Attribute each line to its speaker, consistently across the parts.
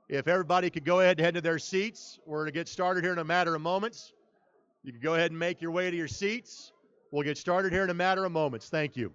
Speaker 1: If everybody could go ahead and head to their seats, we're going to get started here in a matter of moments. You can go ahead and make your way to your seats. We'll get started here in a matter of moments. Thank you.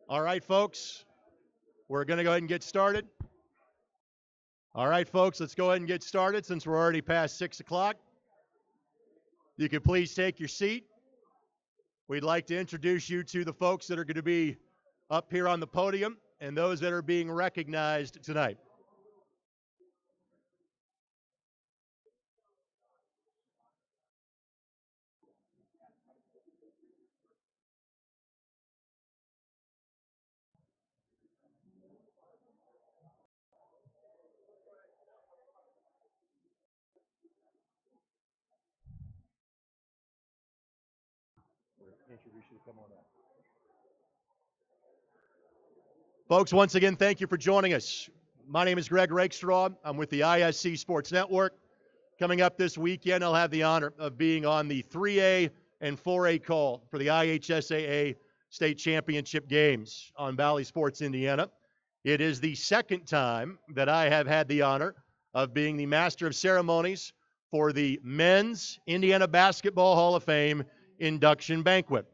Speaker 1: All right, folks, we're going to go ahead and get started. All right, folks, let's go ahead and get started since we're already past 6 o'clock. You could please take your seat. We'd like to introduce you to the folks that are going to be up here on the podium and those that are being recognized tonight. Folks, once again, thank you for joining us. My name is Greg Rakestraw. I'm with the ISC Sports Network. Coming up this weekend, I'll have the honor of being on the 3A and 4A call for the IHSAA State Championship Games on Valley Sports Indiana. It is the second time that I have had the honor of being the Master of Ceremonies for the Men's Indiana Basketball Hall of Fame Induction Banquet.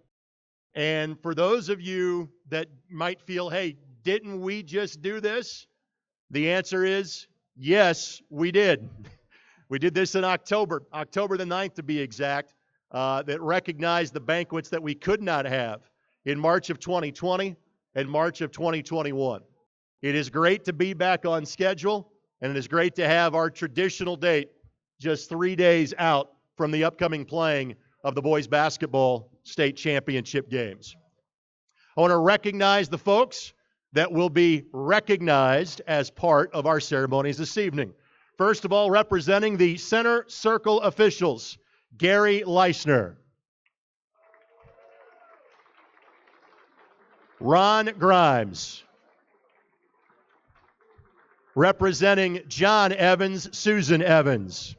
Speaker 1: And for those of you that might feel, hey, didn't we just do this? The answer is yes, we did. We did this in October the 9th to be exact, that recognized the banquets that we could not have in March of 2020 and March of 2021. It is great to be back on schedule, and it is great to have our traditional date just 3 days out from the upcoming playing of the boys basketball state championship games. I want to recognize the folks that will be recognized as part of our ceremonies this evening. First of all, representing the center circle officials, Gary Leisner, Ron Grimes, representing John Evans, Susan Evans.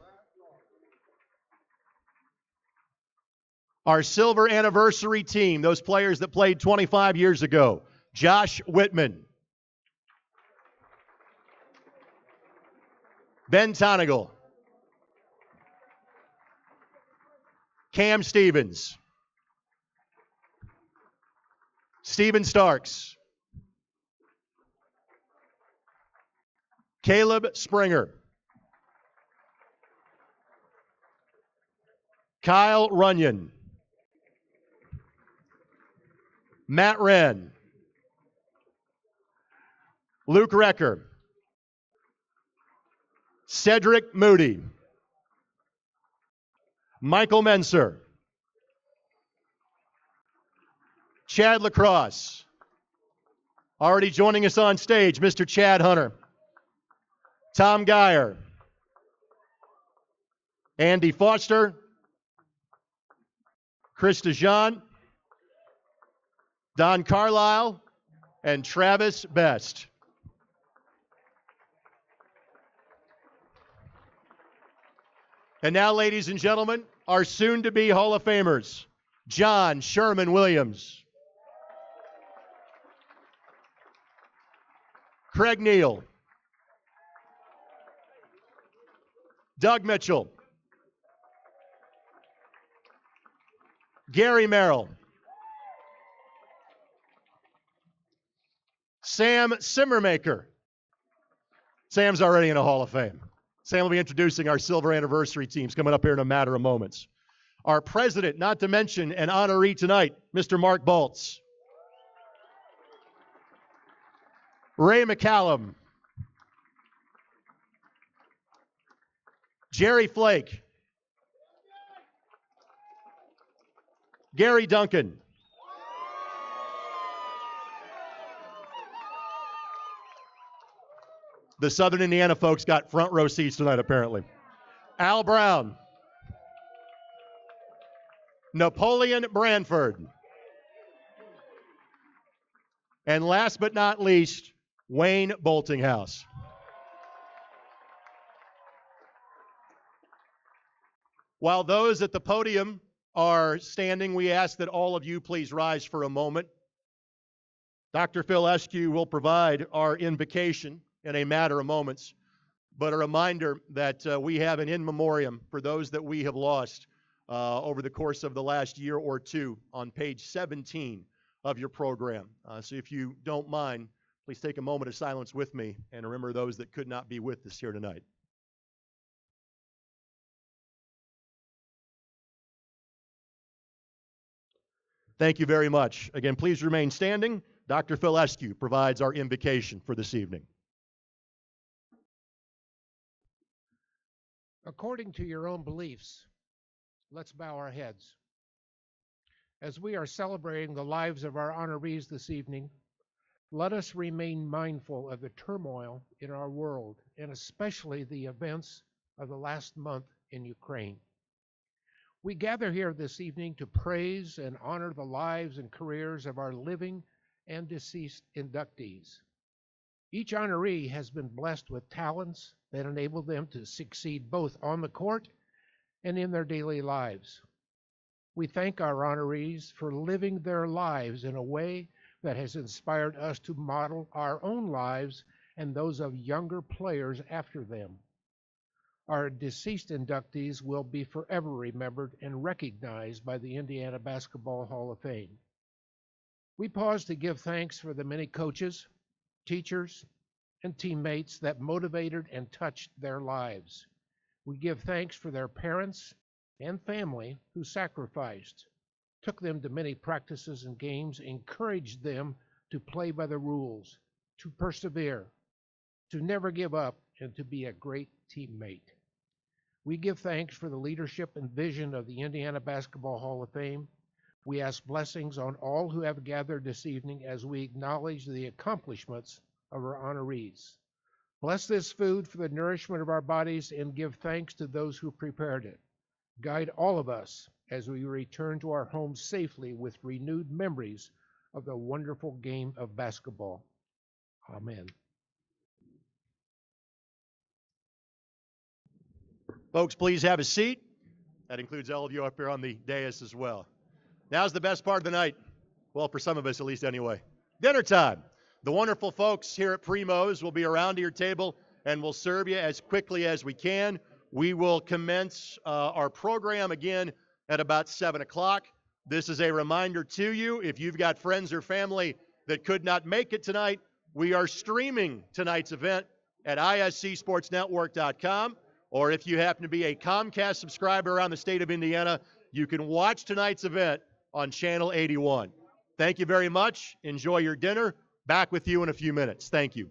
Speaker 1: Our silver anniversary team, those players that played 25 years ago, Josh Whitman, Ben Tonigal, Cam Stevens, Steven Starks, Caleb Springer, Kyle Runyon, Matt Wren, Luke Recker, Cedric Moody, Michael Menser, Chad Lacrosse, already joining us on stage, Mr. Chad Hunter, Tom Geyer, Andy Foster, Chris DeJean, Don Carlisle, and Travis Best. And now, ladies and gentlemen, our soon-to-be Hall of Famers, John Sherman Williams, Craig Neal, Doug Mitchell, Gary Merrill, Sam Simmermaker. Sam's already in a Hall of Fame. Sam will be introducing our silver anniversary teams coming up here in a matter of moments. Our president, not to mention an honoree tonight, Mr. Mark Baltz. Ray Mccallum. Jerry Flake. Gary Duncan. The Southern Indiana folks got front row seats tonight, apparently. Al Brown. Napoleon Branford. And last but not least, Wayne Boltinghouse. While those at the podium are standing, we ask that all of you please rise for a moment. Dr. Phil Eskew will provide our invocation in a matter of moments, but a reminder that we have an in memoriam for those that we have lost over the course of the last year or two on page 17 of your program. So if you don't mind, please take a moment of silence with me and remember those that could not be with us here tonight. Thank you very much. Again, please remain standing. Dr. Phil Eskew provides our invocation for this evening.
Speaker 2: According to your own beliefs, let's bow our heads. As we are celebrating the lives of our honorees this evening, let us remain mindful of the turmoil in our world, and especially the events of the last month in Ukraine. We gather here this evening to praise and honor the lives and careers of our living and deceased inductees. Each honoree has been blessed with talents that enable them to succeed both on the court and in their daily lives. We thank our honorees for living their lives in a way that has inspired us to model our own lives and those of younger players after them. Our deceased inductees will be forever remembered and recognized by the Indiana Basketball Hall of Fame. We pause to give thanks for the many coaches, teachers, and teammates that motivated and touched their lives. We give thanks for their parents and family who sacrificed, took them to many practices and games, encouraged them to play by the rules, to persevere, to never give up, and to be a great teammate. We give thanks for the leadership and vision of the Indiana Basketball Hall of Fame. We ask blessings on all who have gathered this evening as we acknowledge the accomplishments of our honorees. Bless this food for the nourishment of our bodies and give thanks to those who prepared it. Guide all of us as we return to our homes safely with renewed memories of the wonderful game of basketball. Amen.
Speaker 1: Folks, please have a seat. That includes all of you up here on the dais as well. Now's the best part of the night. Well, for some of us at least anyway. Dinner time. The wonderful folks here at Primo's will be around to your table and will serve you as quickly as we can. We will commence our program again at about 7 o'clock. This is a reminder to you, if you've got friends or family that could not make it tonight, we are streaming tonight's event at iscsportsnetwork.com. Or if you happen to be a Comcast subscriber around the state of Indiana, you can watch tonight's event on Channel 81. Thank you very much. Enjoy your dinner. Back with you in a few minutes. Thank you.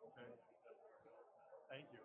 Speaker 1: Okay. Thank you.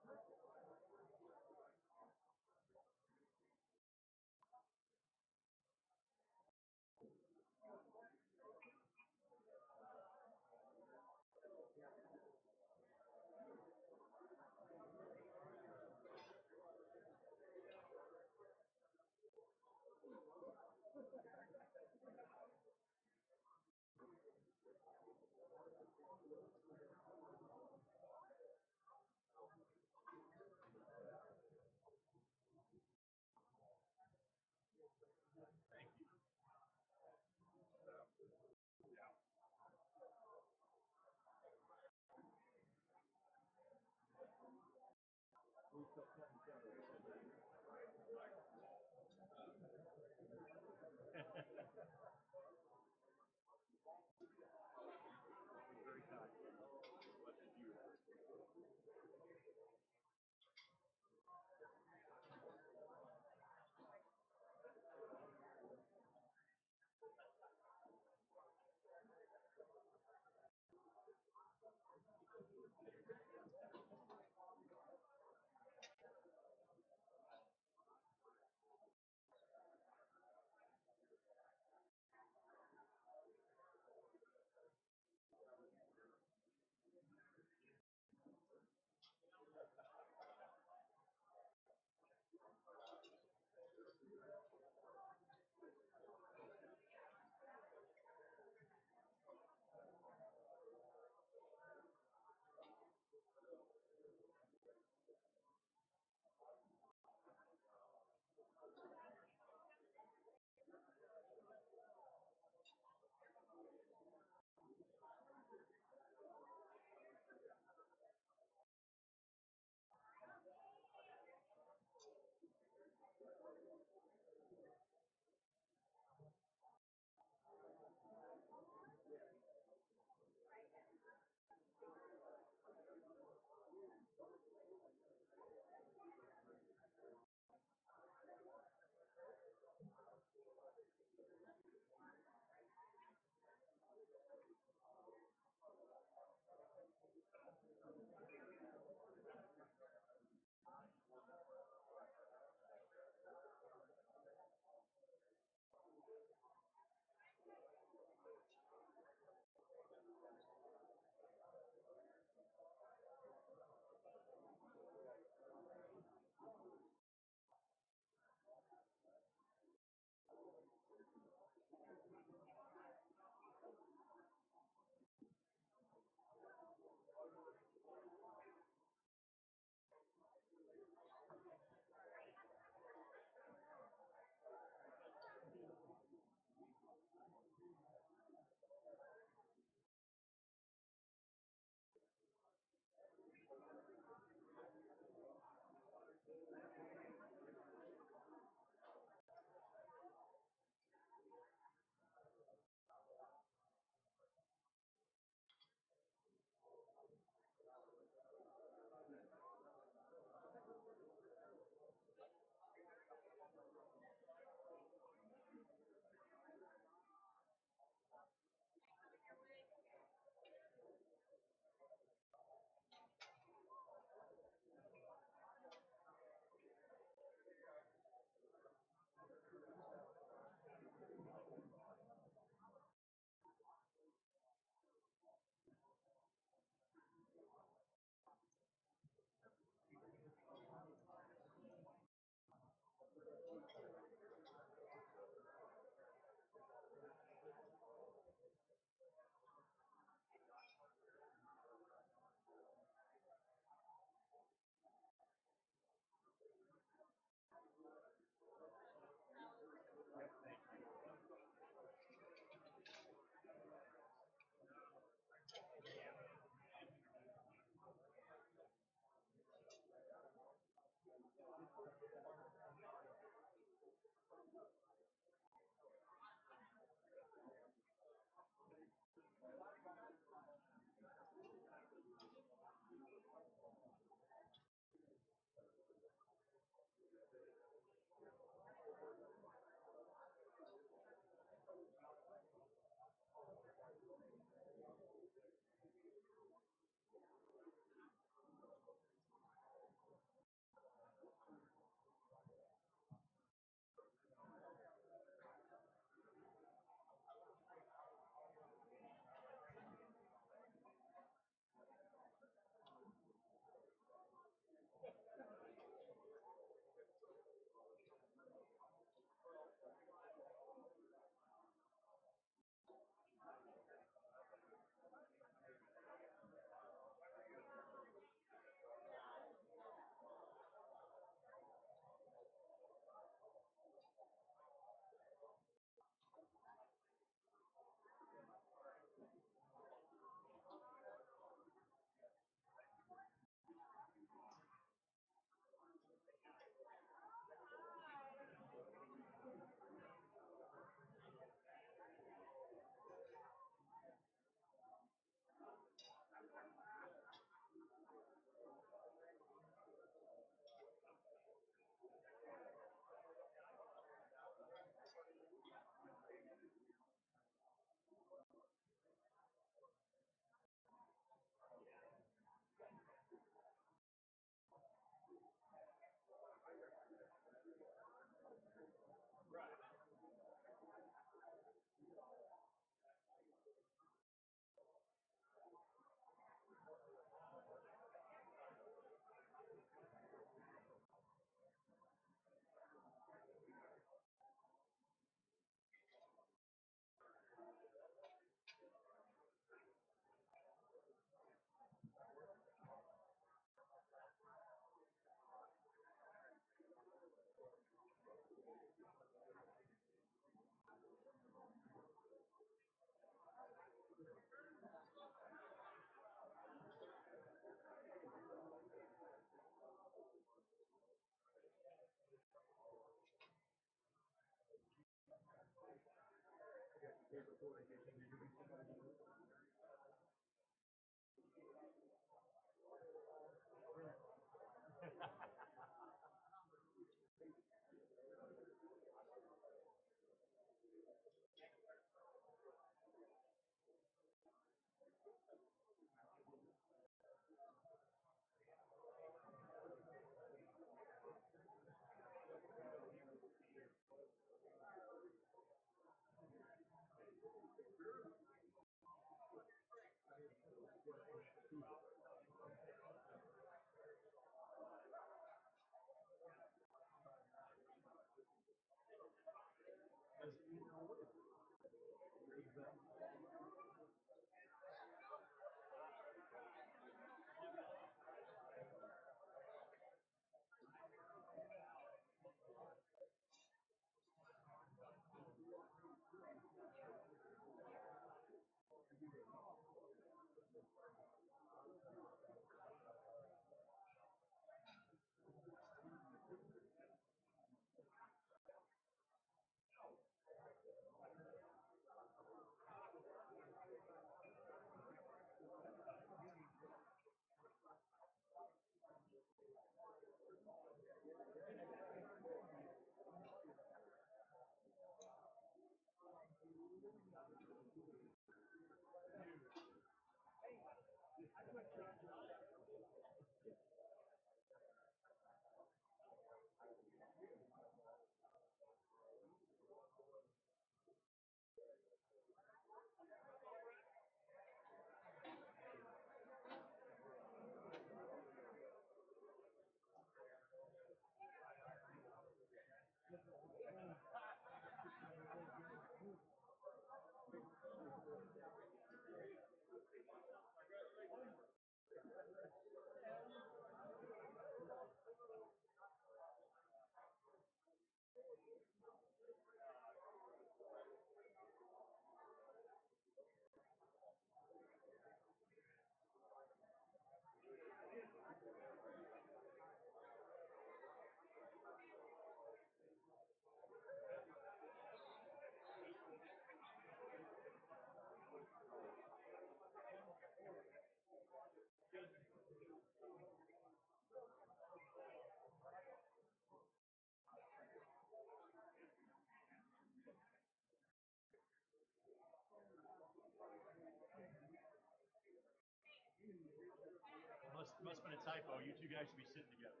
Speaker 1: Must have been a typo. You two guys should be sitting together.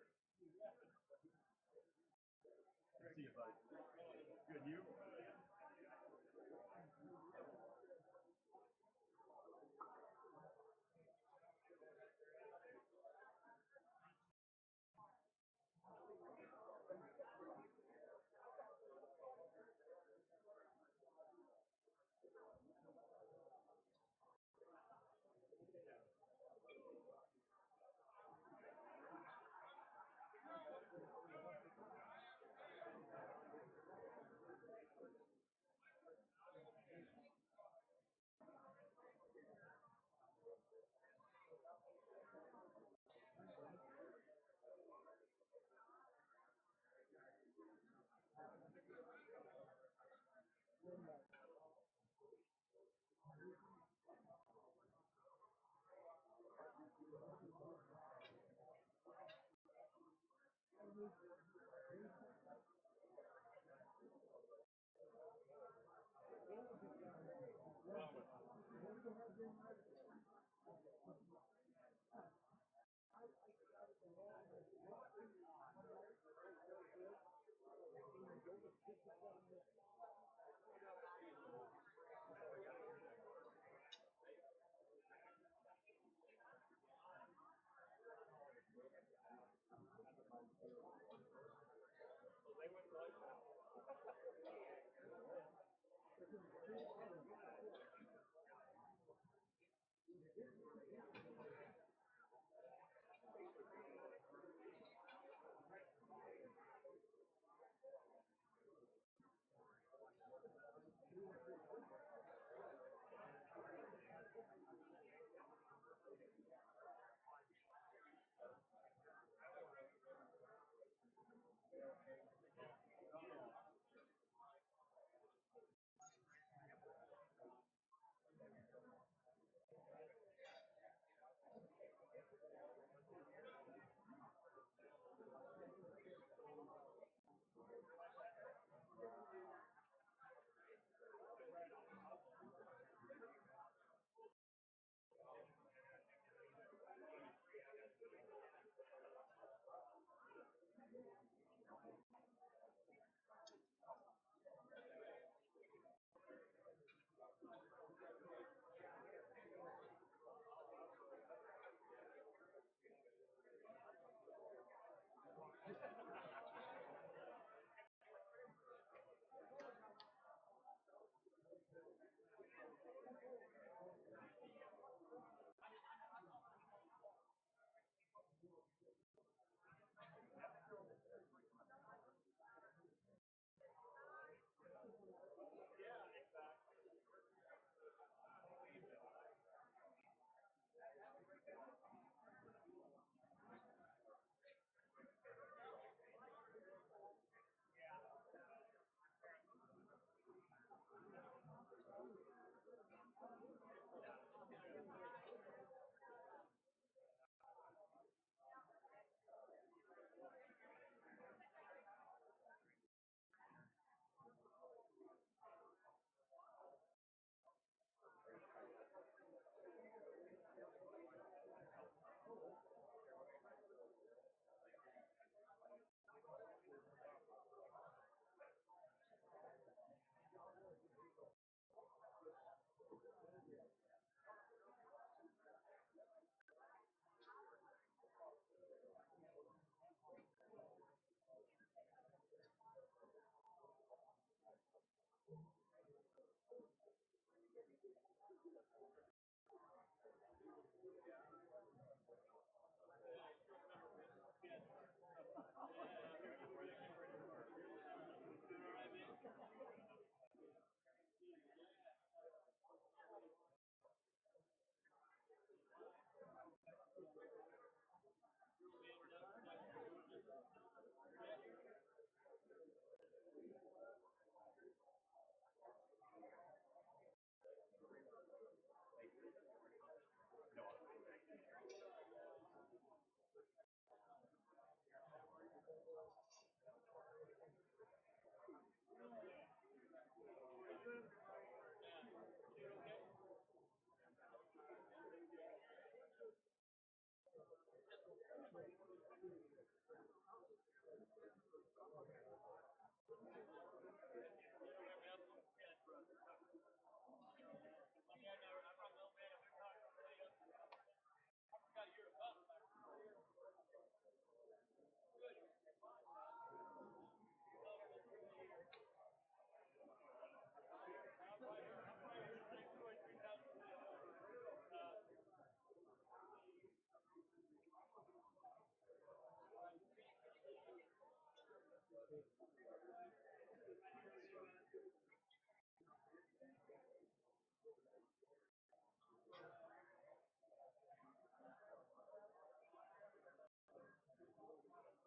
Speaker 1: See you, buddy. Good, you?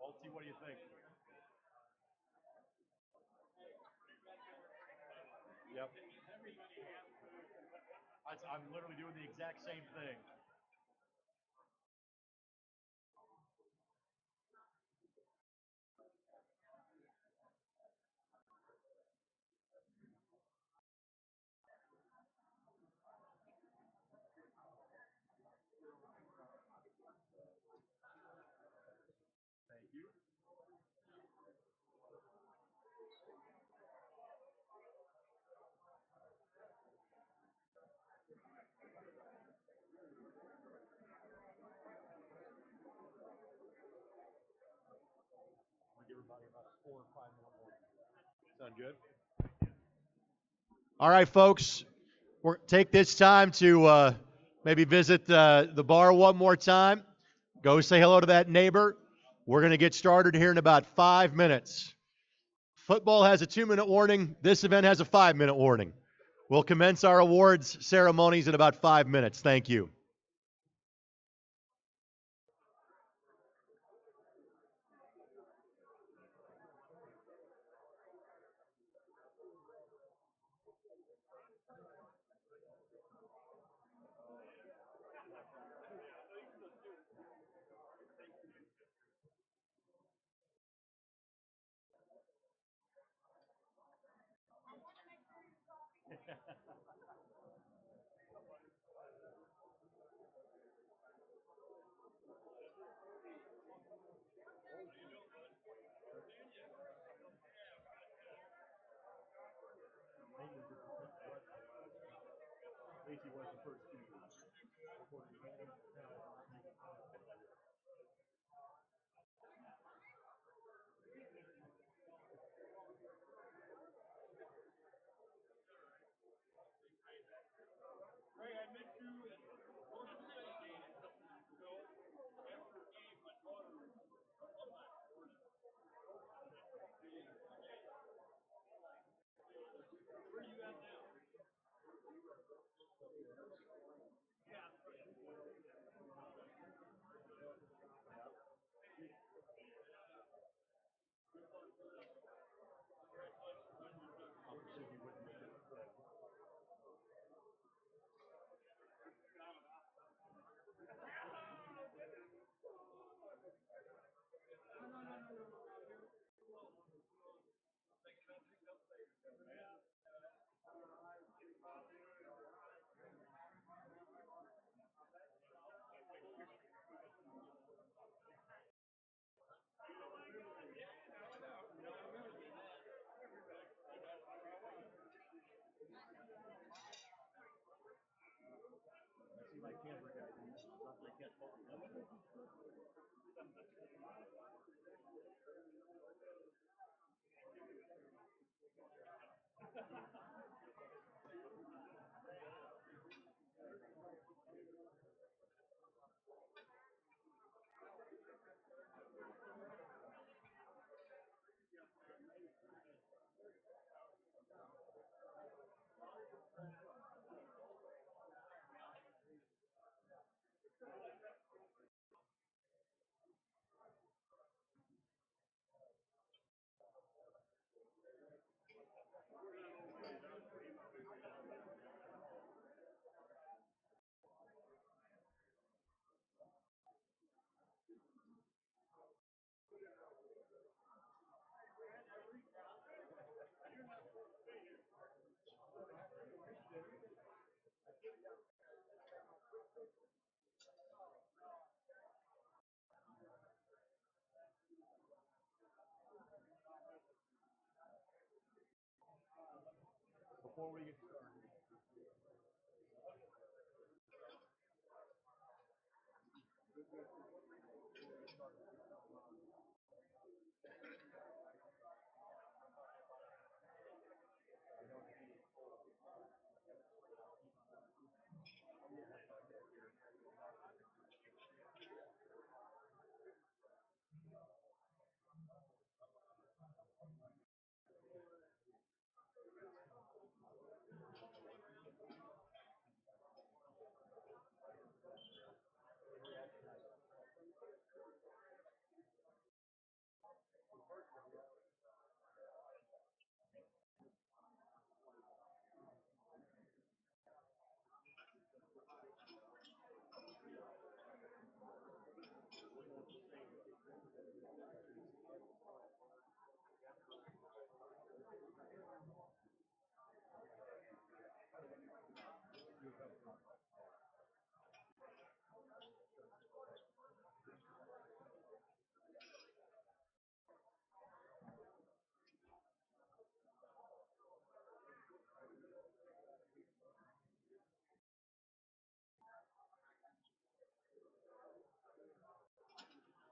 Speaker 1: Balti, what do you think? Yep. I'm literally doing the exact same thing. Thank you. I'll give everybody about 4 or 5 minutes more. Sound good? All right, folks. Take this time to maybe visit the bar one more time. Go say hello to that neighbor. We're going to get started here in about 5 minutes. Football has a 2-minute warning. This event has a 5-minute warning. We'll commence our awards ceremonies in about 5 minutes. Thank you.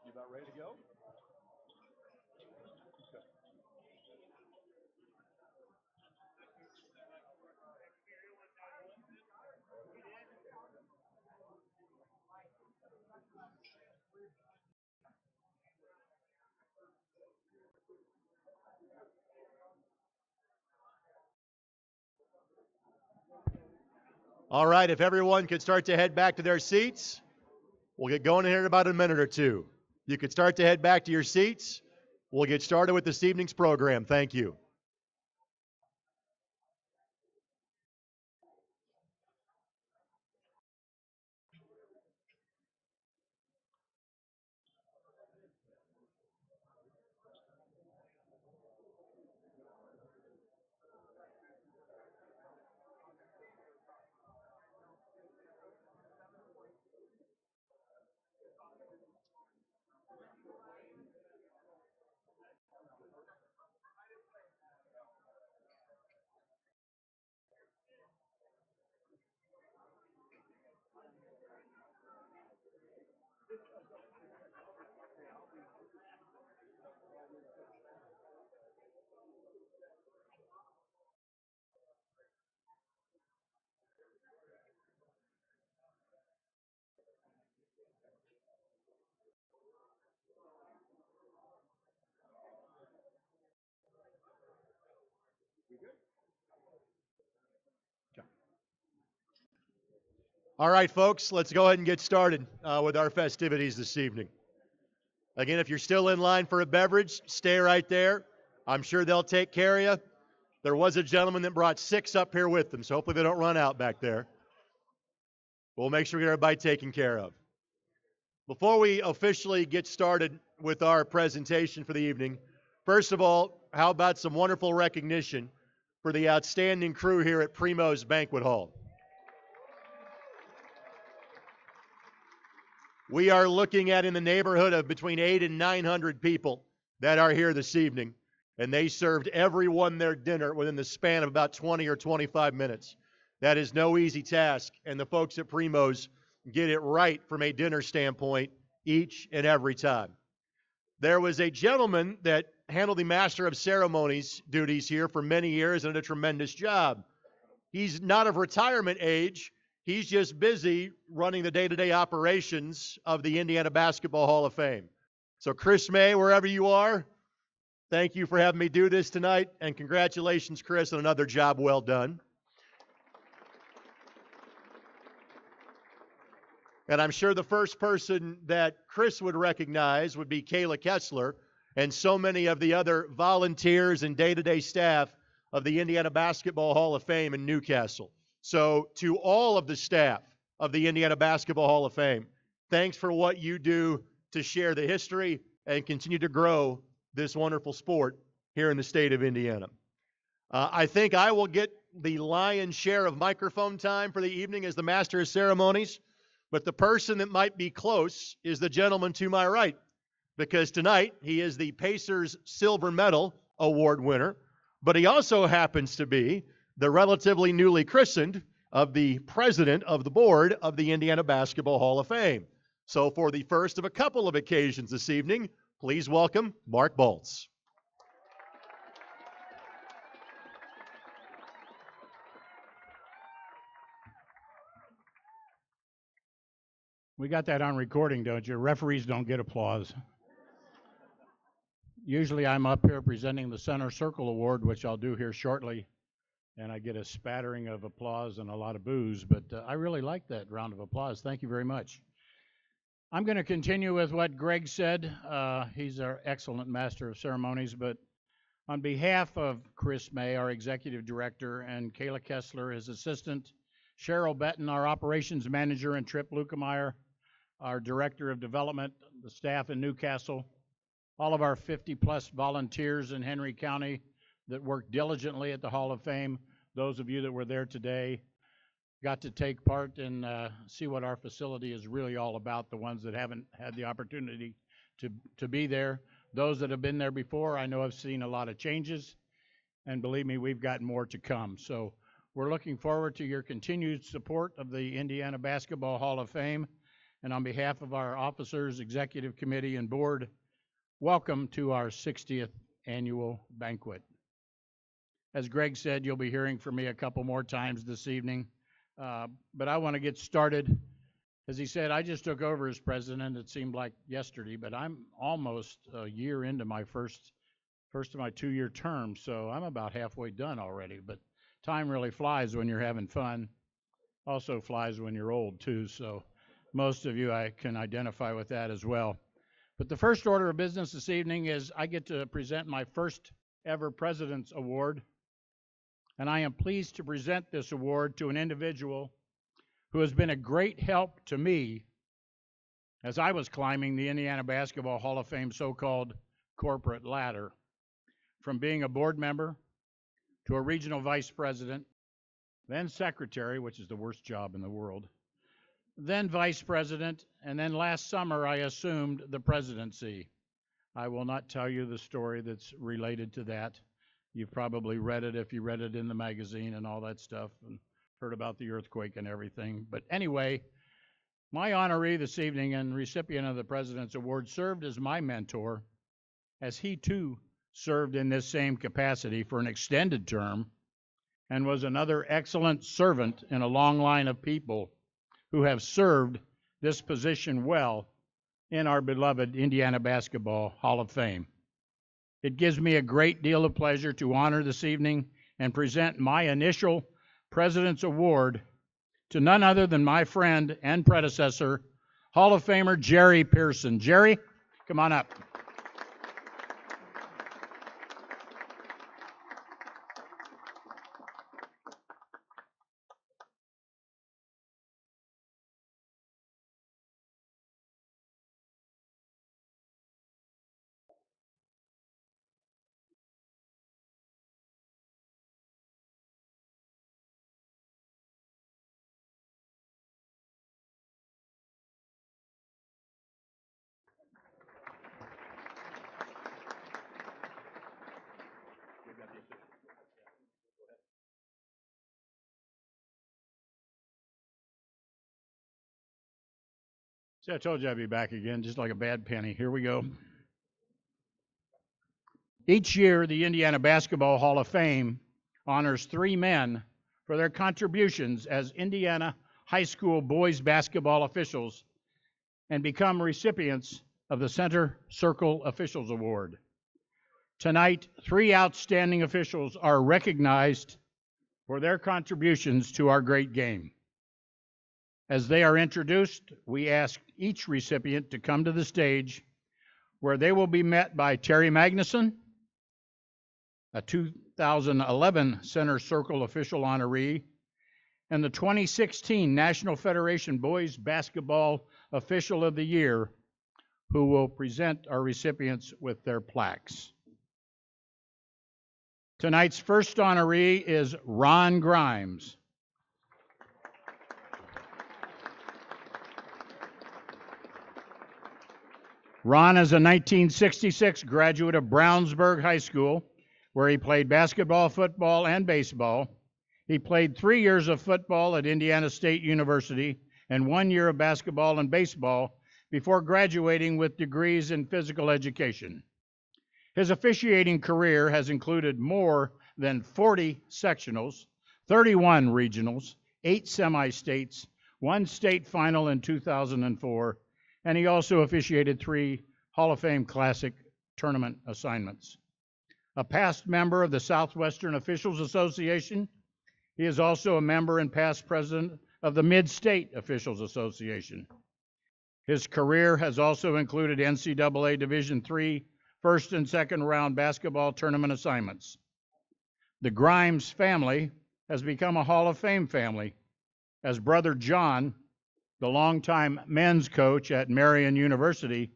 Speaker 1: You about ready to go? All right, if everyone could start to head back to their seats, we'll get going here in about a minute or two. You could start to head back to your seats. We'll get started with this evening's program. Thank you. All right, folks, let's go ahead and get started with our festivities this evening. Again, if you're still in line for a beverage, stay right there. I'm sure they'll take care of you. There was a gentleman that brought 6 up here with them, so hopefully they don't run out back there. We'll make sure we get everybody taken care of. Before we officially get started with our presentation for the evening, first of all, how about some wonderful recognition for the outstanding crew here at Primo's Banquet Hall. We are looking at in the neighborhood of between 800 and 900 people that are here this evening, and they served everyone their dinner within the span of about 20 or 25 minutes. That is no easy task, and the folks at Primo's get it right from a dinner standpoint each and every time. There was a gentleman that handled the Master of Ceremonies duties here for many years and did a tremendous job. He's not of retirement age. He's just busy running the day-to-day operations of the Indiana Basketball Hall of Fame. So Chris May, wherever you are, thank you for having me do this tonight, and congratulations, Chris, on another job well done. And I'm sure the first person that Chris would recognize would be Kayla Kessler and so many of the other volunteers and day-to-day staff of the Indiana Basketball Hall of Fame in Newcastle. So to all of the staff of the Indiana Basketball Hall of Fame, thanks for what you do to share the history and continue to grow this wonderful sport here in the state of Indiana. I think I will get the lion's share of microphone time for the evening as the Master of Ceremonies. But the person that might be close is the gentleman to my right, because tonight he is the Pacers Silver Medal Award winner, but he also happens to be the relatively newly christened of the president of the board of the Indiana Basketball Hall of Fame. So for the first of a couple of occasions this evening, please welcome Mark Bolts.
Speaker 3: We got that on recording, don't you? Referees don't get applause. Usually I'm up here presenting the Center Circle Award, which I'll do here shortly, and I get a spattering of applause and a lot of boos, but I really like that round of applause. Thank you very much. I'm going to continue with what Greg said. He's our excellent Master of Ceremonies, but on behalf of Chris May, our Executive Director, and Kayla Kessler, his assistant, Cheryl Betton, our Operations Manager, and Trip Lukemeyer, our Director of Development, the staff in Newcastle, all of our 50-plus volunteers in Henry County that work diligently at the Hall of Fame, those of you that were there today, got to take part and see what our facility is really all about, the ones that haven't had the opportunity to be there. Those that have been there before, I know have seen a lot of changes, and believe me, we've got more to come. So we're looking forward to your continued support of the Indiana Basketball Hall of Fame. And on behalf of our officers, executive committee, and board, welcome to our 60th annual banquet. As Greg said, you'll be hearing from me a couple more times this evening, but I want to get started. As he said, I just took over as president. It seemed like yesterday, but I'm almost a year into my first of my 2-year term, so I'm about halfway done already. But time really flies when you're having fun. Also flies when you're old too, so most of you I can identify with that as well. But the first order of business this evening is I get to present my first ever President's Award, and I am pleased to present this award to an individual who has been a great help to me as I was climbing the Indiana Basketball Hall of Fame so-called corporate ladder, from being a board member to a regional vice president, then secretary, which is the worst job in the world, then vice president, and then last summer I assumed the presidency. I will not tell you the story that's related to that. You've probably read it if you read it in the magazine and all that stuff and heard about the earthquake and everything. But anyway, my honoree this evening and recipient of the President's Award served as my mentor, as he too served in this same capacity for an extended term and was another excellent servant in a long line of people who have served this position well in our beloved Indiana Basketball Hall of Fame. It gives me a great deal of pleasure to honor this evening and present my initial President's Award to none other than my friend and predecessor, Hall of Famer Jerry Pearson. Jerry, come on up. See, I told you I'd be back again, just like a bad penny. Here we go. Each year, the Indiana Basketball Hall of Fame honors 3 men for their contributions as Indiana high school boys basketball officials and become recipients of the Center Circle Officials Award. Tonight, 3 outstanding officials are recognized for their contributions to our great game. As they are introduced, we ask each recipient to come to the stage, where they will be met by Terry Magnuson, a 2011 Center Circle Official Honoree, and the 2016 National Federation Boys Basketball Official of the Year, who will present our recipients with their plaques. Tonight's first honoree is Ron Grimes. Ron is a 1966 graduate of Brownsburg High School, where he played basketball, football, and baseball. He played 3 years of football at Indiana State University and 1 year of basketball and baseball before graduating with degrees in physical education. His officiating career has included more than 40 sectionals, 31 regionals, 8 semi-states, 1 state final in 2004, and he also officiated 3 Hall of Fame Classic tournament assignments. A past member of the Southwestern Officials Association, he is also a member and past president of the Mid-State Officials Association. His career has also included NCAA Division III first and second round basketball tournament assignments. The Grimes family has become a Hall of Fame family, as brother John, the longtime men's coach at Marian University,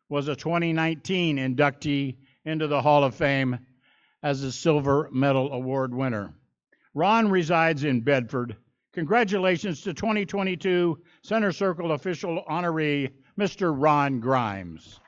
Speaker 3: was a 2019 inductee into the Hall of Fame as a Silver Medal Award winner. Ron resides in Bedford. Congratulations to 2022 Center Circle Official Honoree, Mr. Ron Grimes.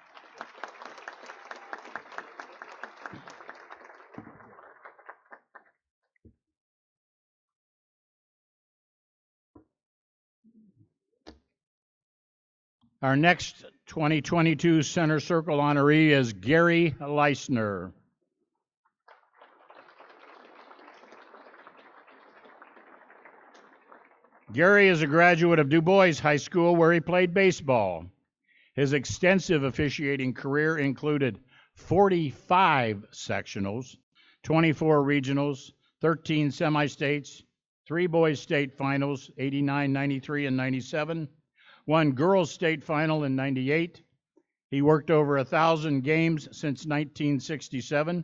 Speaker 3: Our next 2022 Center Circle honoree is Gary Leisner. Gary is a graduate of Du Bois High School, where he played baseball. His extensive officiating career included 45 sectionals, 24 regionals, 13 semi-states, 3 boys state finals, 89, 93, and 97, 1 girls state final in 98. He worked over 1,000 games since 1967,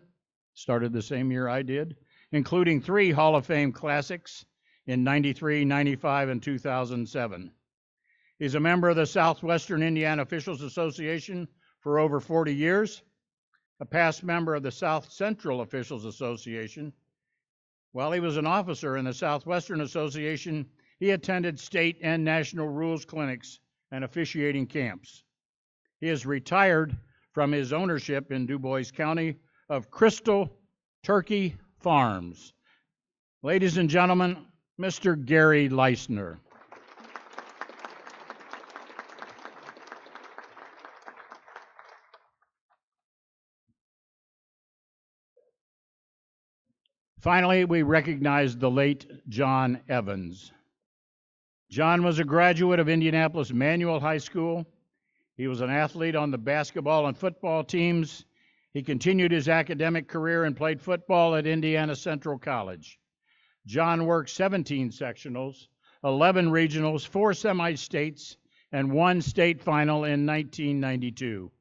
Speaker 3: started the same year I did, including 3 Hall of Fame Classics in 93, 95, and 2007. He's a member of the Southwestern Indiana Officials Association for over 40 years, a past member of the South Central Officials Association. While he was an officer in the Southwestern Association, he attended state and national rules clinics and officiating camps. He is retired from his ownership in Du Bois County of Crystal Turkey Farms. Ladies and gentlemen, Mr. Gary Leisner. Finally, we recognize the late John Evans. John was a graduate of Indianapolis Manual High School. He was an athlete on the basketball and football teams. He continued his academic career and played football at Indiana Central College. John worked 17 sectionals, 11 regionals, 4 semi-states, and 1 state final in 1992.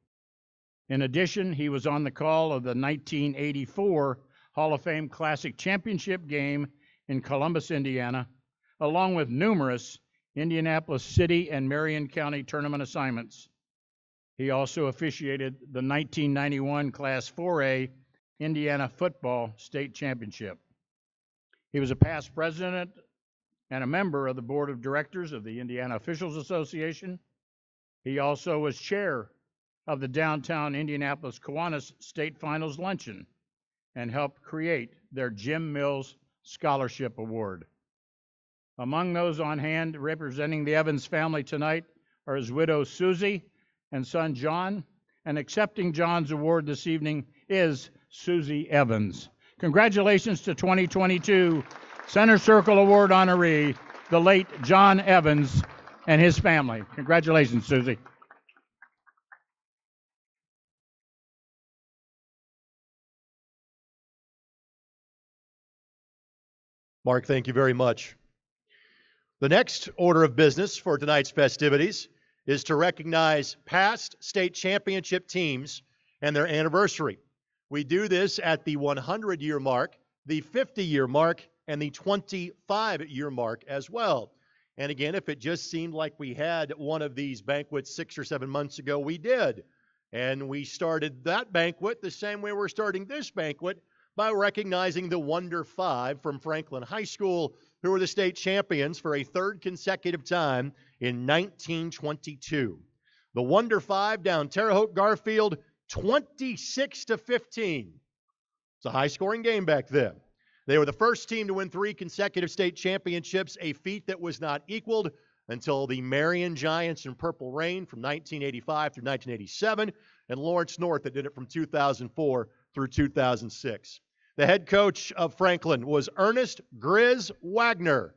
Speaker 3: In addition, he was on the call of the 1984 Hall of Fame Classic Championship game in Columbus, Indiana, along with numerous Indianapolis City and Marion County tournament assignments. He also officiated the 1991 Class 4A Indiana Football State Championship. He was a past president and a member of the board of directors of the Indiana Officials Association. He also was chair of the downtown Indianapolis Kiwanis State Finals Luncheon and helped create their Jim Mills Scholarship Award. Among those on hand representing the Evans family tonight are his widow Susie and son John. And accepting John's award this evening is Susie Evans. Congratulations to 2022 Center Circle Award honoree, the late John Evans and his family. Congratulations, Susie.
Speaker 1: Mark, thank you very much. The next order of business for tonight's festivities is to recognize past state championship teams and their anniversary. We do this at the 100-year mark, the 50-year mark, and the 25-year mark as well. And again, if it just seemed like we had one of these banquets 6 or 7 months ago, we did. And we started that banquet the same way we're starting this banquet, by recognizing the Wonder Five from Franklin High School, who were the state champions for a third consecutive time in 1922. The Wonder Five down Terre Haute Garfield, 26-15. It's a high-scoring game back then. They were the first team to win 3 consecutive state championships, a feat that was not equaled until the Marion Giants in Purple Rain from 1985 through 1987, and Lawrence North that did it from 2004 through 2006. The head coach of Franklin was Ernest Grizz Wagner.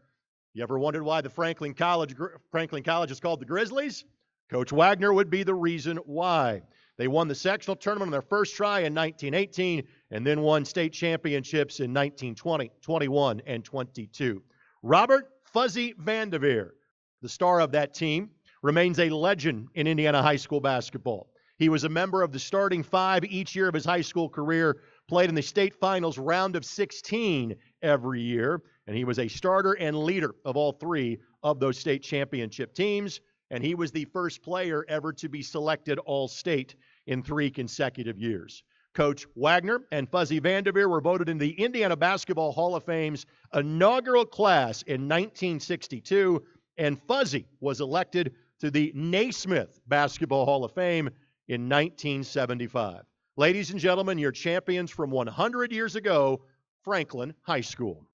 Speaker 1: You ever wondered why the Franklin College is called the Grizzlies? Coach Wagner would be the reason why. They won the sectional tournament on their first try in 1918 and then won state championships in 1920, 21, and 22. Robert Fuzzy Vanderveer, the star of that team, remains a legend in Indiana high school basketball. He was a member of the starting 5 each year of his high school career, played in the state finals round of 16 every year, and he was a starter and leader of all 3 of those state championship teams, and he was the first player ever to be selected All-State in 3 consecutive years. Coach Wagner and Fuzzy Vanderveer were voted in the Indiana Basketball Hall of Fame's inaugural class in 1962, and Fuzzy was elected to the Naismith Basketball Hall of Fame in 1975. Ladies and gentlemen, your champions from 100 years ago, Franklin High School.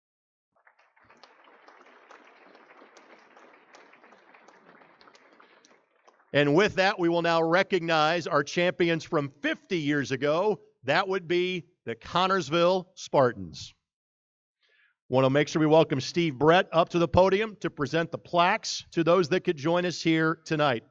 Speaker 1: And with that, we will now recognize our champions from 50 years ago. That would be the Connersville Spartans. Want to make sure we welcome Steve Brett up to the podium to present the plaques to those that could join us here tonight.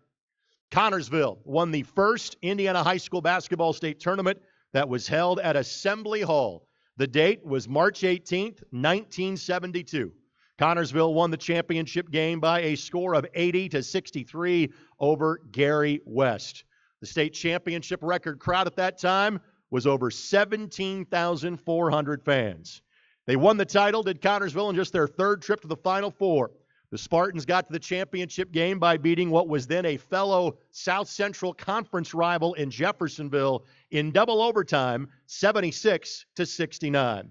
Speaker 1: Connersville won the first Indiana high school basketball state tournament that was held at Assembly Hall. The date was March 18th, 1972. Connersville won the championship game by a score of 80-63 over Gary West. The state championship record crowd at that time was over 17,400 fans. They won the title, did Connersville, in just their 3rd trip to the Final Four. The Spartans got to the championship game by beating what was then a fellow South Central Conference rival in Jeffersonville in double overtime, 76-69.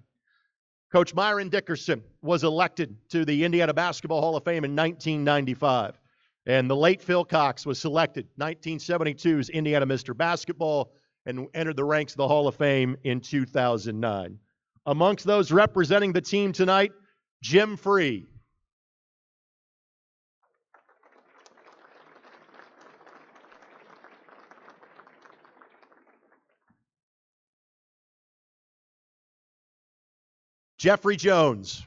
Speaker 1: Coach Myron Dickerson was elected to the Indiana Basketball Hall of Fame in 1995. And the late Phil Cox was selected, 1972's Indiana Mr. Basketball, and entered the ranks of the Hall of Fame in 2009. Amongst those representing the team tonight, Jim Free. Jeffrey Jones.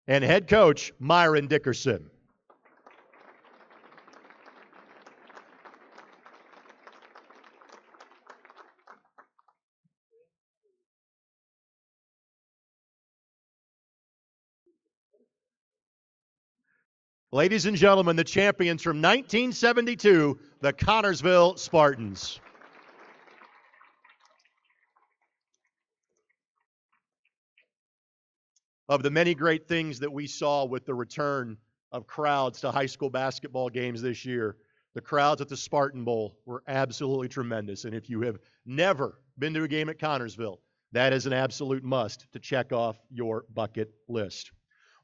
Speaker 1: And head coach Myron Dickerson. Ladies and gentlemen, the champions from 1972, the Connersville Spartans. Of the many great things that we saw with the return of crowds to high school basketball games this year, the crowds at the Spartan Bowl were absolutely tremendous. And if you have never been to a game at Connersville, that is an absolute must to check off your bucket list.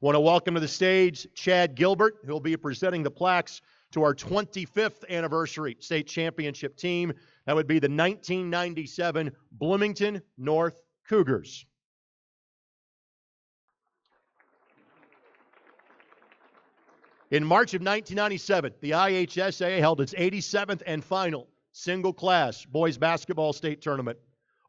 Speaker 1: Want to welcome to the stage Chad Gilbert, who will be presenting the plaques to our 25th anniversary state championship team. That would be the 1997 Bloomington North Cougars. In March of 1997, the IHSAA held its 87th and final single-class boys basketball state tournament.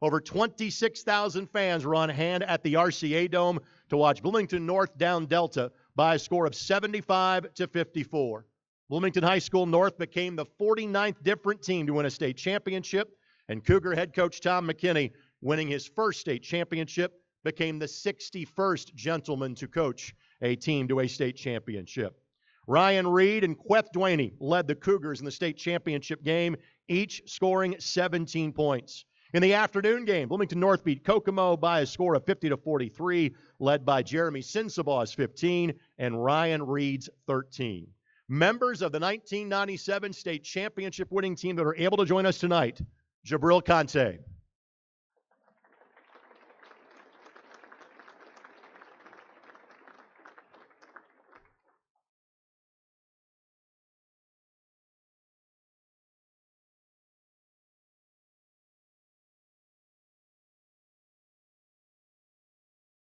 Speaker 1: Over 26,000 fans were on hand at the RCA Dome to watch Bloomington North down Delta by a score of 75-54. Bloomington High School North became the 49th different team to win a state championship, and Cougar head coach Tom McKinney, winning his first state championship, became the 61st gentleman to coach a team to a state championship. Ryan Reed and Queth Dwaney led the Cougars in the state championship game, each scoring 17 points. In the afternoon game, Bloomington North beat Kokomo by a score of 50-43, led by Jeremy Sinsabaw's 15 and Ryan Reed's 13. Members of the 1997 state championship winning team that are able to join us tonight, Jabril Conte,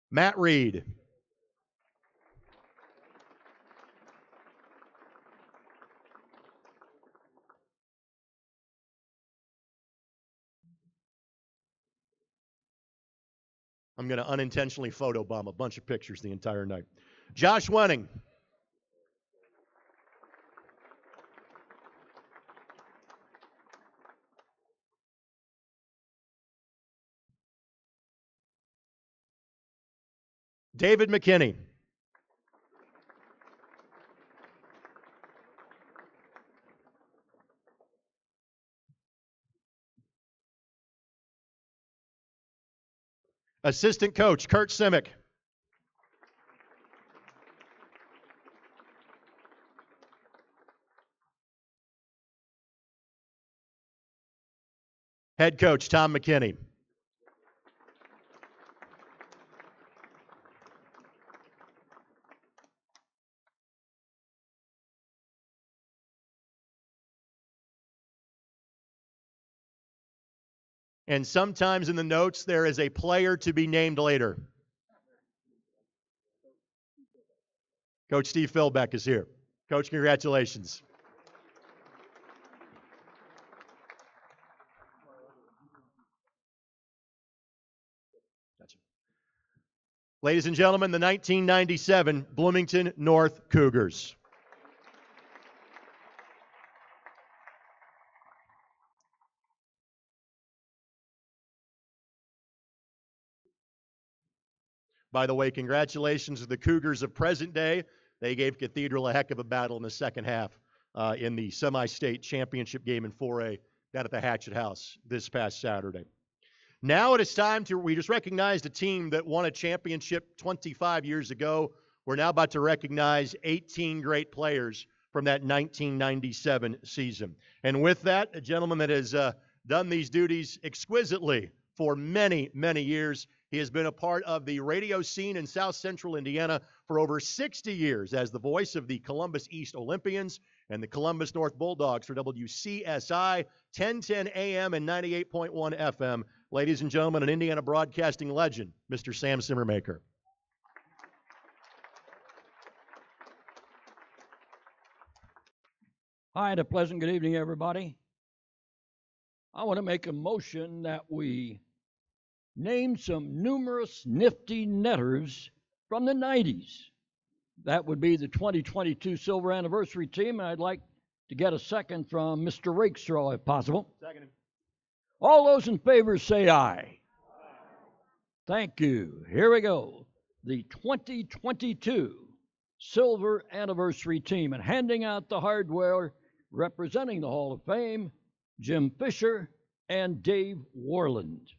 Speaker 1: Matt Reed, I'm going to unintentionally photobomb a bunch of pictures the entire night. Josh Wenning, David McKinney, assistant coach Kurt Simic, head coach Tom McKinney, and sometimes in the notes there is a player to be named later. Coach Steve Philbeck is here. Coach, congratulations. Gotcha. Ladies and gentlemen, the 1997 Bloomington North Cougars. By the way, congratulations to the Cougars of present day. They gave Cathedral a heck of a battle in the second half in the semi-state championship game in 4A down at the Hatchet House this past Saturday. Now it is time we just recognized a team that won a championship 25 years ago. We're now about to recognize 18 great players from that 1997 season. And with that, a gentleman that has done these duties exquisitely for many, many years. He has been a part of the radio scene in South Central Indiana for over 60 years as the voice of the Columbus East Olympians and the Columbus North Bulldogs for WCSI, 1010 AM and 98.1 FM. Ladies and gentlemen, an Indiana broadcasting legend, Mr. Sam Simmermaker.
Speaker 4: Hi, and a pleasant good evening, everybody. I want to make a motion that we name some numerous nifty netters from the 90s. That would be the 2022 Silver Anniversary team, and I'd like to get a second from Mr. Rakestraw, if possible.
Speaker 1: Second.
Speaker 4: All those in favor say aye. Thank you. Here we go. The 2022 Silver Anniversary team, and handing out the hardware representing the Hall of Fame, Jim Fisher and Dave Warland.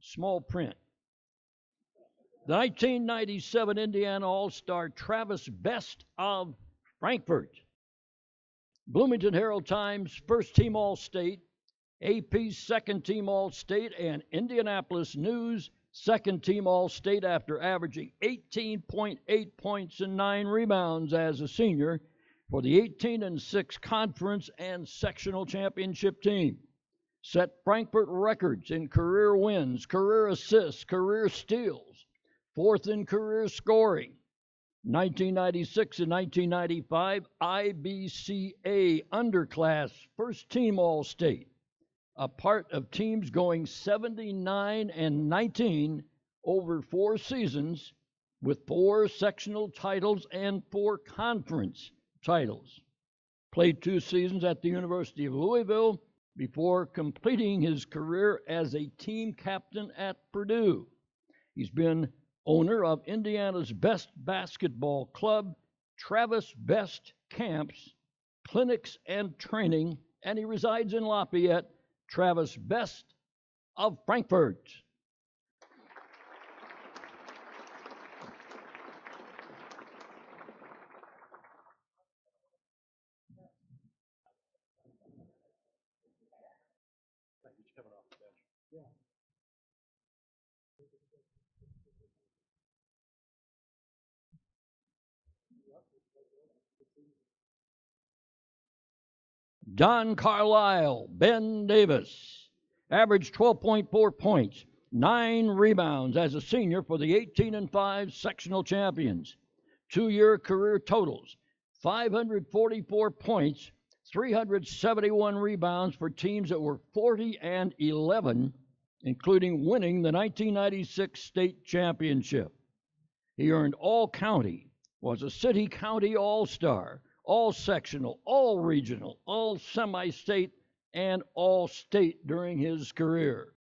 Speaker 4: Small print. The 1997 Indiana All-Star Travis Best of Frankfort. Bloomington Herald Times First Team All-State, AP's Second Team All-State, and Indianapolis News Second Team All-State after averaging 18.8 points and 9 rebounds as a senior for the 18-6 conference and sectional championship team. Set Frankfort records in career wins, career assists, career steals, fourth in career scoring. 1996 and 1995 IBCA underclass first team All-State, a part of teams going 79-19 over 4 seasons with 4 sectional titles and 4 conference titles. Played 2 seasons at the University of Louisville before completing his career as a team captain at Purdue. He's been owner of Indiana's Best Basketball Club, Travis Best Camps, Clinics, and Training, and he resides in Lafayette. Travis Best of Frankfort. Don Carlisle, Ben Davis, averaged 12.4 points, 9 rebounds as a senior for the 18-5 sectional champions. 2-year career totals, 544 points, 371 rebounds for teams that were 40-11, including winning the 1996 state championship. He earned All-County, was a City-County All-Star, All-Sectional, All-Regional, All-Semi-State, and All-State during his career.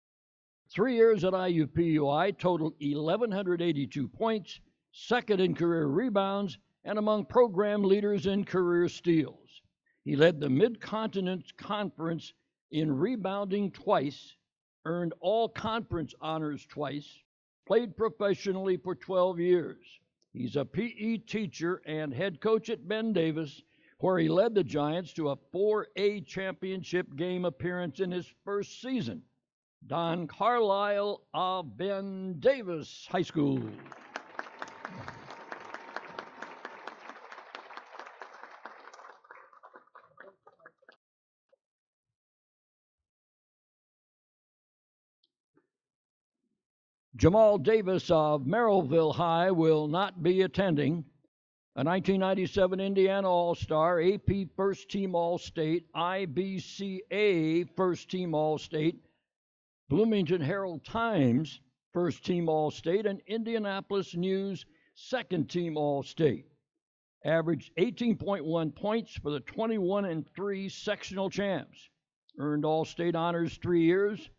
Speaker 4: 3 years at IUPUI totaled 1,182 points, second in career rebounds, and among program leaders in career steals. He led the Mid-Continent Conference in rebounding twice, earned all-conference honors twice, played professionally for 12 years. He's a PE teacher and head coach at Ben Davis, where he led the Giants to a 4A championship game appearance in his first season. Don Carlisle of Ben Davis High School. Jamal Davis of Merrillville High will not be attending. A 1997 Indiana All-Star, AP First Team All-State, IBCA First Team All-State, Bloomington Herald Times First Team All-State, and Indianapolis News Second Team All-State. Averaged 18.1 points for the 21-3 sectional champs. Earned All-State honors 3 years,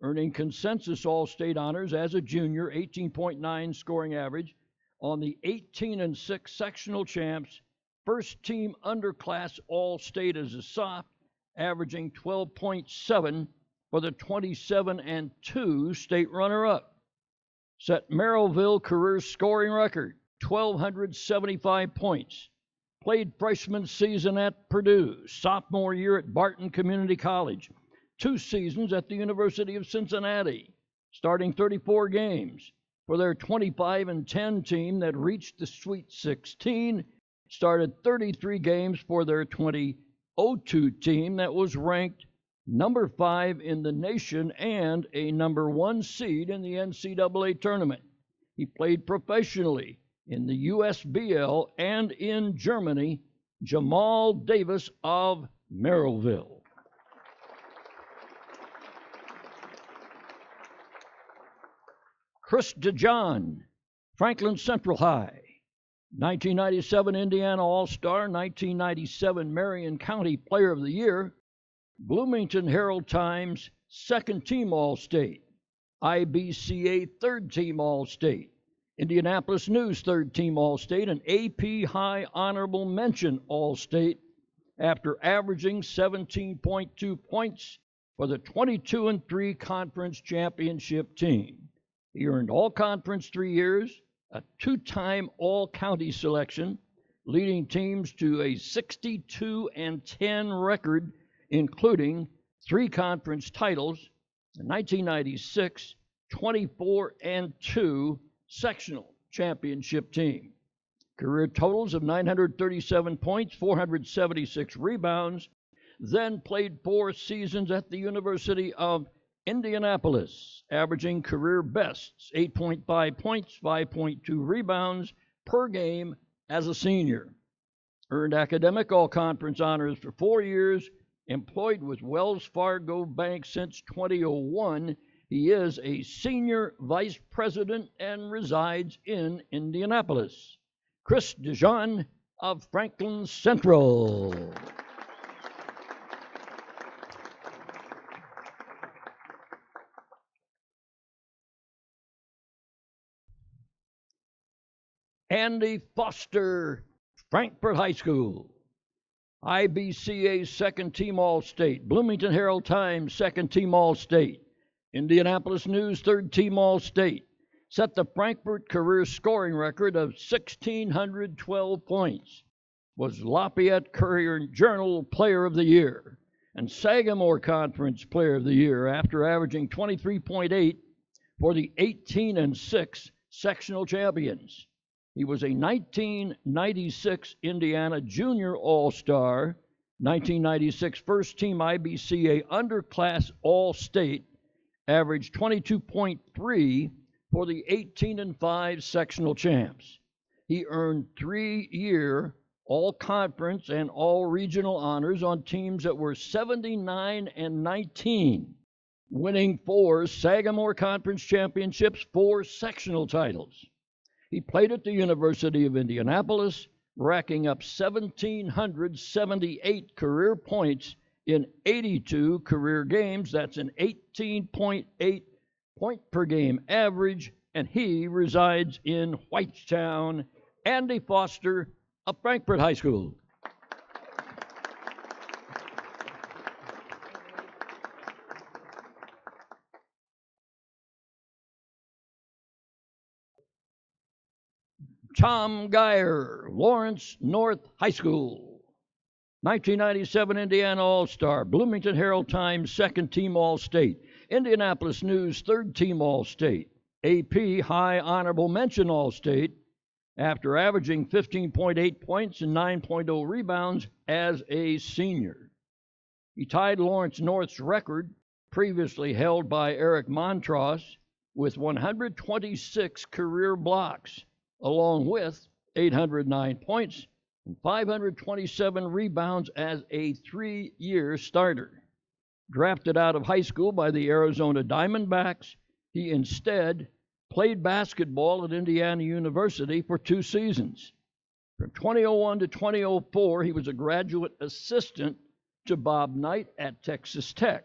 Speaker 4: earning consensus All-State honors as a junior, 18.9 scoring average, on the 18-6 sectional champs, first team underclass All-State as a soph, averaging 12.7 for the 27-2 state runner-up. Set Merrillville career scoring record, 1,275 points. Played freshman season at Purdue, sophomore year at Barton Community College, 2 seasons at the University of Cincinnati, starting 34 games for their 25-10 team that reached the Sweet 16, started 33 games for their 2002 team that was ranked number 5 in the nation and a number 1 seed in the NCAA tournament. He played professionally in the USBL and in Germany. Jamal Davis of Merrillville. Chris DeJohn, Franklin Central High, 1997 Indiana All-Star, 1997 Marion County Player of the Year, Bloomington Herald Times Second Team All-State, IBCA Third Team All-State, Indianapolis News Third Team All-State, and AP High Honorable Mention All-State after averaging 17.2 points for the 22-3 conference championship team. He earned All-Conference 3 years, a 2-time All-County selection, leading teams to a 62-10 record, including 3 conference titles, the 1996 24-2 sectional championship team. Career totals of 937 points, 476 rebounds, then played 4 seasons at the University of Indianapolis, averaging career bests, 8.5 points, 5.2 rebounds per game as a senior. Earned academic all-conference honors for 4 years, employed with Wells Fargo Bank since 2001. He is a senior vice president and resides in Indianapolis. Chris DeJean of Franklin Central. Andy Foster, Frankfort High School. IBCA second team All-State. Bloomington Herald Times second team All-State. Indianapolis News third team All-State. Set the Frankfort career scoring record of 1,612 points. Was Lafayette Courier-Journal Player of the Year and Sagamore Conference Player of the Year after averaging 23.8 for the 18-6 sectional champions. He was a 1996 Indiana Junior All-Star, 1996 first-team IBCA underclass All-State, averaged 22.3 for the 18-5 sectional champs. He earned 3-year All-Conference and All-Regional honors on teams that were 79-19, winning 4 Sagamore Conference championships, 4 sectional titles. He played at the University of Indianapolis, racking up 1,778 career points in 82 career games. That's an 18.8 point per game average, and he resides in Whitestown. Andy Foster of Frankfort High School. Tom Geyer, Lawrence North High School. 1997 Indiana All-Star, Bloomington Herald Times second team All-State, Indianapolis News third team All-State, AP High Honorable Mention All-State, after averaging 15.8 points and 9.0 rebounds as a senior. He tied Lawrence North's record, previously held by Eric Montross, with 126 career blocks, along with 809 points and 527 rebounds as a 3-year starter. Drafted out of high school by the Arizona Diamondbacks, he instead played basketball at Indiana University for 2 seasons. From 2001 to 2004, he was a graduate assistant to Bob Knight at Texas Tech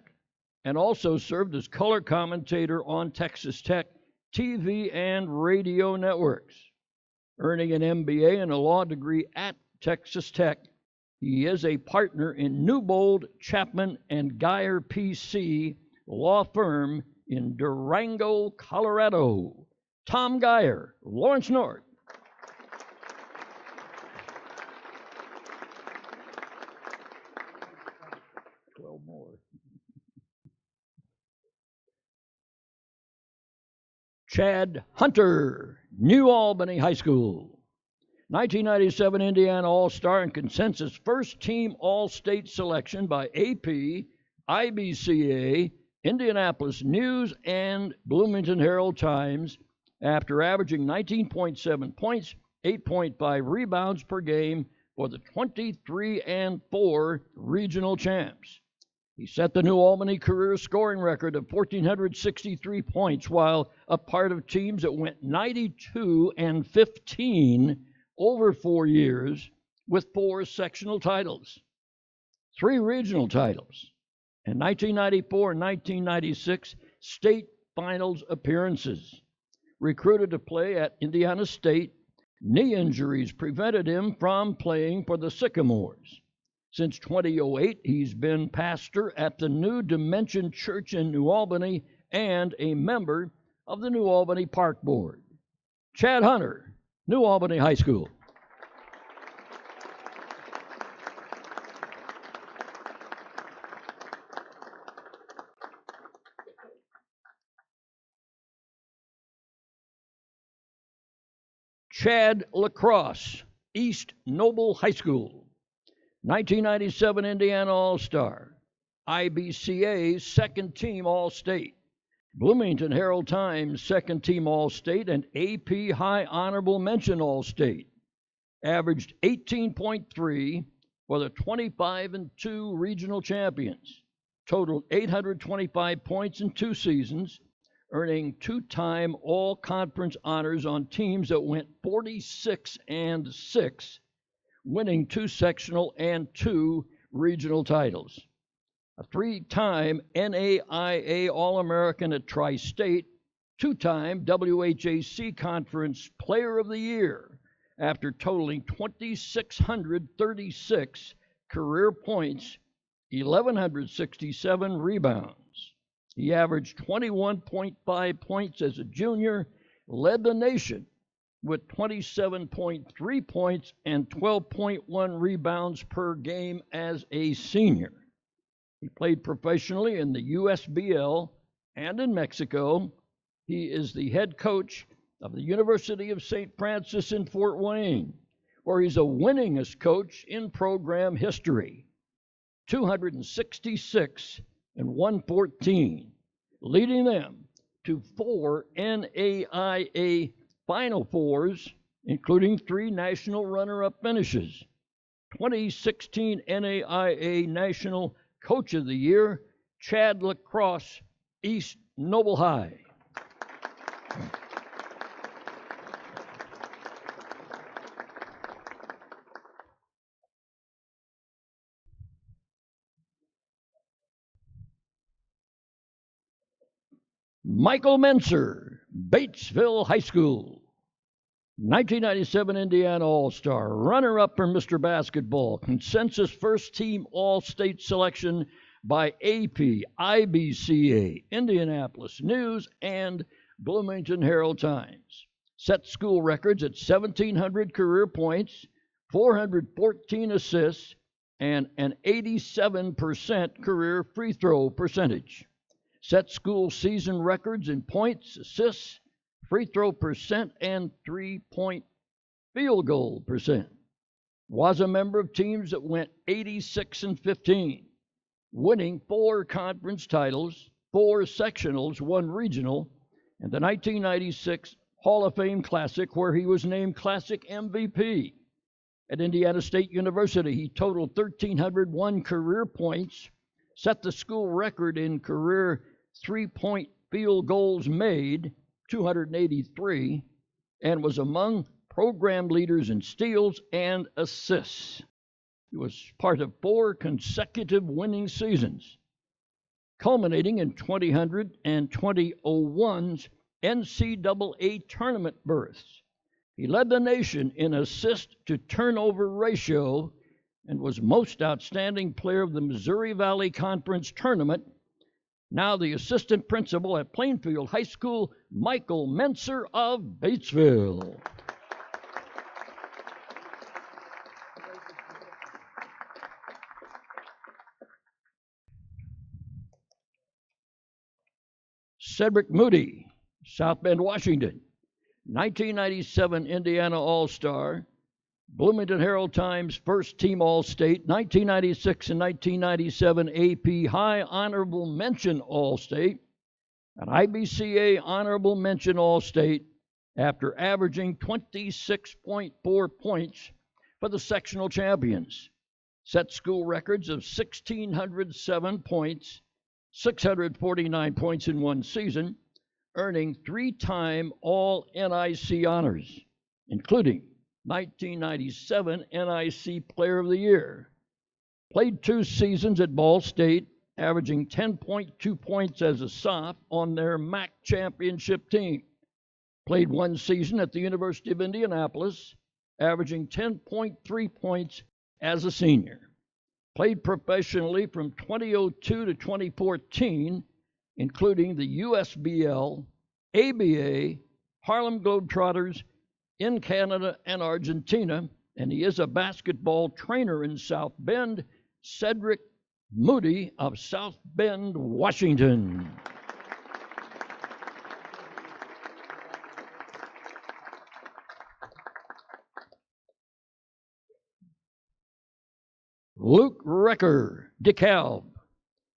Speaker 4: and also served as color commentator on Texas Tech TV and radio networks. Earning an MBA and a law degree at Texas Tech, he is a partner in Newbold, Chapman, and Geyer PC law firm in Durango, Colorado. Tom Geyer, Lawrence North. More. Chad Hunter, New Albany High School. 1997 Indiana All-Star and consensus first-team All-State selection by AP, IBCA, Indianapolis News, and Bloomington Herald Times after averaging 19.7 points, 8.5 rebounds per game for the 23-4 regional champs. He set the New Albany career scoring record of 1,463 points while a part of teams that went 92-15 over 4 years with 4 sectional titles, 3 regional titles, and 1994 and 1996 state finals appearances. Recruited to play at Indiana State, knee injuries prevented him from playing for the Sycamores. Since 2008, he's been pastor at the New Dimension Church in New Albany and a member of the New Albany Park Board. Chad Hunter, New Albany High School. Chad Lacrosse, East Noble High School. 1997 Indiana All-Star. IBCA Second Team All-State. Bloomington Herald Times Second Team All-State and AP High Honorable Mention All-State. Averaged 18.3 for the 25-2 regional champions. Totaled 825 points in 2 seasons, earning 2-time all-conference honors on teams that went 46-6, winning 2 sectional and 2 regional titles. A 3-time NAIA All-American at Tri-State, 2-time WHAC Conference Player of the Year after totaling 2,636 career points, 1,167 rebounds. He averaged 21.5 points as a junior, led the nation with 27.3 points and 12.1 rebounds per game as a senior. He played professionally in the USBL and in Mexico. He is the head coach of the University of St. Francis in Fort Wayne, where he's a winningest coach in program history. 266 and 114, leading them to 4 NAIA Final Fours, including 3 national runner-up finishes. 2016 NAIA National Coach of the Year, Chad Lacrosse, East Noble High. Michael Menser, Batesville High School. 1997 Indiana All-Star, runner-up for Mr. Basketball, consensus first-team All-State selection by AP, IBCA, Indianapolis News, and Bloomington Herald Times. Set school records at 1,700 career points, 414 assists, and an 87% career free throw percentage. Set school season records in points, assists, free throw percent, and 3-point field goal percent. Was a member of teams that went 86-15, winning 4 conference titles, 4 sectionals, 1 regional, and the 1996 Hall of Fame Classic, where he was named Classic MVP. At Indiana State University, he totaled 1,301 career points, set the school record in career 3-point field goals made, 283, and was among program leaders in steals and assists. He was part of 4 consecutive winning seasons, culminating in 2000 and 2001's NCAA tournament berths. He led the nation in assist to turnover ratio and was most outstanding player of the Missouri Valley Conference tournament. Now the assistant principal at Plainfield High School, Michael Menser of Batesville. Cedric Moody, South Bend, Washington. 1997 Indiana All-Star, Bloomington Herald Times First Team All-State, 1996 and 1997 AP High Honorable Mention All-State, an IBCA Honorable Mention All-State after averaging 26.4 points for the sectional champions. Set school records of 1,607 points, 649 points in 1 season, earning 3-time All-NIC honors, including 1997 NIC Player of the Year. Played 2 seasons at Ball State, averaging 10.2 points as a soph on their MAC championship team. Played 1 season at the University of Indianapolis, averaging 10.3 points as a senior. Played professionally from 2002 to 2014, including the USBL, ABA, Harlem Globetrotters, in Canada and Argentina, and he is a basketball trainer in South Bend. Cedric Moody of South Bend, Washington. Luke Recker, DeKalb.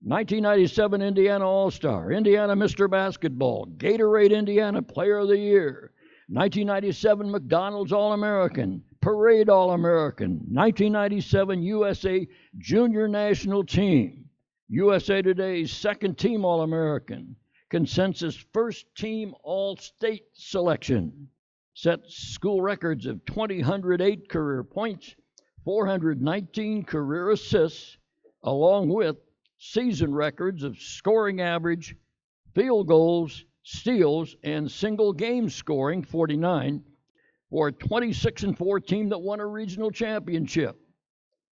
Speaker 4: 1997 Indiana All-Star, Indiana Mr. Basketball, Gatorade Indiana Player of the Year, 1997 McDonald's All-American, Parade All-American, 1997 USA Junior National Team, USA Today's Second Team All-American, Consensus First Team All-State Selection, set school records of 208 career points, 419 career assists, along with season records of scoring average, field goals, steals, and single game scoring, 49, for a 26-4 team that won a regional championship.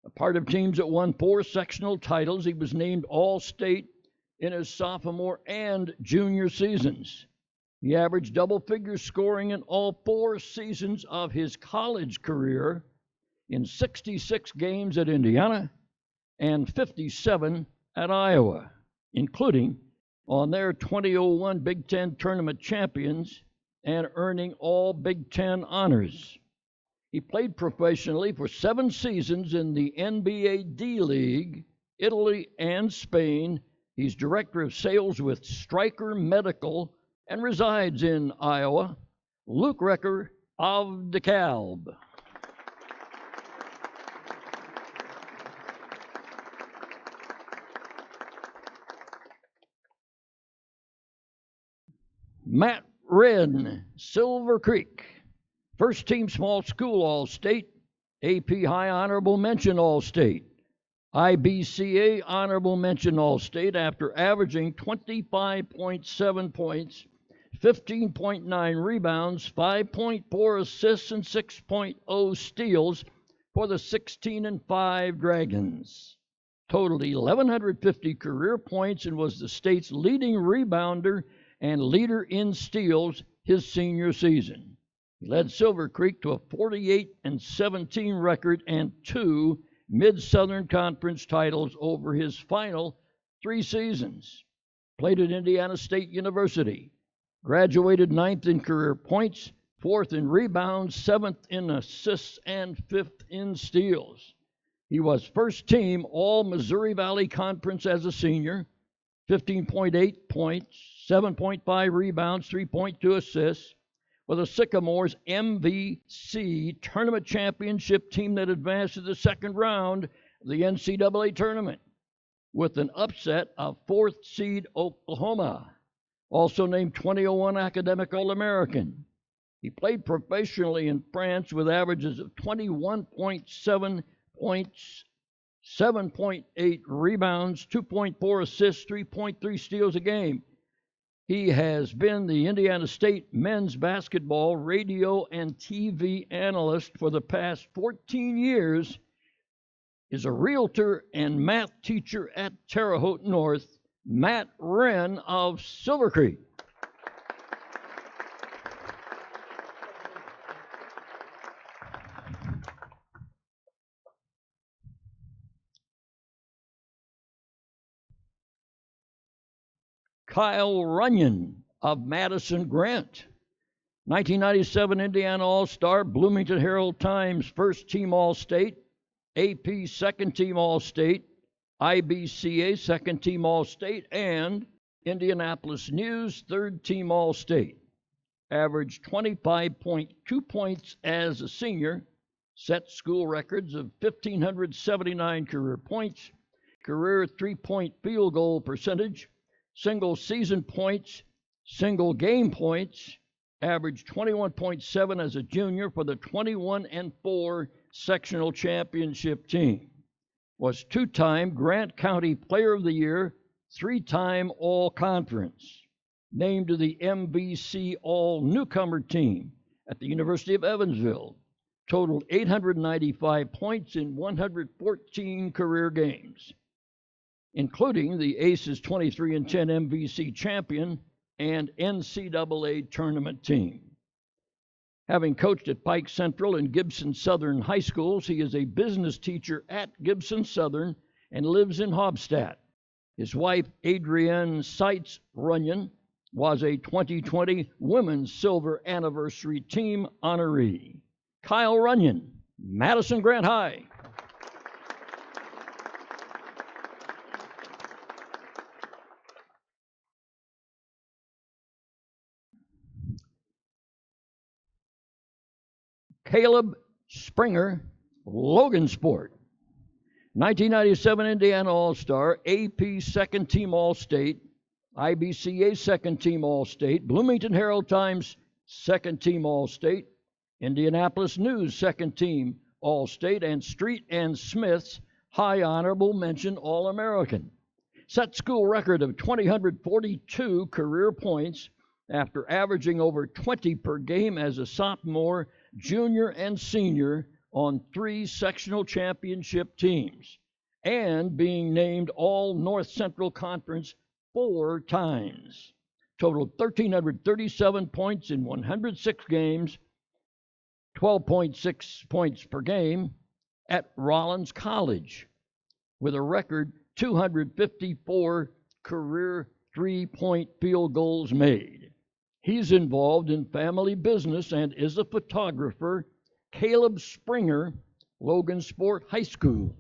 Speaker 4: A part of teams that won 4 sectional titles, he was named All-State in his sophomore and junior seasons. He averaged double-figure scoring in all 4 seasons of his college career in 66 games at Indiana and 57 at Iowa, including on their 2001 Big Ten tournament champions and earning all Big Ten honors. He played professionally for 7 seasons in the NBA D-League, Italy, and Spain. He's director of sales with Stryker Medical and resides in Iowa. Luke Recker of DeKalb. Matt Wren, Silver Creek, first team small school All-State, AP High Honorable Mention All-State, IBCA Honorable Mention All-State after averaging 25.7 points, 15.9 rebounds, 5.4 assists, and 6.0 steals for the 16-5 Dragons. Totaled 1,150 career points and was the state's leading rebounder and leader in steals his senior season. He led Silver Creek to a 48-17 record and 2 Mid-Southern Conference titles over his final 3 seasons. Played at Indiana State University. Graduated 9th in career points, 4th in rebounds, 7th in assists, and 5th in steals. He was first team All-Missouri Valley Conference as a senior, 15.8 points, 7.5 rebounds, 3.2 assists, with the Sycamores MVC Tournament Championship team that advanced to the second round of the NCAA tournament with an upset of 4th seed Oklahoma, also named 2001 Academic All-American. He played professionally in France with averages of 21.7 points, 7.8 rebounds, 2.4 assists, 3.3 steals a game. He has been the Indiana State men's basketball radio and TV analyst for the past 14 years, is a realtor and math teacher at Terre Haute North, Matt Wren of Silver Creek. Kyle Runyon of Madison Grant, 1997 Indiana All-Star, Bloomington Herald Times First Team All-State, AP Second Team All-State, IBCA Second Team All-State, and Indianapolis News Third Team All-State. Averaged 25.2 points as a senior, set school records of 1,579 career points, career 3-point field goal percentage, single season points, single game points, averaged 21.7 as a junior for the 21-4 sectional championship team. Was 2-time Grant County Player of the Year, 3-time All-Conference. Named to the MVC All-Newcomer team at the University of Evansville. Totaled 895 points in 114 career games, including the Aces 23-10 MVC champion and NCAA tournament team. Having coached at Pike Central and Gibson Southern high schools, he is a business teacher at Gibson Southern and lives in Hobstadt. His wife, Adrienne Seitz Runyon, was a 2020 Women's Silver Anniversary Team honoree. Kyle Runyon, Madison Grant High. Caleb Springer, Logansport. 1997 Indiana All-Star, AP Second Team All-State, IBCA Second Team All-State, Bloomington Herald Times Second Team All-State, Indianapolis News Second Team All-State, and Street and Smith's High Honorable Mention All-American. Set school record of 2,042 career points after averaging over 20 per game as a sophomore, junior, and senior on 3 sectional championship teams, and being named All North Central Conference 4 times. Totaled 1,337 points in 106 games, 12.6 points per game at Rollins College, with a record 254 career 3-point field goals made. He's involved in family business and is a photographer. Caleb Springer, Logansport High School.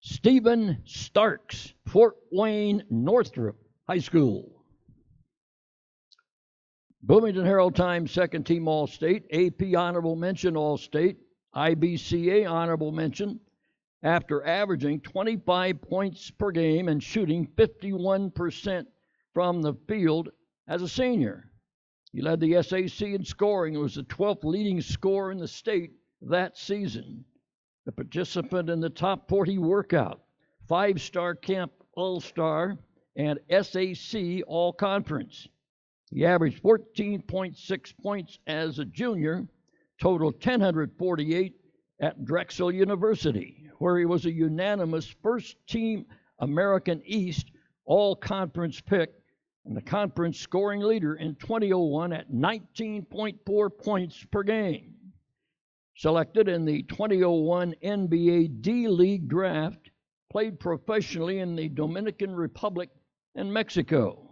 Speaker 4: Stephen Starks, Fort Wayne Northrop High School. Bloomington Herald Times Second Team All-State, AP Honorable Mention All-State, IBCA Honorable Mention, after averaging 25 points per game and shooting 51% from the field as a senior. He led the SAC in scoring and was the 12th leading scorer in the state that season. A participant in the top 40 workout, 5-star camp All-Star, and SAC All-Conference. He averaged 14.6 points as a junior, totaled 1,048 at Drexel University, where he was a unanimous first-team American East All-Conference pick and the conference scoring leader in 2001 at 19.4 points per game. Selected in the 2001 NBA D-League draft, played professionally in the Dominican Republic and Mexico.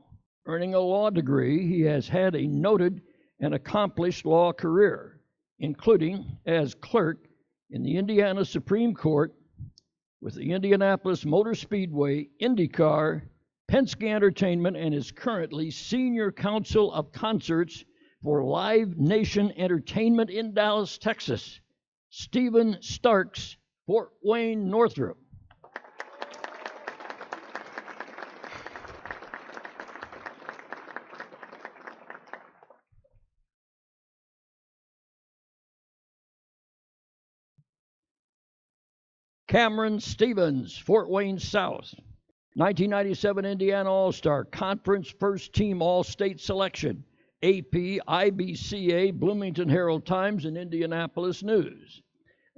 Speaker 4: Earning a law degree, he has had a noted and accomplished law career, including as clerk in the Indiana Supreme Court with the Indianapolis Motor Speedway, IndyCar, Penske Entertainment, and is currently Senior Counsel of Concerts for Live Nation Entertainment in Dallas, Texas. Stephen Starks, Fort Wayne Northrop. Cameron Stevens, Fort Wayne South. 1997 Indiana All-Star, Conference First Team All-State Selection, AP, IBCA, Bloomington Herald Times, and Indianapolis News.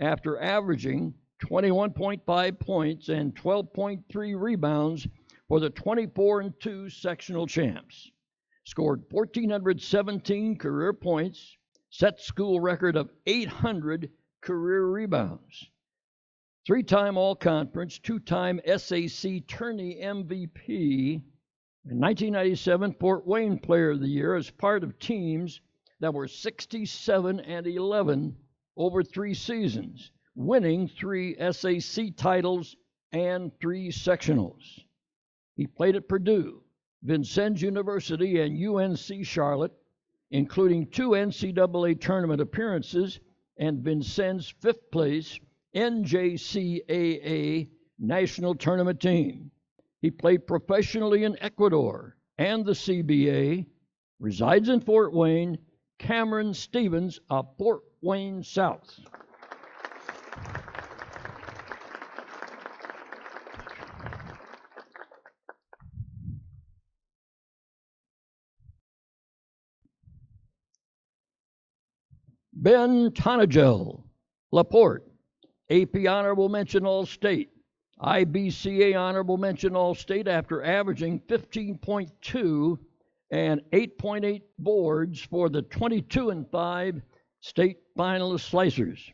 Speaker 4: After averaging 21.5 points and 12.3 rebounds for the 24-2 sectional champs. Scored 1,417 career points, set school record of 800 career rebounds. 3-time All-Conference, 2-time SAC Tourney MVP, and 1997 Fort Wayne Player of the Year as part of teams that were 67-11 over 3 seasons, winning 3 SAC titles and 3 sectionals. He played at Purdue, Vincennes University, and UNC Charlotte, including 2 NCAA tournament appearances and Vincennes' 5th place NJCAA National Tournament team. He played professionally in Ecuador and the CBA, resides in Fort Wayne. Cameron Stevens of Fort Wayne South. Ben Tonagel, LaPorte, AP Honorable Mention All-State, IBCA Honorable Mention All-State after averaging 15.2 and 8.8 boards for the 22-5 state finalist Slicers.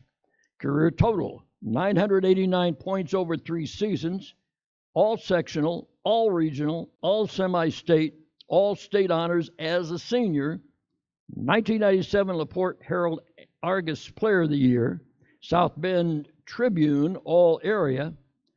Speaker 4: Career total, 989 points over 3 seasons, all sectional, all regional, all semi-state, all state honors as a senior. 1997 LaPorte Herald Argus Player of the Year, South Bend Tribune All Area,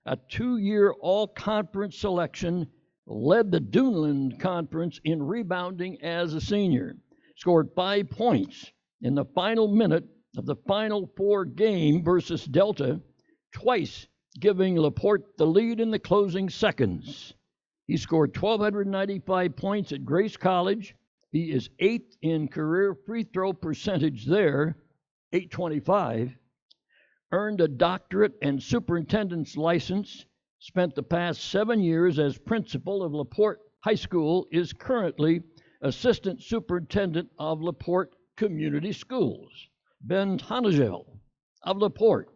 Speaker 4: a 2-year all-conference selection, led the Duneland Conference in rebounding as a senior, scored 5 points in the final minute of the Final Four game versus Delta, twice giving LaPorte the lead in the closing seconds. He scored 1,295 points at Grace College. He is 8th in career free throw percentage there, 825. Earned a doctorate and superintendent's license. Spent the past 7 years as principal of LaPorte High School. Is currently assistant superintendent of LaPorte Community Schools. Ben Tonagel of LaPorte.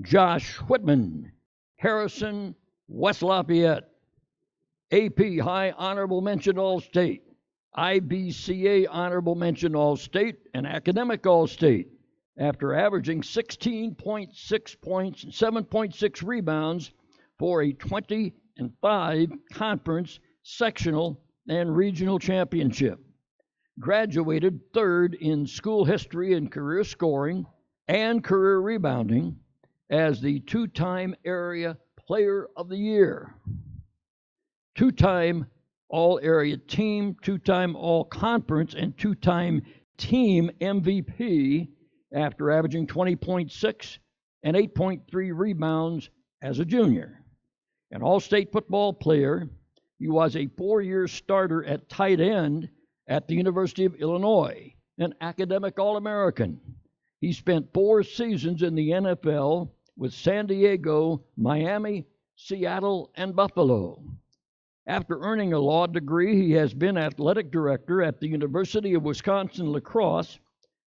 Speaker 4: Josh Whitman, Harrison, West Lafayette. AP High Honorable Mention All-State, IBCA Honorable Mention All-State, and Academic All-State after averaging 16.6 points and 7.6 rebounds for a 20-5 conference, sectional, and regional championship. Graduated 3rd in school history and career scoring and career rebounding as the 2-time Area Player of the Year. 2-time All-Area Team, 2-time All-Conference, and 2-time Team MVP after averaging 20.6 and 8.3 rebounds as a junior. An All-State football player, he was a 4-year starter at tight end at the University of Illinois, an academic All-American. He spent 4 seasons in the NFL with San Diego, Miami, Seattle, and Buffalo. After earning a law degree, he has been athletic director at the University of Wisconsin-La Crosse,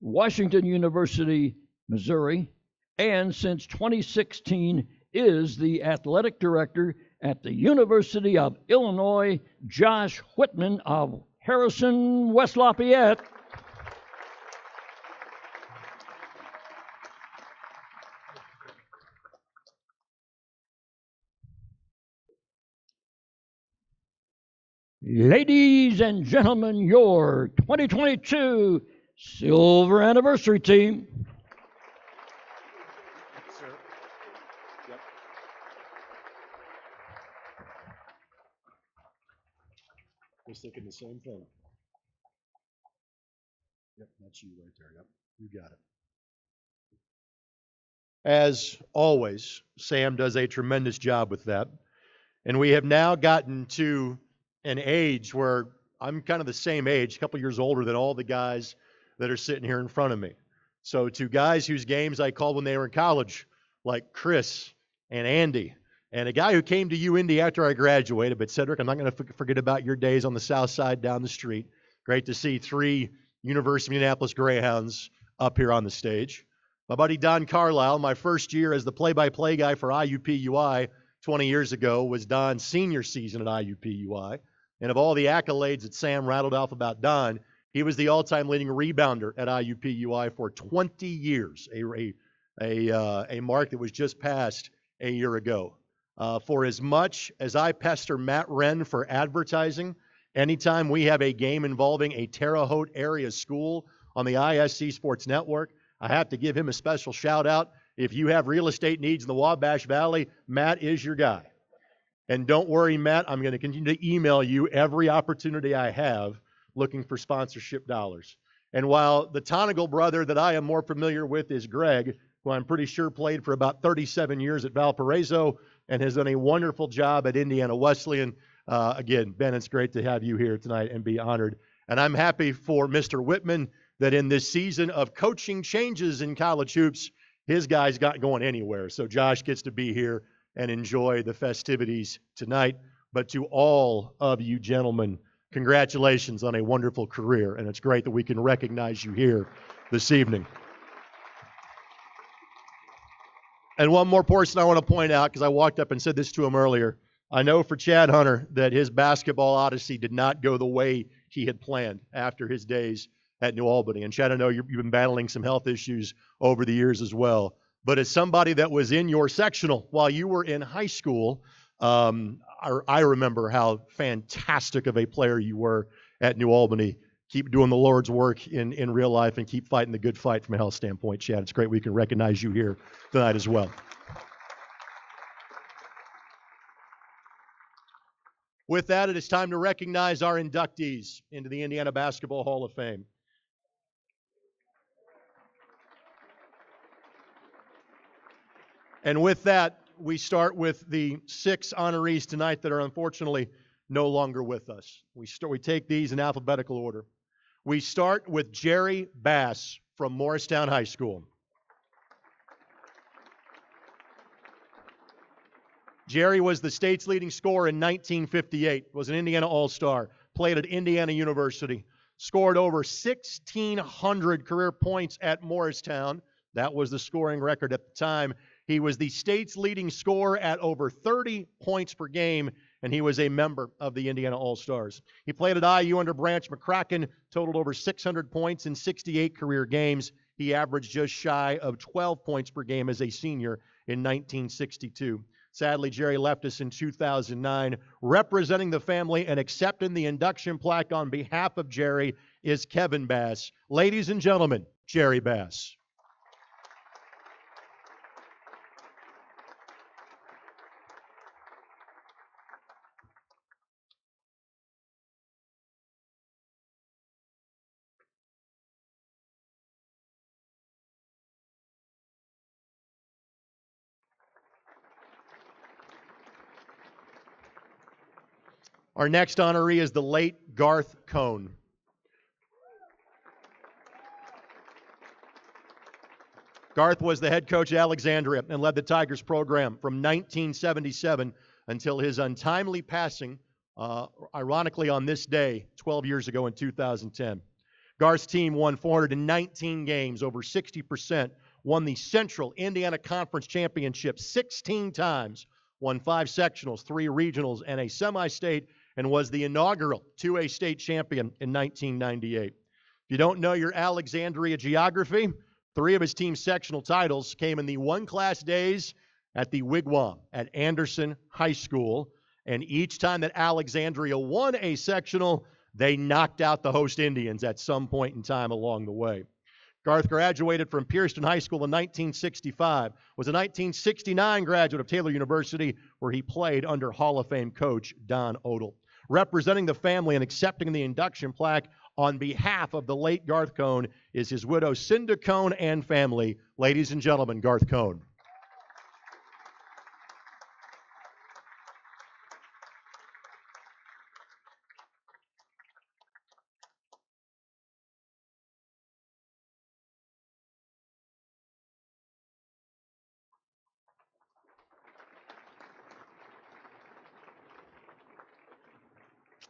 Speaker 4: Washington University, Missouri, and since 2016 is the athletic director at the University of Illinois. Josh Whitman of Harrison, West Lafayette. Ladies and gentlemen, your 2022 Silver Anniversary Team.
Speaker 1: Sir. Yep. I was thinking the same thing. Yep, that's you right there. Yep, you got it. As always, Sam does a tremendous job with that. And we have now gotten to an age where I'm kind of the same age, a couple years older than all the guys that are sitting here in front of me. So to guys whose games I called when they were in college, like Chris and Andy, and a guy who came to UIndy after I graduated, but Cedric, I'm not going to forget about your days on the south side down the street. Great to see 3 University of Indianapolis Greyhounds up here on the stage. My buddy Don Carlisle, my first year as the play-by-play guy for IUPUI 20 years ago was Don's senior season at IUPUI. And of all the accolades that Sam rattled off about Don, he was the all-time leading rebounder at IUPUI for 20 years, a mark that was just passed a year ago. For as much as I pester Matt Wren for advertising, anytime we have a game involving a Terre Haute area school on the ISC Sports Network, I have to give him a special shout-out. If you have real estate needs in the Wabash Valley, Matt is your guy. And don't worry, Matt, I'm going to continue to email you every opportunity I have looking for sponsorship dollars. And while the Tonagel brother that I am more familiar with is Greg, who I'm pretty sure played for about 37 years at Valparaiso and has done a wonderful job at Indiana Wesleyan. Again, Ben, it's great to have you here tonight and be honored. And I'm happy for Mr. Whitman that in this season of coaching changes in college hoops, his guys not going anywhere. So Josh gets to be here and enjoy the festivities tonight. But to all of you gentlemen, congratulations on a wonderful career, and it's great that we can recognize you here this evening. And one more person I want to point out, because I walked up and said this to him earlier. I know for Chad Hunter that his basketball odyssey did not go the way he had planned after his days at New Albany. And Chad, I know you've been battling some health issues over the years as well. But as somebody that was in your sectional while you were in high school, I I remember how fantastic of a player you were at New Albany. Keep doing the Lord's work in real life and keep fighting the good fight from a health standpoint, Chad. It's great we can recognize you here tonight as well. With that, it is time to recognize our inductees into the Indiana Basketball Hall of Fame. And with that, we start with the 6 honorees tonight that are unfortunately no longer with us. We take these in alphabetical order. We start with Jerry Bass from Morristown High School. Jerry was the state's leading scorer in 1958, was an Indiana All-Star, played at Indiana University, scored over 1,600 career points at Morristown. That was the scoring record at the time. He was the state's leading scorer at over 30 points per game, and he was a member of the Indiana All-Stars. He played at IU under Branch McCracken, totaled over 600 points in 68 career games. He averaged just shy of 12 points per game as a senior in 1962. Sadly, Jerry left us in 2009. Representing the family and accepting the induction plaque on behalf of Jerry is Kevin Bass. Ladies and gentlemen, Jerry Bass. Our next honoree is the late Garth Cohn. Garth was the head coach at Alexandria and led the Tigers program from 1977 until his untimely passing, ironically on this day, 12 years ago in 2010. Garth's team won 419 games, over 60%, won the Central Indiana Conference Championship 16 times, won 5 sectionals, 3 regionals, and a semi-state, and was the inaugural 2A state champion in 1998. If you don't know your Alexandria geography, 3 of his team's sectional titles came in the one-class days at the Wigwam at Anderson High School, and each time that Alexandria won a sectional, they knocked out the host Indians at some point in time along the way. Garth graduated from Pearson High School in 1965, was a 1969 graduate of Taylor University, where he played under Hall of Fame coach Don Odell. Representing the family and accepting the induction plaque on behalf of the late Garth Cohn is his widow, Cinda Cohn, and family. Ladies and gentlemen, Garth Cohn.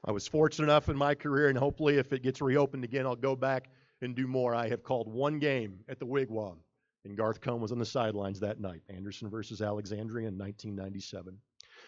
Speaker 1: I was fortunate enough in my career, and hopefully if it gets reopened again, I'll go back and do more. I have called one game at the Wigwam, and Garth Cohn was on the sidelines that night, Anderson versus Alexandria in 1997.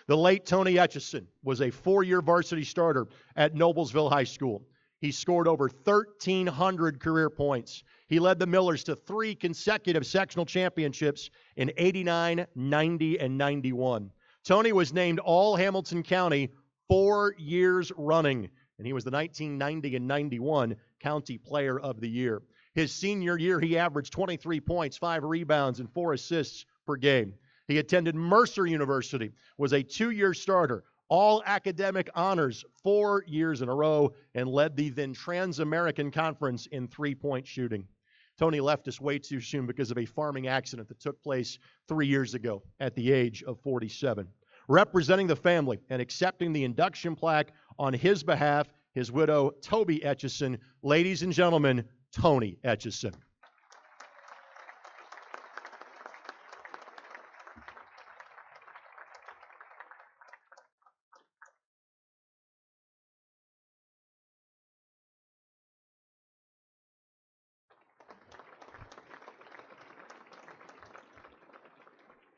Speaker 1: The late Tony Atchison was a 4-year varsity starter at Noblesville High School. He scored over 1,300 career points. He led the Millers to 3 consecutive sectional championships in 89, 90, and 91. Tony was named All-Hamilton County 4 years running, and he was the 1990 and 91 County Player of the Year. His senior year, he averaged 23 points, 5 rebounds, and 4 assists per game. He attended Mercer University, was a 2-year starter, all academic honors 4 years in a row, and led the then Trans-American Conference in three-point shooting. Tony left us way too soon because of a farming accident that took place 3 years ago at the age of 47. Representing the family and accepting the induction plaque on his behalf, his widow, Toby Atchison. Ladies and gentlemen, Tony Atchison.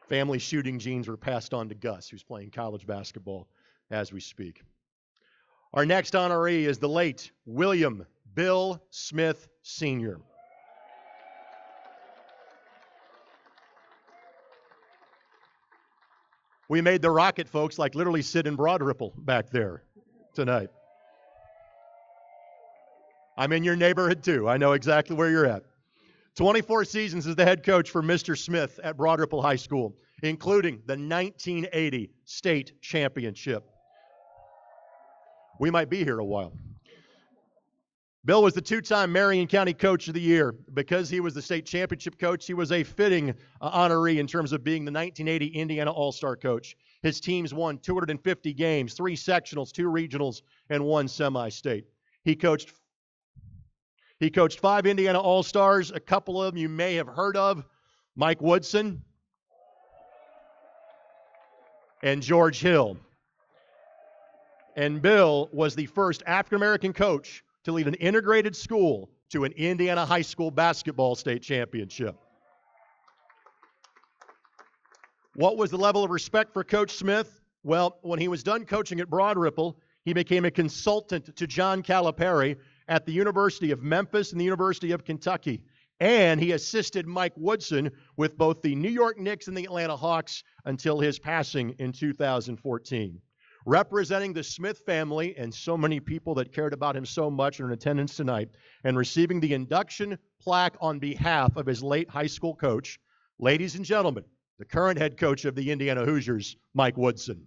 Speaker 1: Family shooting genes were passed on to Gus, who's playing college basketball as we speak. Our next honoree is the late William Bill Smith, Sr. We made the Rocket folks like literally sit in Broad Ripple back there tonight. I'm in your neighborhood too. I know exactly where you're at. 24 seasons as the head coach for Mr. Smith at Broad Ripple High School, including the 1980 state championship. We might be here a while. Bill was the two-time Marion County Coach of the Year. Because he was the state championship coach, he was a fitting honoree in terms of being the 1980 Indiana All-Star coach. His teams won 250 games, 3 sectionals, 2 regionals, and 1 semi-state. He coached 5 Indiana All-Stars. A couple of them you may have heard of: Mike Woodson and George Hill. And Bill was the first African-American coach to lead an integrated school to an Indiana high school basketball state championship. What was the level of respect for Coach Smith? Well, when he was done coaching at Broad Ripple, he became a consultant to John Calipari at the University of Memphis and the University of Kentucky. And he assisted Mike Woodson with both the New York Knicks and the Atlanta Hawks until his passing in 2014. Representing the Smith family and so many people that cared about him so much are in attendance tonight, and receiving the induction plaque on behalf of his late high school coach, ladies and gentlemen, the current head coach of the Indiana Hoosiers, Mike Woodson.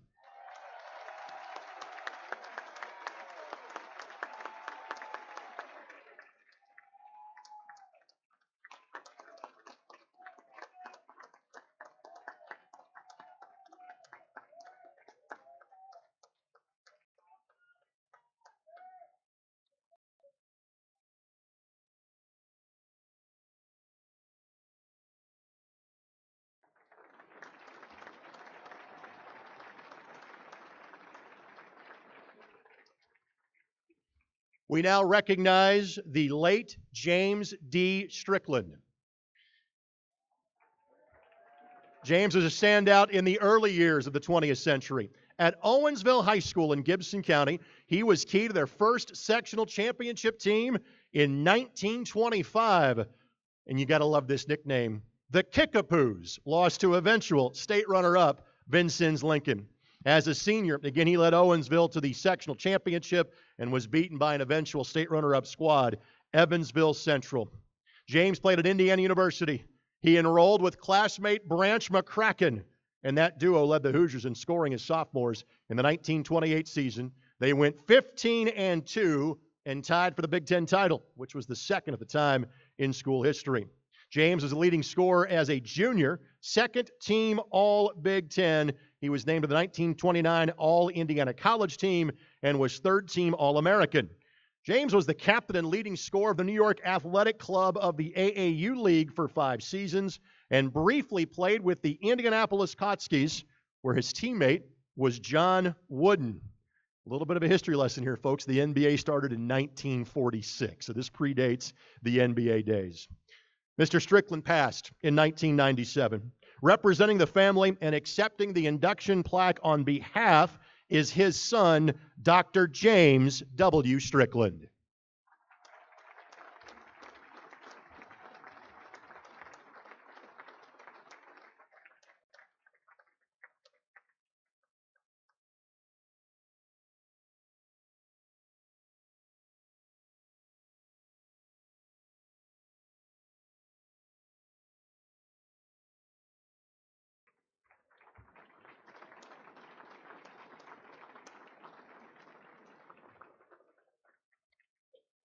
Speaker 1: We now recognize the late James D. Strickland. James was a standout in the early years of the 20th century. At Owensville High School in Gibson County, he was key to their first sectional championship team in 1925. And you got to love this nickname. The Kickapoos lost to eventual state runner-up Vincennes Lincoln. As a senior, again, he led Owensville to the sectional championship and was beaten by an eventual state runner-up squad, Evansville Central. James played at Indiana University. He enrolled with classmate Branch McCracken, and that duo led the Hoosiers in scoring as sophomores in the 1928 season. They went 15-2 and tied for the Big Ten title, which was the second at the time in school history. James was the leading scorer as a junior, second team All-Big Ten. He was named to the 1929 All-Indiana College team and was third team All-American. James was the captain and leading scorer of the New York Athletic Club of the AAU League for 5 seasons and briefly played with the Indianapolis Kotskis, where his teammate was John Wooden. A little bit of a history lesson here, folks. The NBA started in 1946, so this predates the NBA days. Mr. Strickland passed in 1997. Representing the family and accepting the induction plaque on behalf is his son, Dr. James W. Strickland.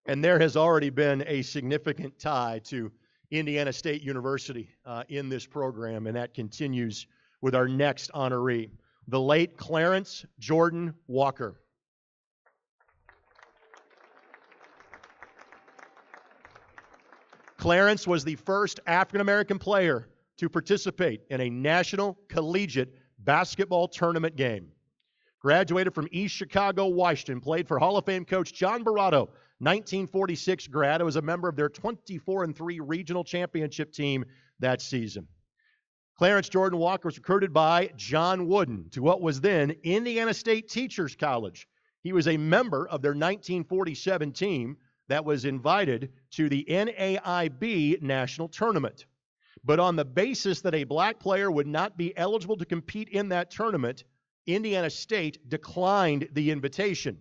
Speaker 1: And there has already been a significant tie to Indiana State University in this program, and that continues with our next honoree, the late Clarence Jordan Walker. Clarence was the first African-American player to participate in a national collegiate basketball tournament game. Graduated from East Chicago, Washington, played for Hall of Fame coach John Barato, 1946 grad, who was a member of their 24-3 regional championship team that season. Clarence Jordan Walker was recruited by John Wooden to what was then Indiana State Teachers College. He was a member of their 1947 team that was invited to the NAIB National Tournament. But on the basis that a black player would not be eligible to compete in that tournament, Indiana State declined the invitation.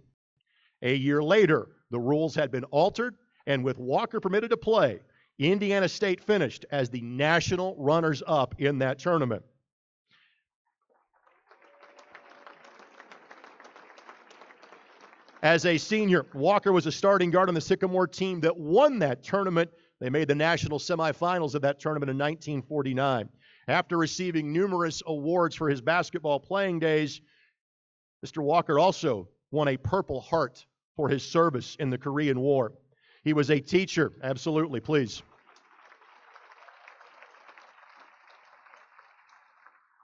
Speaker 1: A year later, the rules had been altered, and with Walker permitted to play, Indiana State finished as the national runners-up in that tournament. As a senior, Walker was a starting guard on the Sycamore team that won that tournament. They made the national semifinals of that tournament in 1949. After receiving numerous awards for his basketball playing days, Mr. Walker also won a Purple Heart for his service in the Korean War. He was a teacher. Absolutely, please.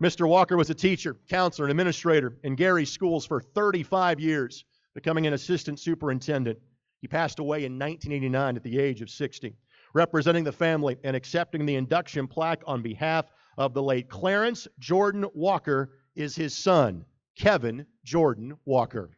Speaker 1: Mr. Walker was a teacher, counselor, and administrator in Gary's schools for 35 years, becoming an assistant superintendent. He passed away in 1989 at the age of 60. Representing the family and accepting the induction plaque on behalf of the late Clarence Jordan Walker is his son, Kevin Jordan Walker.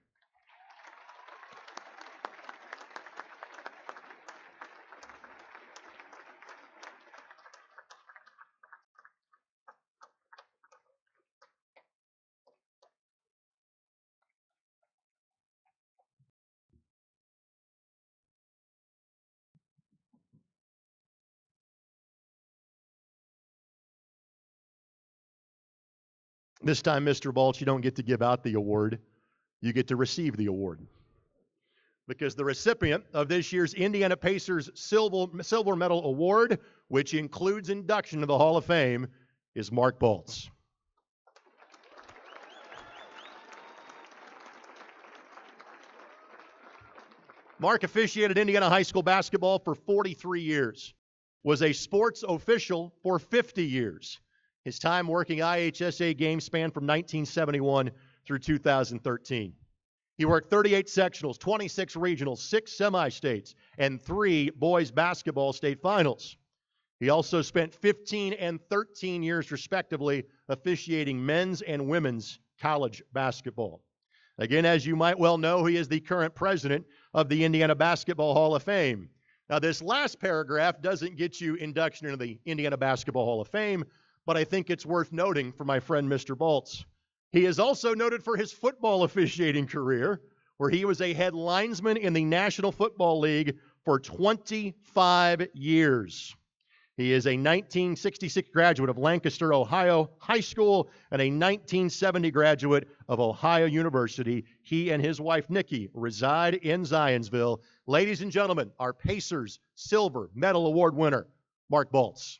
Speaker 1: This time, Mr. Balch, you don't get to give out the award. You get to receive the award. Because the recipient of this year's Indiana Pacers Silver Medal Award, which includes induction to the Hall of Fame, is Mark Baltz. Mark officiated Indiana high school basketball for 43 years, was a sports official for 50 years. His time working IHSA games spanned from 1971 through 2013. He worked 38 sectionals, 26 regionals, 6 semi-states, and 3 boys basketball state finals. He also spent 15 and 13 years, respectively, officiating men's and women's college basketball. Again, as you might well know, he is the current president of the Indiana Basketball Hall of Fame. Now, this last paragraph doesn't get you induction into the Indiana Basketball Hall of Fame, but I think it's worth noting for my friend Mr. Baltz. He is also noted for his football officiating career, where he was a head linesman in the National Football League for 25 years. He is a 1966 graduate of Lancaster, Ohio High School and a 1970 graduate of Ohio University. He and his wife, Nikki, reside in Zionsville. Ladies and gentlemen, our Pacers Silver Medal Award winner, Mark Baltz.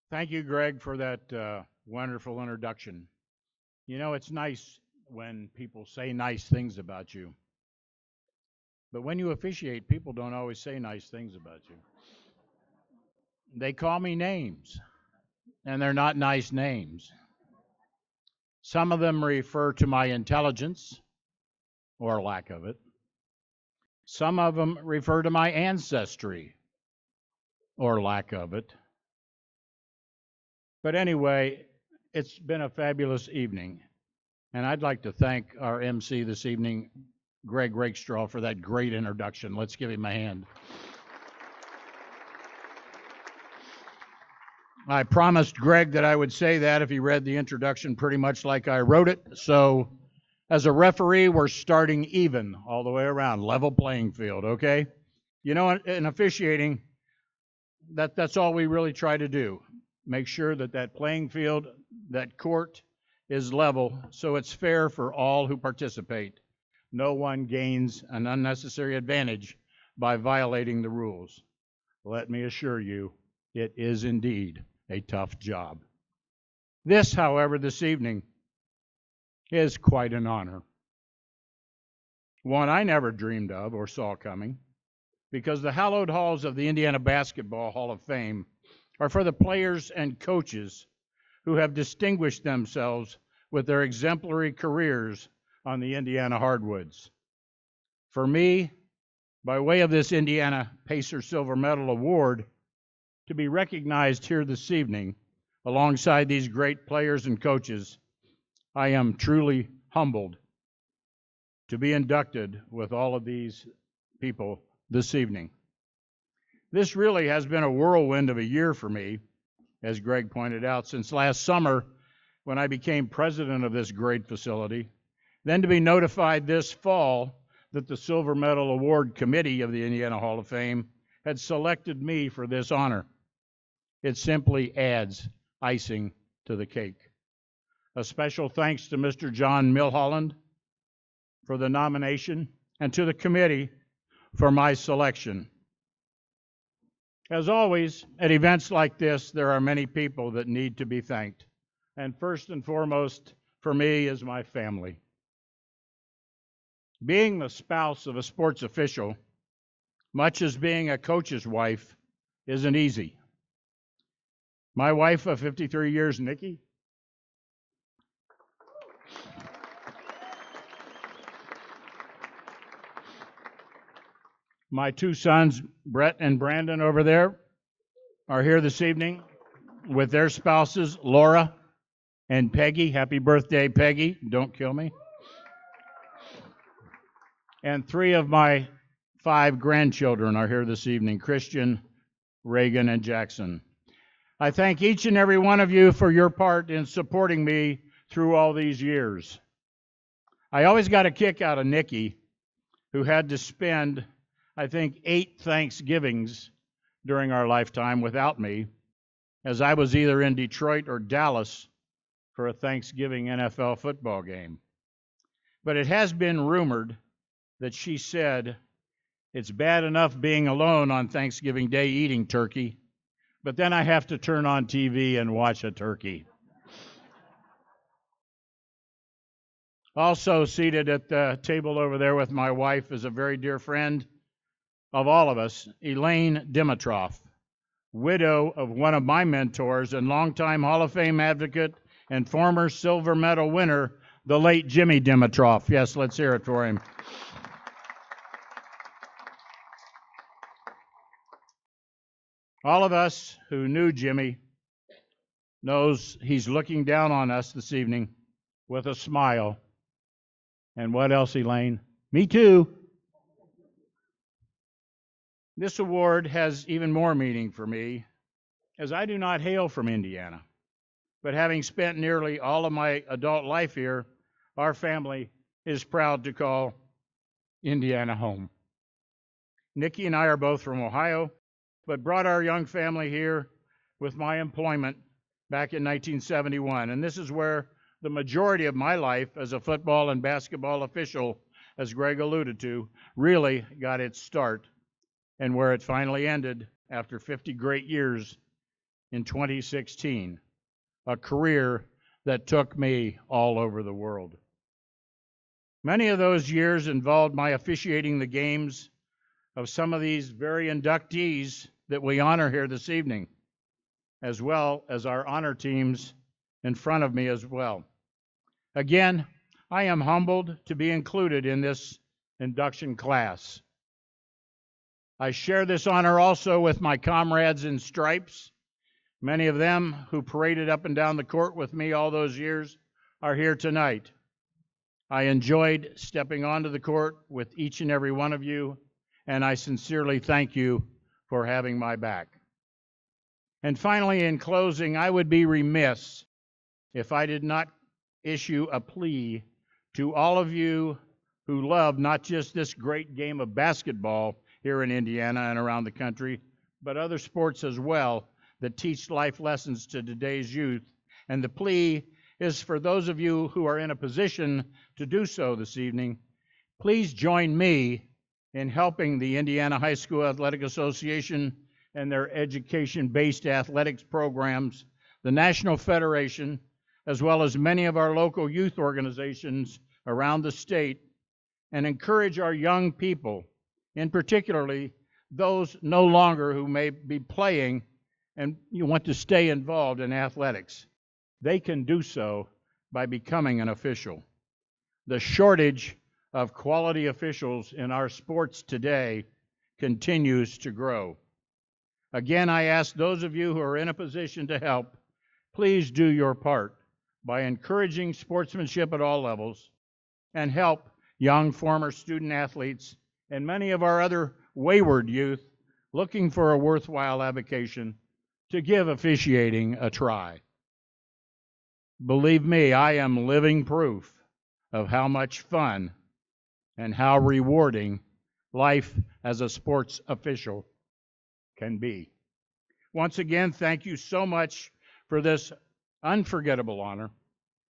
Speaker 3: Thank you, Greg, for that wonderful introduction. You know, it's nice when people say nice things about you. But when you officiate, people don't always say nice things about you. They call me names, and they're not nice names. Some of them refer to my intelligence, or lack of it. Some of them refer to my ancestry, or lack of it. But anyway, it's been a fabulous evening, and I'd like to thank our MC this evening, Greg Rakestraw, for that great introduction. Let's give him a hand. I promised Greg that I would say that if he read the introduction pretty much like I wrote it. So as a referee, we're starting even all the way around, level playing field, okay? You know, in officiating, that's all we really try to do. Make sure that that playing field, that court is level, so it's fair for all who participate. No one gains an unnecessary advantage by violating the rules. Let me assure you, it is indeed a tough job. This, however, this evening is quite an honor. One I never dreamed of or saw coming, because the hallowed halls of the Indiana Basketball Hall of Fame are for the players and coaches who have distinguished themselves with their exemplary careers on the Indiana hardwoods. For me, by way of this Indiana Pacer Silver Medal Award, to be recognized here this evening alongside these great players and coaches, I am truly humbled to be inducted with all of these people this evening. This really has been a whirlwind of a year for me, as Greg pointed out, since last summer when I became president of this great facility, then to be notified this fall that the Silver Medal Award Committee of the Indiana Hall of Fame had selected me for this honor. It simply adds icing to the cake. A special thanks to Mr. John Milholland for the nomination and to the committee for my selection. As always, at events like this, there are many people that need to be thanked. And first and foremost, for me, is my family. Being the spouse of a sports official, much as being a coach's wife, isn't easy. My wife of 53 years, Nikki, my two sons, Brett and Brandon, over there, are here this evening with their spouses, Laura and Peggy. Happy birthday, Peggy. Don't kill me. And 3 of my 5 grandchildren are here this evening, Christian, Reagan, and Jackson. I thank each and every one of you for your part in supporting me through all these years. I always got a kick out of Nikki, who had to spend, I think, 8 Thanksgivings during our lifetime without me, as I was either in Detroit or Dallas for a Thanksgiving NFL football game. But it has been rumored that she said, it's bad enough being alone on Thanksgiving Day eating turkey, but then I have to turn on TV and watch a turkey. Also seated at the table over there with my wife is a very dear friend of all of us, Elaine Dimitrov, widow of one of my mentors and longtime Hall of Fame advocate and former silver medal winner, the late Jimmy Dimitrov. Yes, let's hear it for him. All of us who knew Jimmy knows he's looking down on us this evening with a smile. And what else, Elaine? Me too. This award has even more meaning for me, as I do not hail from Indiana. But having spent nearly all of my adult life here, our family is proud to call Indiana home. Nikki and I are both from Ohio, but brought our young family here with my employment back in 1971. And this is where the majority of my life as a football and basketball official, as Greg alluded to, really got its start, and where it finally ended after 50 great years in 2016, a career that took me all over the world. Many of those years involved my officiating the games of some of these very inductees that we honor here this evening, as well as our honor teams in front of me as well. Again, I am humbled to be included in this induction class. I share this honor also with my comrades in stripes. Many of them who paraded up and down the court with me all those years are here tonight. I enjoyed stepping onto the court with each and every one of you, and I sincerely thank you for having my back. And finally, in closing, I would be remiss if I did not issue a plea to all of you who love not just this great game of basketball here in Indiana and around the country, but other sports as well that teach life lessons to today's youth. And the plea is for those of you who are in a position to do so this evening, please join me in helping the Indiana High School Athletic Association and their education-based athletics programs, the National Federation, as well as many of our local youth organizations around the state, and encourage our young people, in particularly those no longer who may be playing and you want to stay involved in athletics. They can do so by becoming an official. The shortage of quality officials in our sports today continues to grow. Again, I ask those of you who are in a position to help, please do your part by encouraging sportsmanship at all levels, and help young former student athletes and many of our other wayward youth looking for a worthwhile avocation to give officiating a try. Believe me, I am living proof of how much fun and how rewarding life as a sports official can be. Once again, thank you so much for this unforgettable honor.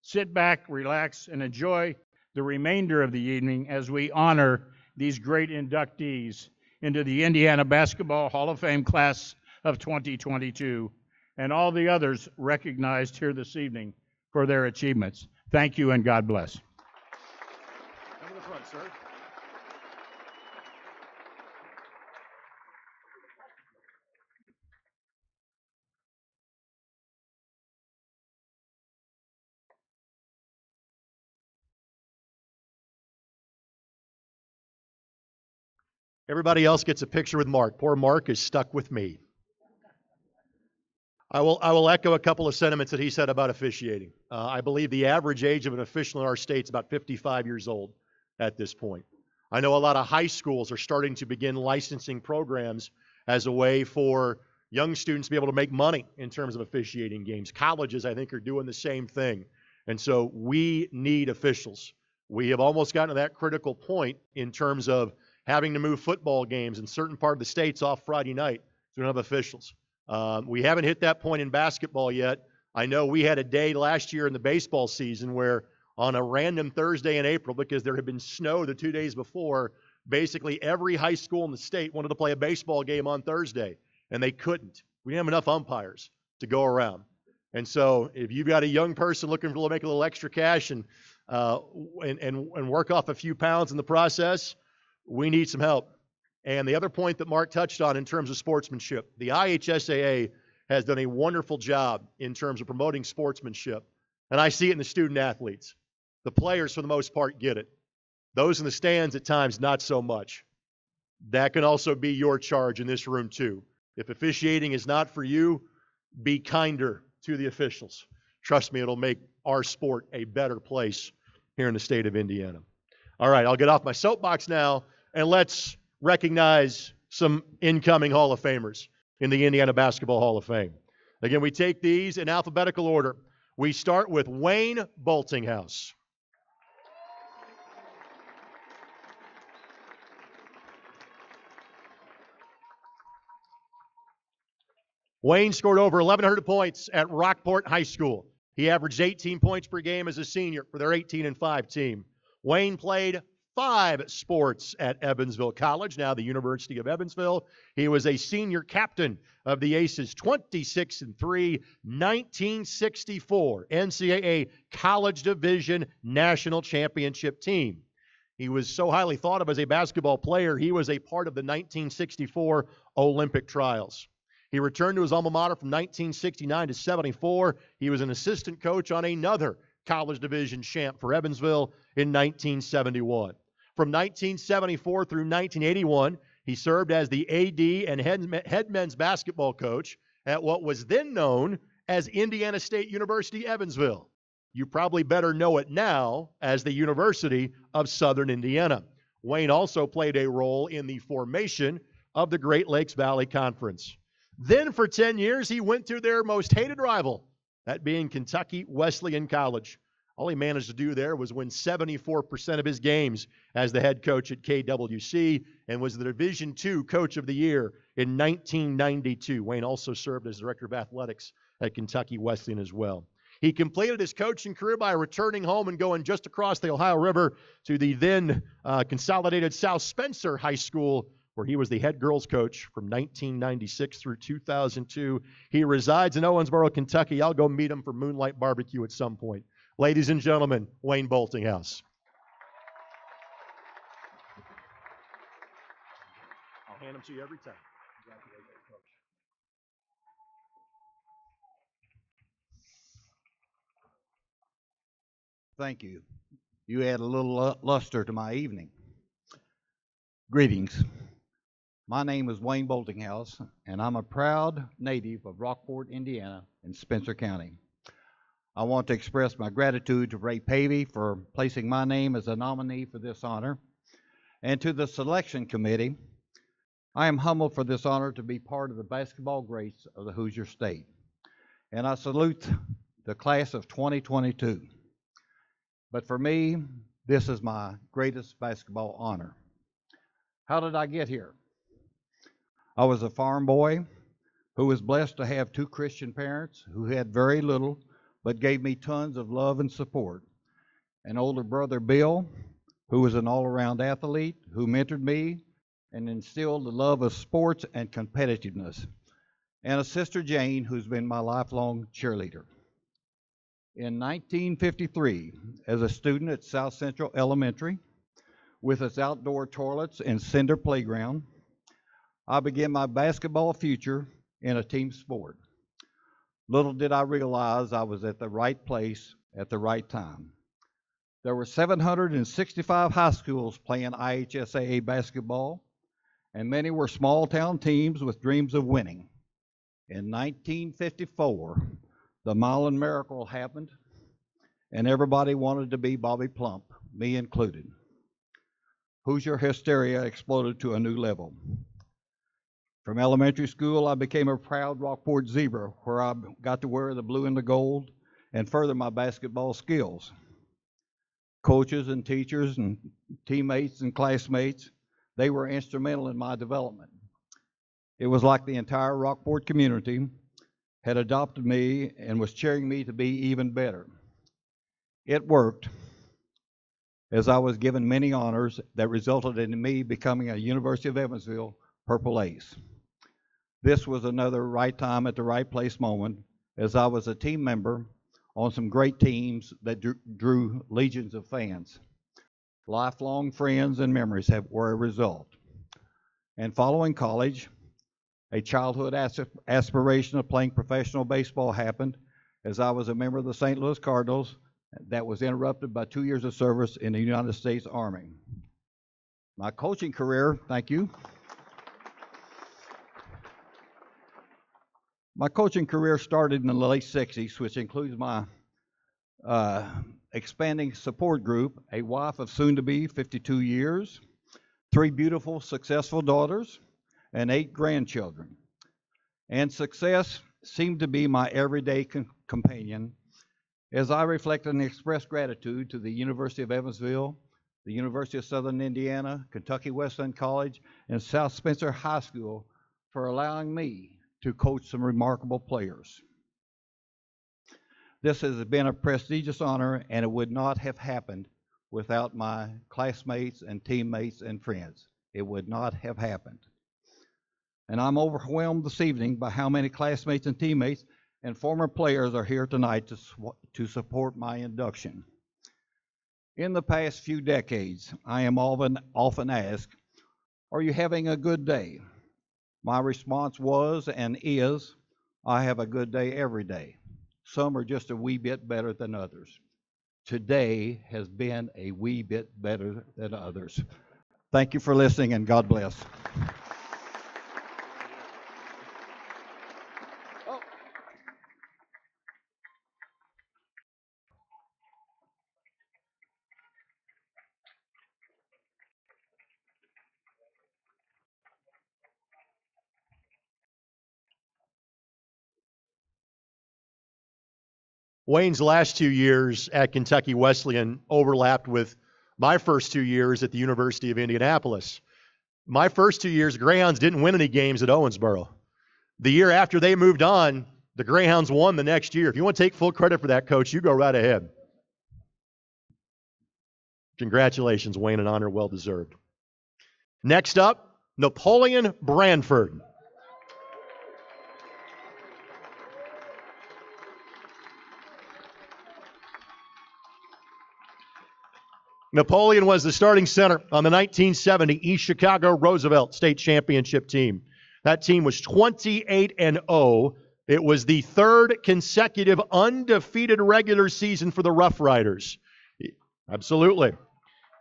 Speaker 3: Sit back, relax, and enjoy the remainder of the evening as we honor these great inductees into the Indiana Basketball Hall of Fame class of 2022 and all the others recognized here this evening for their achievements. Thank you and God bless.
Speaker 1: Come to the front, sir. Everybody else gets a picture with Mark. Poor Mark is stuck with me. I will echo a couple of sentiments that he said about officiating. I believe the average age of an official in our state is about 55 years old at this point. I know a lot of high schools are starting to begin licensing programs as a way for young students to be able to make money in terms of officiating games. Colleges, I think, are doing the same thing. And so we need officials. We have almost gotten to that critical point in terms of having to move football games in certain part of the states off Friday night so we don't have officials. We haven't hit that point in basketball yet. I know we had a day last year in the baseball season where on a random Thursday in April, because there had been snow the 2 days before, basically every high school in the state wanted to play a baseball game on Thursday, and they couldn't. We didn't have enough umpires to go around. And so if you've got a young person looking to make a little extra cash and work off a few pounds in the process, we need some help. And the other point that Mark touched on in terms of sportsmanship, the IHSAA has done a wonderful job in terms of promoting sportsmanship. And I see it in the student athletes. The players, for the most part, get it. Those in the stands, at times, not so much. That can also be your charge in this room, too. If officiating is not for you, be kinder to the officials. Trust me, it'll make our sport a better place here in the state of Indiana. All right, I'll get off my soapbox now, and let's recognize some incoming Hall of Famers in the Indiana Basketball Hall of Fame. Again, we take these in alphabetical order. We start with Wayne Boltinghouse. Wayne scored over 1,100 points at Rockport High School. He averaged 18 points per game as a senior for their 18-5 team. Wayne played 5 sports at Evansville College, now the University of Evansville. He was a senior captain of the Aces 26-3 1964 NCAA College Division National Championship team. He was so highly thought of as a basketball player, he was a part of the 1964 Olympic trials. He returned to his alma mater from 1969 to 74. He was an assistant coach on another College Division champ for Evansville in 1971. From 1974 through 1981, he served as the AD and head men's basketball coach at what was then known as Indiana State University, Evansville. You probably better know it now as the University of Southern Indiana. Wayne also played a role in the formation of the Great Lakes Valley Conference. Then for 10 years, he went to their most hated rival, that being Kentucky Wesleyan College. All he managed to do there was win 74% of his games as the head coach at KWC and was the Division II Coach of the Year in 1992. Wayne also served as Director of Athletics at Kentucky Wesleyan as well. He completed his coaching career by returning home and going just across the Ohio River to the then consolidated South Spencer High School, where he was the head girls coach from 1996 through 2002. He resides in Owensboro, Kentucky. I'll go meet him for Moonlight Barbecue at some point. Ladies and gentlemen, Wayne Boltinghouse. I'll hand them to you every time. Coach.
Speaker 5: Thank you. You add a little luster to my evening. Greetings. My name is Wayne Boltinghouse, and I'm a proud native of Rockport, Indiana, in Spencer County. I want to express my gratitude to Ray Pavey for placing my name as a nominee for this honor, and to the selection committee. I am humbled for this honor to be part of the basketball greats of the Hoosier State, and I salute the class of 2022. But for me, this is my greatest basketball honor. How did I get here? I was a farm boy who was blessed to have two Christian parents who had very little but gave me tons of love and support. An older brother, Bill, who was an all-around athlete, who mentored me and instilled the love of sports and competitiveness. And a sister, Jane, who's been my lifelong cheerleader. In 1953, as a student at South Central Elementary, with its outdoor toilets and cinder playground, I began my basketball future in a team sport. Little did I realize I was at the right place at the right time. There were 765 high schools playing IHSAA basketball, and many were small-town teams with dreams of winning. In 1954, the Milan Miracle happened, and everybody wanted to be Bobby Plump, me included. Hoosier hysteria exploded to a new level. From elementary school, I became a proud Rockport Zebra, where I got to wear the blue and the gold and further my basketball skills. Coaches and teachers and teammates and classmates, they were instrumental in my development. It was like the entire Rockport community had adopted me and was cheering me to be even better. It worked, as I was given many honors that resulted in me becoming a University of Evansville Purple Ace. This was another right time at the right place moment, as I was a team member on some great teams that drew legions of fans. Lifelong friends and memories were a result. And following college, a childhood aspiration of playing professional baseball happened, as I was a member of the St. Louis Cardinals that was interrupted by 2 years of service in the United States Army. My coaching career, thank you. My coaching career started in the late 60s, which includes my expanding support group, a wife of soon-to-be 52 years, 3 beautiful, successful daughters, and 8 grandchildren. And success seemed to be my everyday companion as I reflect and express gratitude to the University of Evansville, the University of Southern Indiana, Kentucky Wesleyan College, and South Spencer High School for allowing me to coach some remarkable players. This has been a prestigious honor, and it would not have happened without my classmates and teammates and friends. It would not have happened. And I'm overwhelmed this evening by how many classmates and teammates and former players are here tonight to support my induction. In the past few decades, I am often asked, "Are you having a good day?" My response was and is, I have a good day every day. Some are just a wee bit better than others. Today has been a wee bit better than others. Thank you for listening, and God bless.
Speaker 1: Wayne's last 2 years at Kentucky Wesleyan overlapped with my first 2 years at the University of Indianapolis. My first 2 years, Greyhounds didn't win any games at Owensboro. The year after they moved on, the Greyhounds won the next year. If you want to take full credit for that, Coach, you go right ahead. Congratulations, Wayne, an honor well deserved. Next up, Napoleon Branford. Napoleon was the starting center on the 1970 East Chicago Roosevelt State Championship team. That team was 28-0. It was the third consecutive undefeated regular season for the Rough Riders. Absolutely.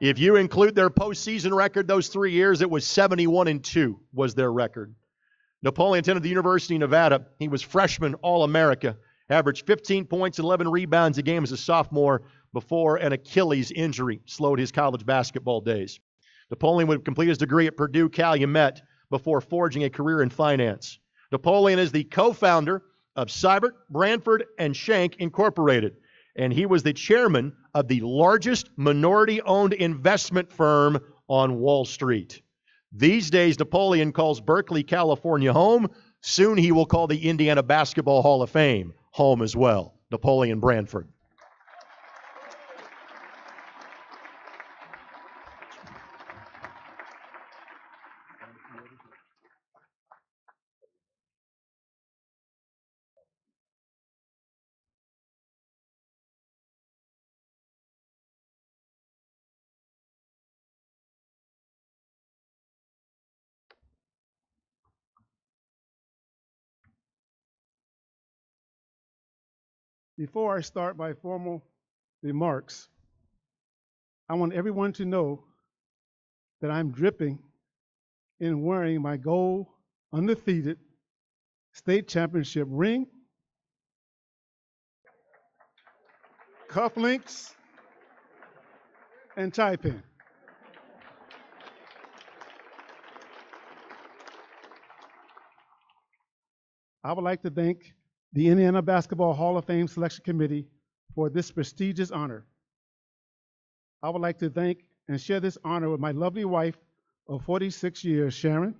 Speaker 1: If you include their postseason record, those 3 years, it was 71-2 was their record. Napoleon attended the University of Nevada. He was freshman All-America Averaged 15 points, 11 rebounds a game as a sophomore before an Achilles injury slowed his college basketball days. Napoleon would complete his degree at Purdue Calumet before forging a career in finance. Napoleon is the co-founder of Seibert, Branford, and Shank Incorporated, and he was the chairman of the largest minority-owned investment firm on Wall Street. These days, Napoleon calls Berkeley, California home. Soon he will call the Indiana Basketball Hall of Fame home as well. Napoleon Branford.
Speaker 6: Before I start my formal remarks, I want everyone to know that I'm dripping in wearing my gold, undefeated state championship ring, cufflinks, and tie pin. I would like to thank the Indiana Basketball Hall of Fame Selection Committee for this prestigious honor. I would like to thank and share this honor with my lovely wife of 46 years, Sharon,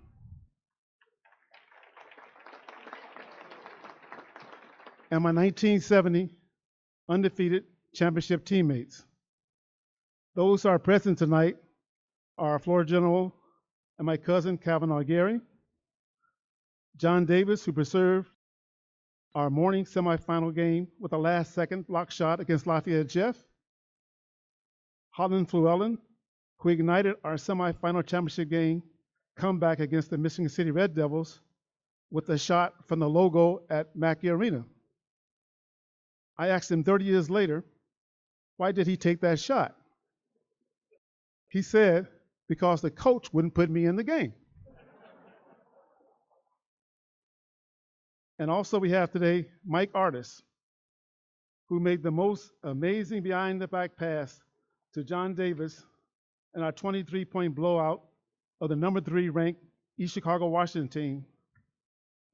Speaker 6: and my 1970 undefeated championship teammates. Those who are present tonight are our floor general and my cousin, Kavanaugh Gary, John Davis, who preserved our morning semifinal game with a last-second block shot against Lafayette Jeff, Holland Llewellyn, who ignited our semifinal championship game comeback against the Michigan City Red Devils with a shot from the logo at Mackey Arena. I asked him 30 years later, why did he take that shot? He said, because the coach wouldn't put me in the game. And also we have today Mike Artis, who made the most amazing behind-the-back pass to John Davis in our 23-point blowout of the number 3 ranked East Chicago Washington team.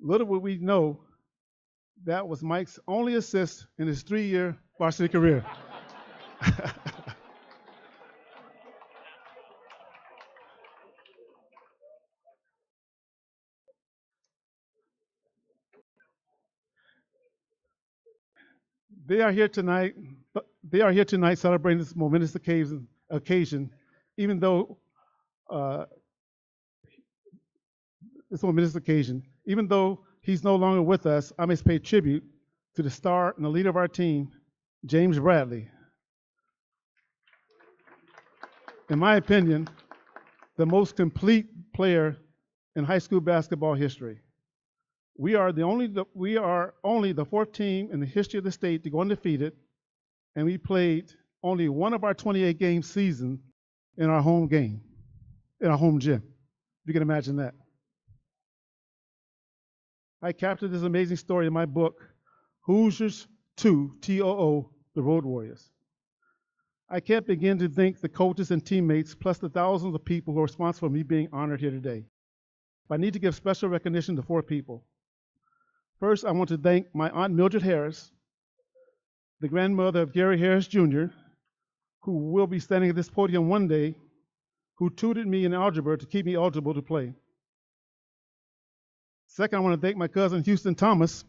Speaker 6: Little would we know that was Mike's only assist in his 3-year varsity career. They are here tonight celebrating this momentous occasion, even though he's no longer with us. I must pay tribute to the star and the leader of our team, James Bradley. In my opinion, the most complete player in high school basketball history. We are only the 4th team in the history of the state to go undefeated, and we played only one of our 28-game season in our home game, in our home gym. If you can imagine that. I captured this amazing story in my book, Hoosiers 2, TOO, The Road Warriors. I can't begin to thank the coaches and teammates, plus the thousands of people who are responsible for me being honored here today. But I need to give special recognition to 4 people. First, I want to thank my Aunt Mildred Harris, the grandmother of Gary Harris Jr., who will be standing at this podium one day, who tutored me in algebra to keep me eligible to play. Second, I want to thank my cousin Houston Thomas,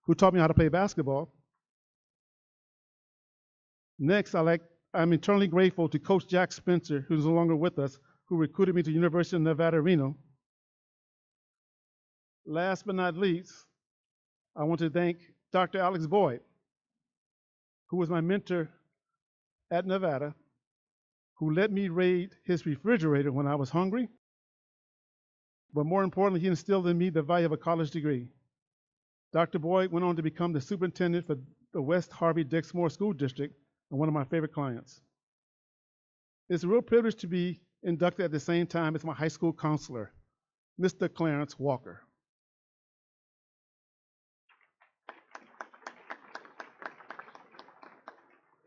Speaker 6: who taught me how to play basketball. Next, I'm eternally grateful to Coach Jack Spencer, who's no longer with us, who recruited me to the University of Nevada, Reno. Last but not least, I want to thank Dr. Alex Boyd, who was my mentor at Nevada, who let me raid his refrigerator when I was hungry. But more importantly, he instilled in me the value of a college degree. Dr. Boyd went on to become the superintendent for the West Harvey Dixmoor School District and one of my favorite clients. It's a real privilege to be inducted at the same time as my high school counselor, Mr. Clarence Walker.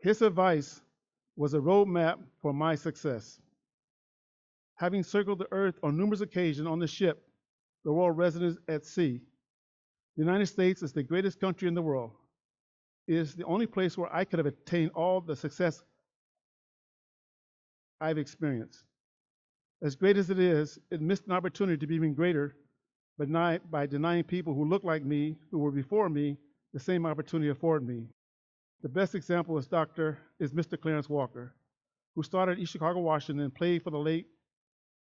Speaker 6: His advice was a roadmap for my success. Having circled the earth on numerous occasions on the ship, the Royal Residence at Sea, the United States is the greatest country in the world. It is the only place where I could have attained all the success I've experienced. As great as it is, it missed an opportunity to be even greater by denying people who look like me, who were before me, the same opportunity afforded me. The best example is Mr. Clarence Walker, who started at East Chicago, Washington, and played for the Lake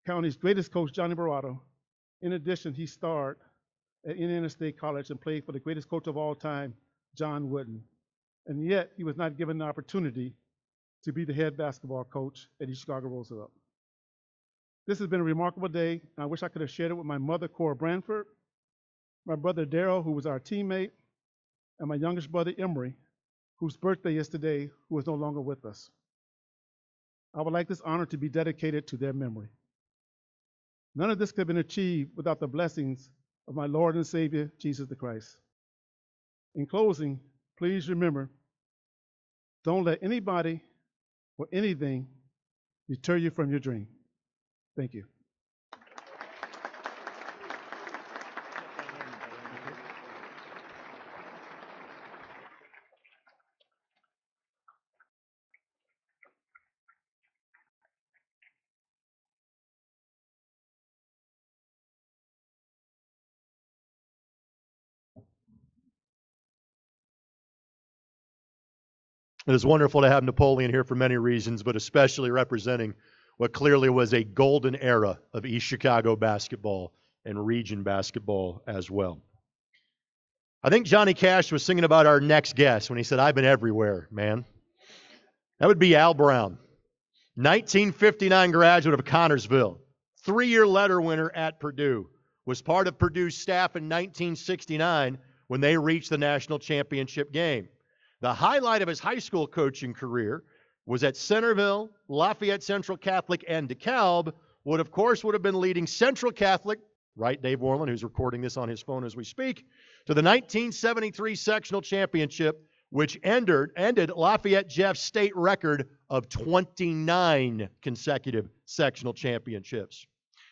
Speaker 6: County's greatest coach, Johnny Barrato. In addition, he starred at Indiana State College and played for the greatest coach of all time, John Wooden. And yet, he was not given the opportunity to be the head basketball coach at East Chicago Roosevelt. This has been a remarkable day, and I wish I could have shared it with my mother, Cora Branford, my brother, Darrell, who was our teammate, and my youngest brother, Emery, whose birthday is today, who is no longer with us. I would like this honor to be dedicated to their memory. None of this could have been achieved without the blessings of my Lord and Savior, Jesus the Christ. In closing, please remember, don't let anybody or anything deter you from your dream. Thank you.
Speaker 1: It is wonderful to have Napoleon here for many reasons, but especially representing what clearly was a golden era of East Chicago basketball and region basketball as well. I think Johnny Cash was singing about our next guest when he said, "I've been everywhere, man." That would be Al Brown, 1959 graduate of Connersville, 3-year letter winner at Purdue, was part of Purdue's staff in 1969 when they reached the national championship game. The highlight of his high school coaching career was at Centerville, Lafayette Central Catholic, and DeKalb, would have been leading Central Catholic, right, Dave Worland, who's recording this on his phone as we speak, to the 1973 sectional championship, which ended Lafayette Jeff's state record of 29 consecutive sectional championships.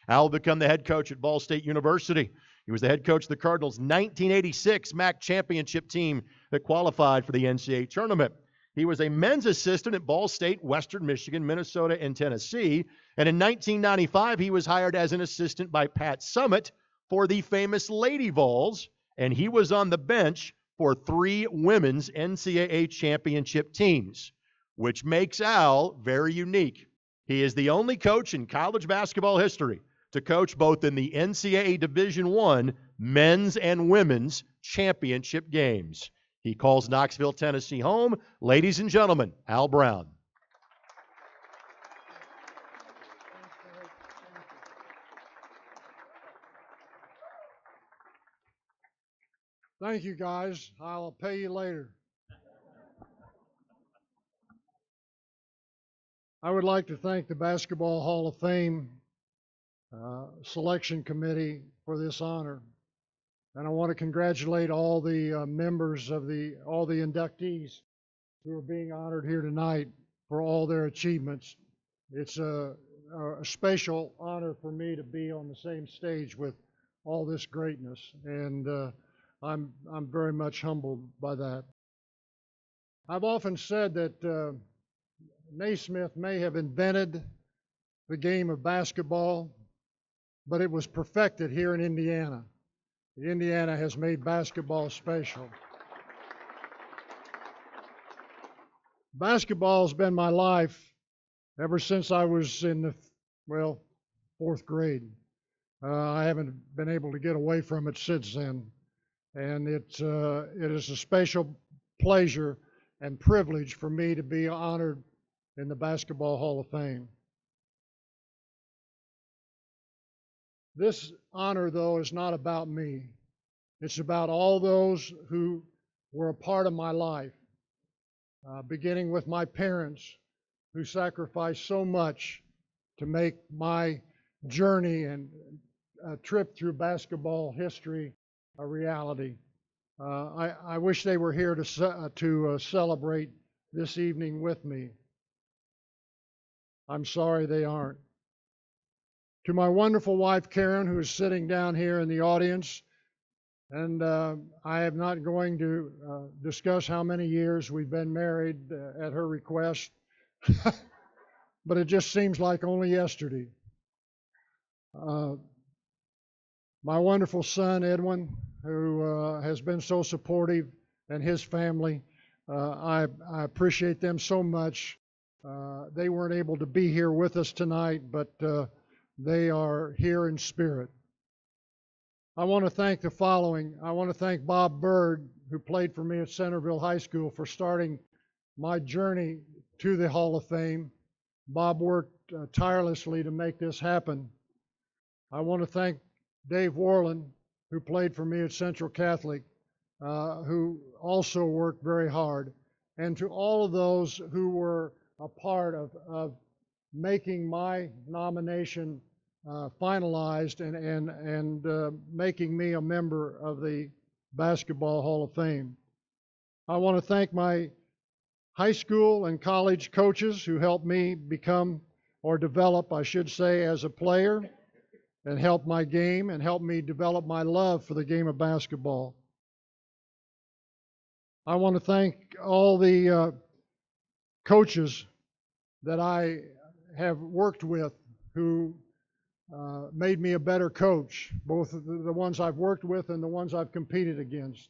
Speaker 1: Al will become the head coach at Ball State University. He was the head coach of the Cardinals' 1986 MAC championship team that qualified for the NCAA tournament. He was a men's assistant at Ball State, Western Michigan, Minnesota, and Tennessee. And in 1995, he was hired as an assistant by Pat Summitt for the famous Lady Vols, and he was on the bench for 3 women's NCAA championship teams, which makes Al very unique. He is the only coach in college basketball history to coach both in the NCAA Division I men's and women's championship games. He calls Knoxville, Tennessee home. Ladies and gentlemen, Al Brown.
Speaker 7: Thank you, guys. I'll pay you later. I would like to thank the Basketball Hall of Fame selection committee for this honor. And I want to congratulate all the members of all the inductees who are being honored here tonight for all their achievements. It's a special honor for me to be on the same stage with all this greatness, and I'm very much humbled by that. I've often said that Naismith may have invented the game of basketball, but it was perfected here in Indiana. Indiana has made basketball special. Basketball's been my life ever since I was in the, 4th grade. I haven't been able to get away from it since then. And it is a special pleasure and privilege for me to be honored in the Basketball Hall of Fame. This honor, though, is not about me. It's about all those who were a part of my life, beginning with my parents, who sacrificed so much to make my journey and a trip through basketball history a reality. I wish they were here to celebrate this evening with me. I'm sorry they aren't. To my wonderful wife, Karen, who is sitting down here in the audience, and I am not going to discuss how many years we've been married at her request, but it just seems like only yesterday. My wonderful son, Edwin, who has been so supportive, and his family, I appreciate them so much. They weren't able to be here with us tonight, but they are here in spirit. I want to thank the following. I want to thank Bob Bird, who played for me at Centerville High School, for starting my journey to the Hall of Fame. Bob worked tirelessly to make this happen. I want to thank Dave Warland, who played for me at Central Catholic, who also worked very hard. And to all of those who were a part of making my nomination finalized and making me a member of the Basketball Hall of Fame. I want to thank my high school and college coaches who helped me become, or develop, I should say, as a player, and helped my game and helped me develop my love for the game of basketball. I want to thank all the coaches that I have worked with who made me a better coach, both the ones I've worked with and the ones I've competed against.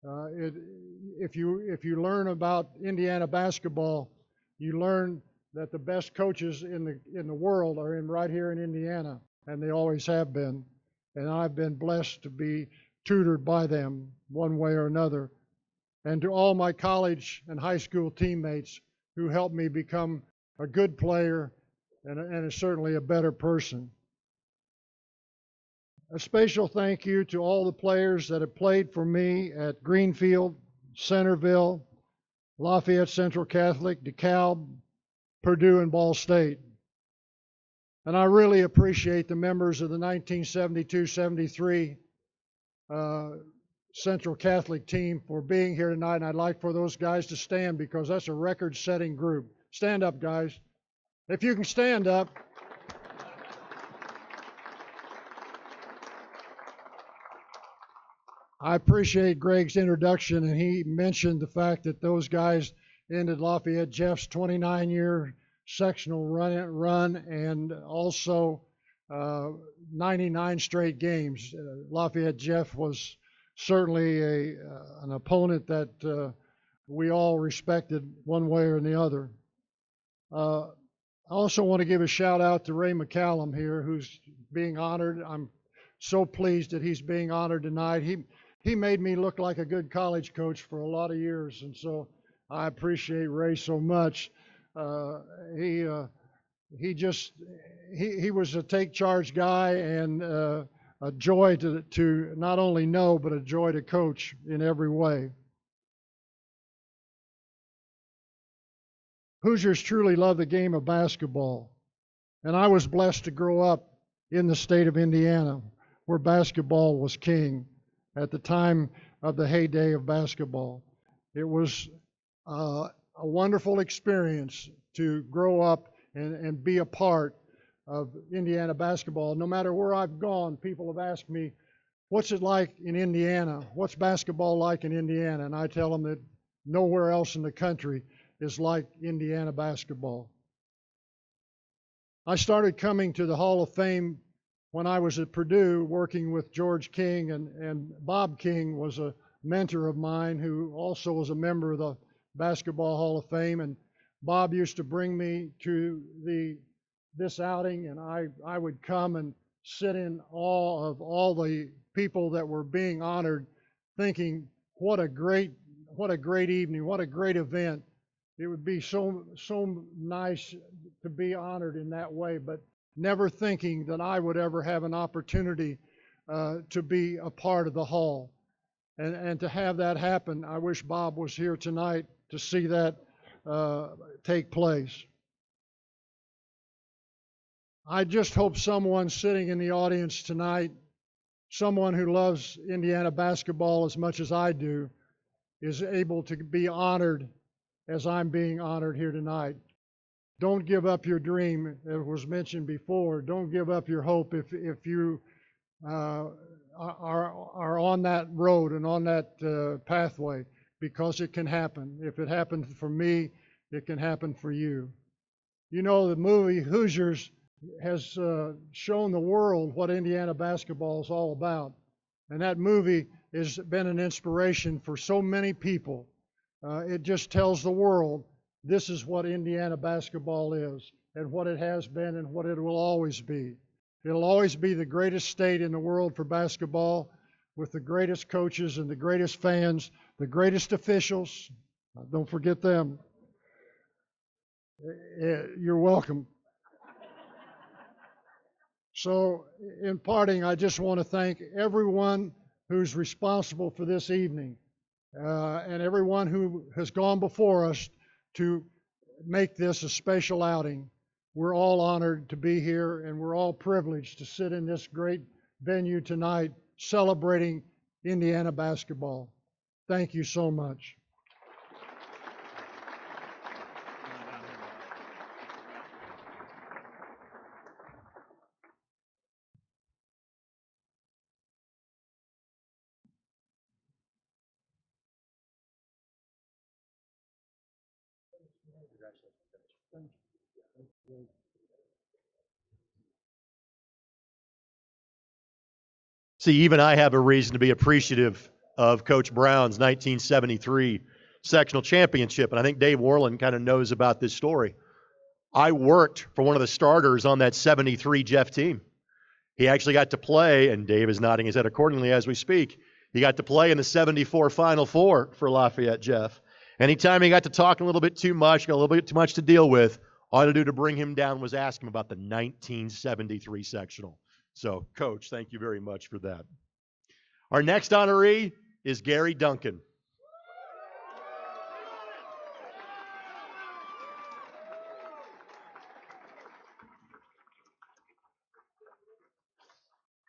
Speaker 7: If you learn about Indiana basketball, you learn that the best coaches in the world are right here in Indiana, and they always have been. And I've been blessed to be tutored by them one way or another. And to all my college and high school teammates who helped me become a good player and certainly a better person. A special thank you to all the players that have played for me at Greenfield, Centerville, Lafayette Central Catholic, DeKalb, Purdue, and Ball State. And I really appreciate the members of the 1972-73 Central Catholic team for being here tonight, and I'd like for those guys to stand because that's a record-setting group. Stand up, guys. If you can stand up. I appreciate Greg's introduction, and he mentioned the fact that those guys ended Lafayette Jeff's 29-year sectional run and also 99 straight games. Lafayette Jeff was certainly an opponent that we all respected one way or the other. I also want to give a shout out to Ray Mccallum here, who's being honored. I'm so pleased that he's being honored tonight. He made me look like a good college coach for a lot of years, and so I appreciate Ray so much. He was a take charge guy and a joy to not only know, but a joy to coach in every way. Hoosiers truly love the game of basketball, and I was blessed to grow up in the state of Indiana, where basketball was king at the time of the heyday of basketball. It was a wonderful experience to grow up and be a part of Indiana basketball. No matter where I've gone, people have asked me, what's it like in Indiana? What's basketball like in Indiana? And I tell them that nowhere else in the country is like Indiana basketball. I started coming to the Hall of Fame when I was at Purdue working with George King, and Bob King was a mentor of mine who also was a member of the Basketball Hall of Fame. And Bob used to bring me to this outing, and I would come and sit in awe of all the people that were being honored, thinking, what a great evening, what a great event. It would be so nice to be honored in that way, but never thinking that I would ever have an opportunity to be a part of the hall. And to have that happen, I wish Bob was here tonight to see that take place. I just hope someone sitting in the audience tonight, someone who loves Indiana basketball as much as I do, is able to be honored as I'm being honored here tonight. Don't give up your dream. It was mentioned before. Don't give up your hope if you are on that road and on that pathway, because it can happen. If it happened for me, it can happen for you. You know, the movie Hoosiers has shown the world what Indiana basketball is all about. And that movie has been an inspiration for so many people. It just tells the world this is what Indiana basketball is, and what it has been, and what it will always be. It'll always be the greatest state in the world for basketball, with the greatest coaches and the greatest fans, the greatest officials. Don't forget them. You're welcome. So, in parting, I just want to thank everyone who's responsible for this evening, and everyone who has gone before us to make this a special outing. We're all honored to be here, and we're all privileged to sit in this great venue tonight celebrating Indiana basketball. Thank you so much.
Speaker 1: See, even I have a reason to be appreciative of Coach Brown's 1973 sectional championship, and I think Dave Worland kind of knows about this story. I worked for one of the starters on that 73 Jeff team. He actually got to play, and Dave is nodding his head accordingly as we speak, he got to play in the 74 Final Four for Lafayette Jeff. Anytime he got to talk a little bit too much, got a little bit too much to deal with, all I had to do to bring him down was ask him about the 1973 sectional. So, Coach, thank you very much for that. Our next honoree is Gary Duncan.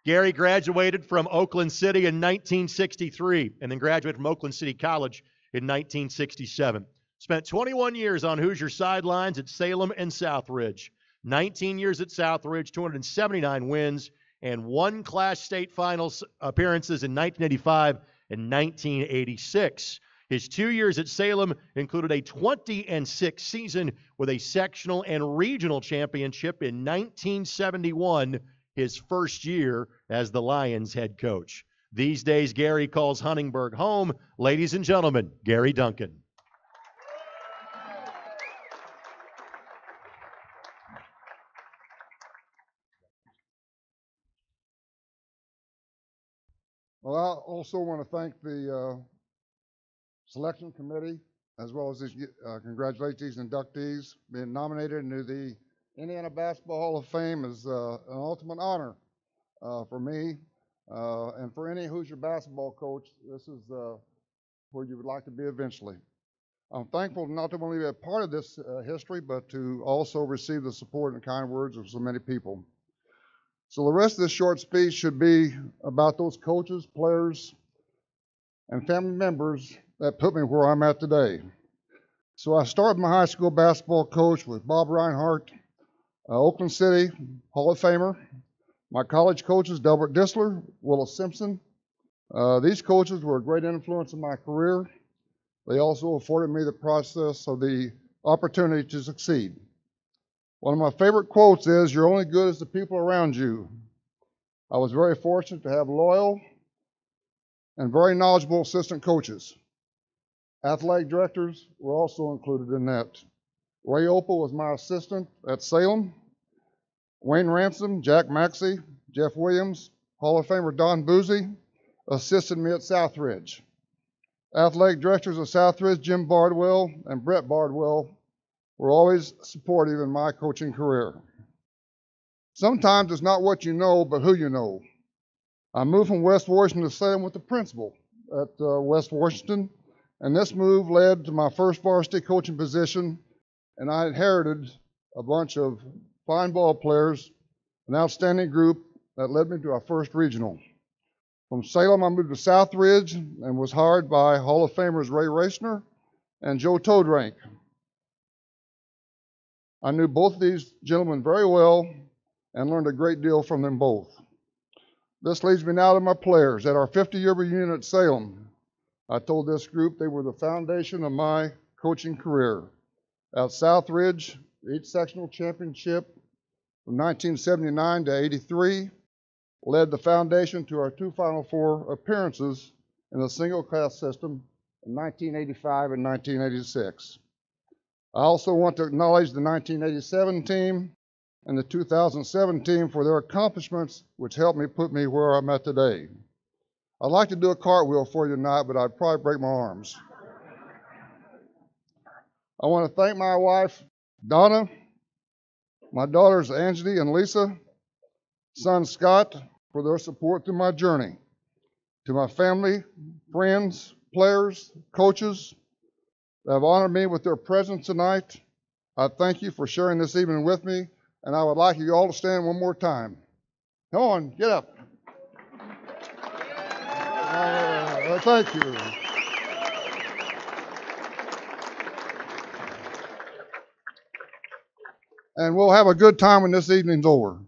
Speaker 1: Gary graduated from Oakland City in 1963 and then graduated from Oakland City College in 1967. Spent 21 years on Hoosier sidelines at Salem and Southridge. 19 years at Southridge, 279 wins, and 1 Class State Finals appearances in 1985 and 1986. His 2 years at Salem included a 20-6 season with a sectional and regional championship in 1971, his first year as the Lions head coach. These days, Gary calls Huntingburg home. Ladies and gentlemen, Gary Duncan.
Speaker 8: Well, I also want to thank the selection committee, as well as congratulate these inductees. Being nominated into the Indiana Basketball Hall of Fame is an ultimate honor for me and for any Hoosier basketball coach. This is where you would like to be eventually. I'm thankful not to only be a part of this history, but to also receive the support and kind words of so many people. So the rest of this short speech should be about those coaches, players, and family members that put me where I'm at today. So I started my high school basketball coach with Bob Reinhardt, Oakland City Hall of Famer. My college coaches, Delbert Disler, Willis Simpson. These coaches were a great influence in my career. They also afforded me the process of the opportunity to succeed. One of my favorite quotes is, "You're only good as the people around you." I was very fortunate to have loyal and very knowledgeable assistant coaches. Athletic directors were also included in that. Ray Opal was my assistant at Salem. Wayne Ransom, Jack Maxey, Jeff Williams, Hall of Famer Don Boozy assisted me at Southridge. Athletic directors at Southridge, Jim Bardwell and Brett Bardwell, were always supportive in my coaching career. Sometimes it's not what you know, but who you know. I moved from West Washington to Salem with the principal at West Washington, and this move led to my first varsity coaching position, and I inherited a bunch of fine ball players, an outstanding group that led me to our first regional. From Salem, I moved to Southridge and was hired by Hall of Famers Ray Rachner and Joe Toadrank. I knew both of these gentlemen very well and learned a great deal from them both. This leads me now to my players. At our 50-year reunion at Salem, I told this group they were the foundation of my coaching career. At Southridge, the 8 sectional championship from 1979 to 83 led the foundation to our 2 Final Four appearances in the single class system in 1985 and 1986. I also want to acknowledge the 1987 team and the 2007 team for their accomplishments, which helped me put me where I'm at today. I'd like to do a cartwheel for you tonight, but I'd probably break my arms. I want to thank my wife, Donna, my daughters, Angie and Lisa, son, Scott, for their support through my journey. To my family, friends, players, coaches that have honored me with their presence tonight, I thank you for sharing this evening with me, and I would like you all to stand one more time. Come on, get up. Thank you. And we'll have a good time when this evening's over.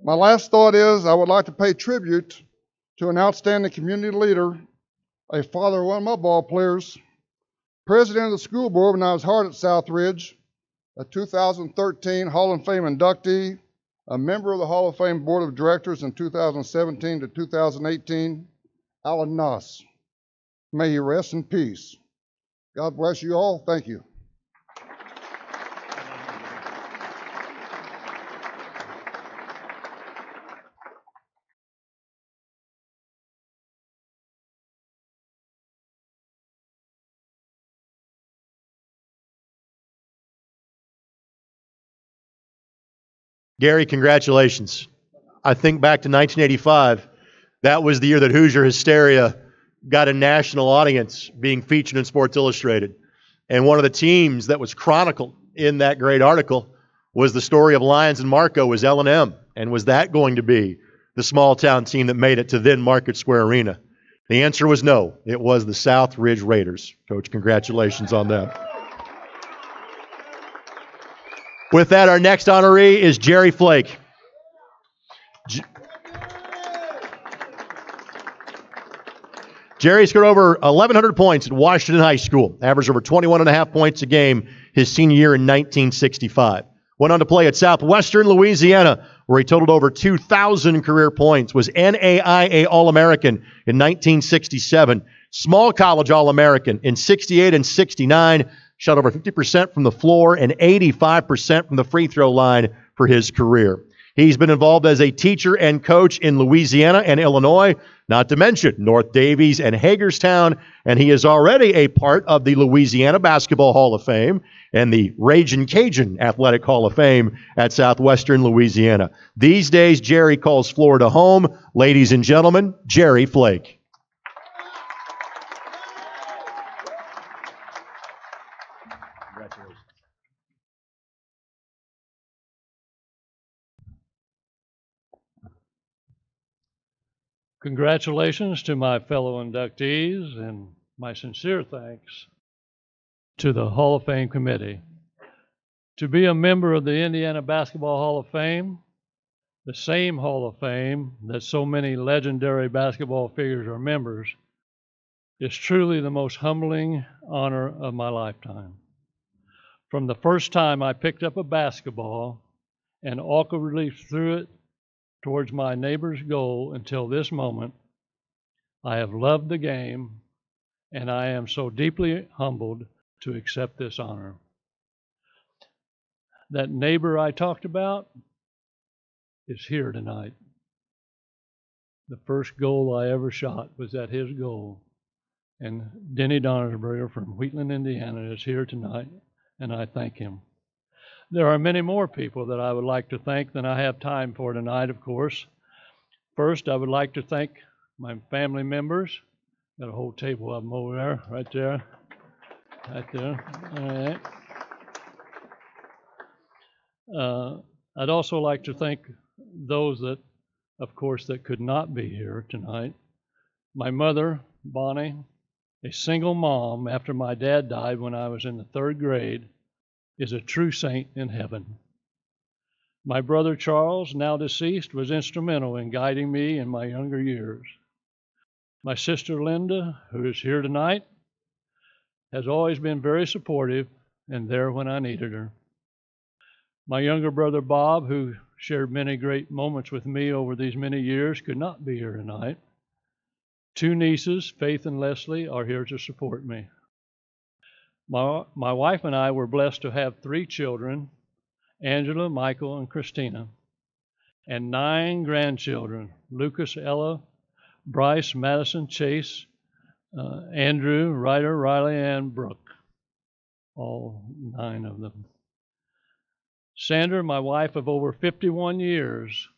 Speaker 8: My last thought is I would like to pay tribute to an outstanding community leader, a father of one of my ball players, president of the school board when I was hard at Southridge, a 2013 Hall of Fame inductee, a member of the Hall of Fame Board of Directors in 2017 to 2018, Alan Nuss. May he rest in peace. God bless you all. Thank you.
Speaker 1: Gary, congratulations. I think back to 1985. That was the year that Hosier Hysteria got a national audience being featured in Sports Illustrated. And one of the teams that was chronicled in that great article was the story of Lions and Marco was L&M. And was that going to be the small town team that made it to then Market Square Arena? The answer was no. It was the Southridge Raiders. Coach, congratulations on that. With that, our next honoree is Jerry Flake. Jerry scored over 1,100 points at Washington High School, averaged over 21.5 points a game his senior year in 1965. Went on to play at Southwestern Louisiana, where he totaled over 2,000 career points, was NAIA All-American in 1967, small college All-American in 68 and 69, shot over 50% from the floor and 85% from the free throw line for his career. He's been involved as a teacher and coach in Louisiana and Illinois, not to mention North Davies and Hagerstown, and he is already a part of the Louisiana Basketball Hall of Fame and the Ragin' Cajun Athletic Hall of Fame at Southwestern Louisiana. These days, Jerry calls Florida home. Ladies and gentlemen, Jerry Flake.
Speaker 9: Congratulations to my fellow inductees and my sincere thanks to the Hall of Fame committee. To be a member of the Indiana Basketball Hall of Fame, the same Hall of Fame that so many legendary basketball figures are members, is truly the most humbling honor of my lifetime. From the first time I picked up a basketball and awkwardly threw it towards my neighbor's goal until this moment, I have loved the game, and I am so deeply humbled to accept this honor. That neighbor I talked about is here tonight. The first goal I ever shot was at his goal. And Denny Donnersberger from Wheatland, Indiana is here tonight, and I thank him. There are many more people that I would like to thank than I have time for tonight, of course. First, I would like to thank my family members. Got a whole table of them over there, right there. Right there. All right. I'd also like to thank those that, of course, that could not be here tonight. My mother, Bonnie, a single mom after my dad died when I was in the 3rd grade, is a true saint in heaven. My brother Charles, now deceased, was instrumental in guiding me in my younger years. My sister Linda, who is here tonight, has always been very supportive and there when I needed her. My younger brother Bob, who shared many great moments with me over these many years, could not be here tonight. 2 nieces, Faith and Leslie, are here to support me. My wife and I were blessed to have 3 children, Angela, Michael, and Christina, and 9 grandchildren, Lucas, Ella, Bryce, Madison, Chase, Andrew, Ryder, Riley, and Brooke, all 9 of them. Sandra, my wife of over 51 years,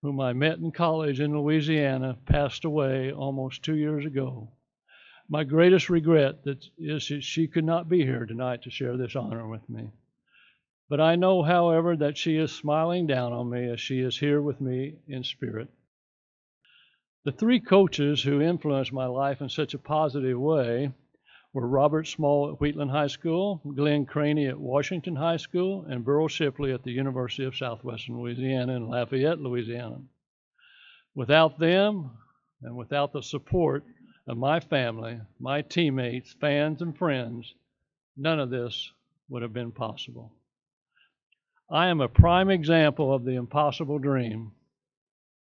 Speaker 9: whom I met in college in Louisiana, passed away almost 2 years ago. My greatest regret is that she could not be here tonight to share this honor with me. But I know, however, that she is smiling down on me as she is here with me in spirit. The 3 coaches who influenced my life in such a positive way were Robert Small at Wheatland High School, Glenn Craney at Washington High School, and Burl Shipley at the University of Southwestern Louisiana in Lafayette, Louisiana. Without them, and without the support of my family, my teammates, fans, and friends, none of this would have been possible. I am a prime example of the impossible dream.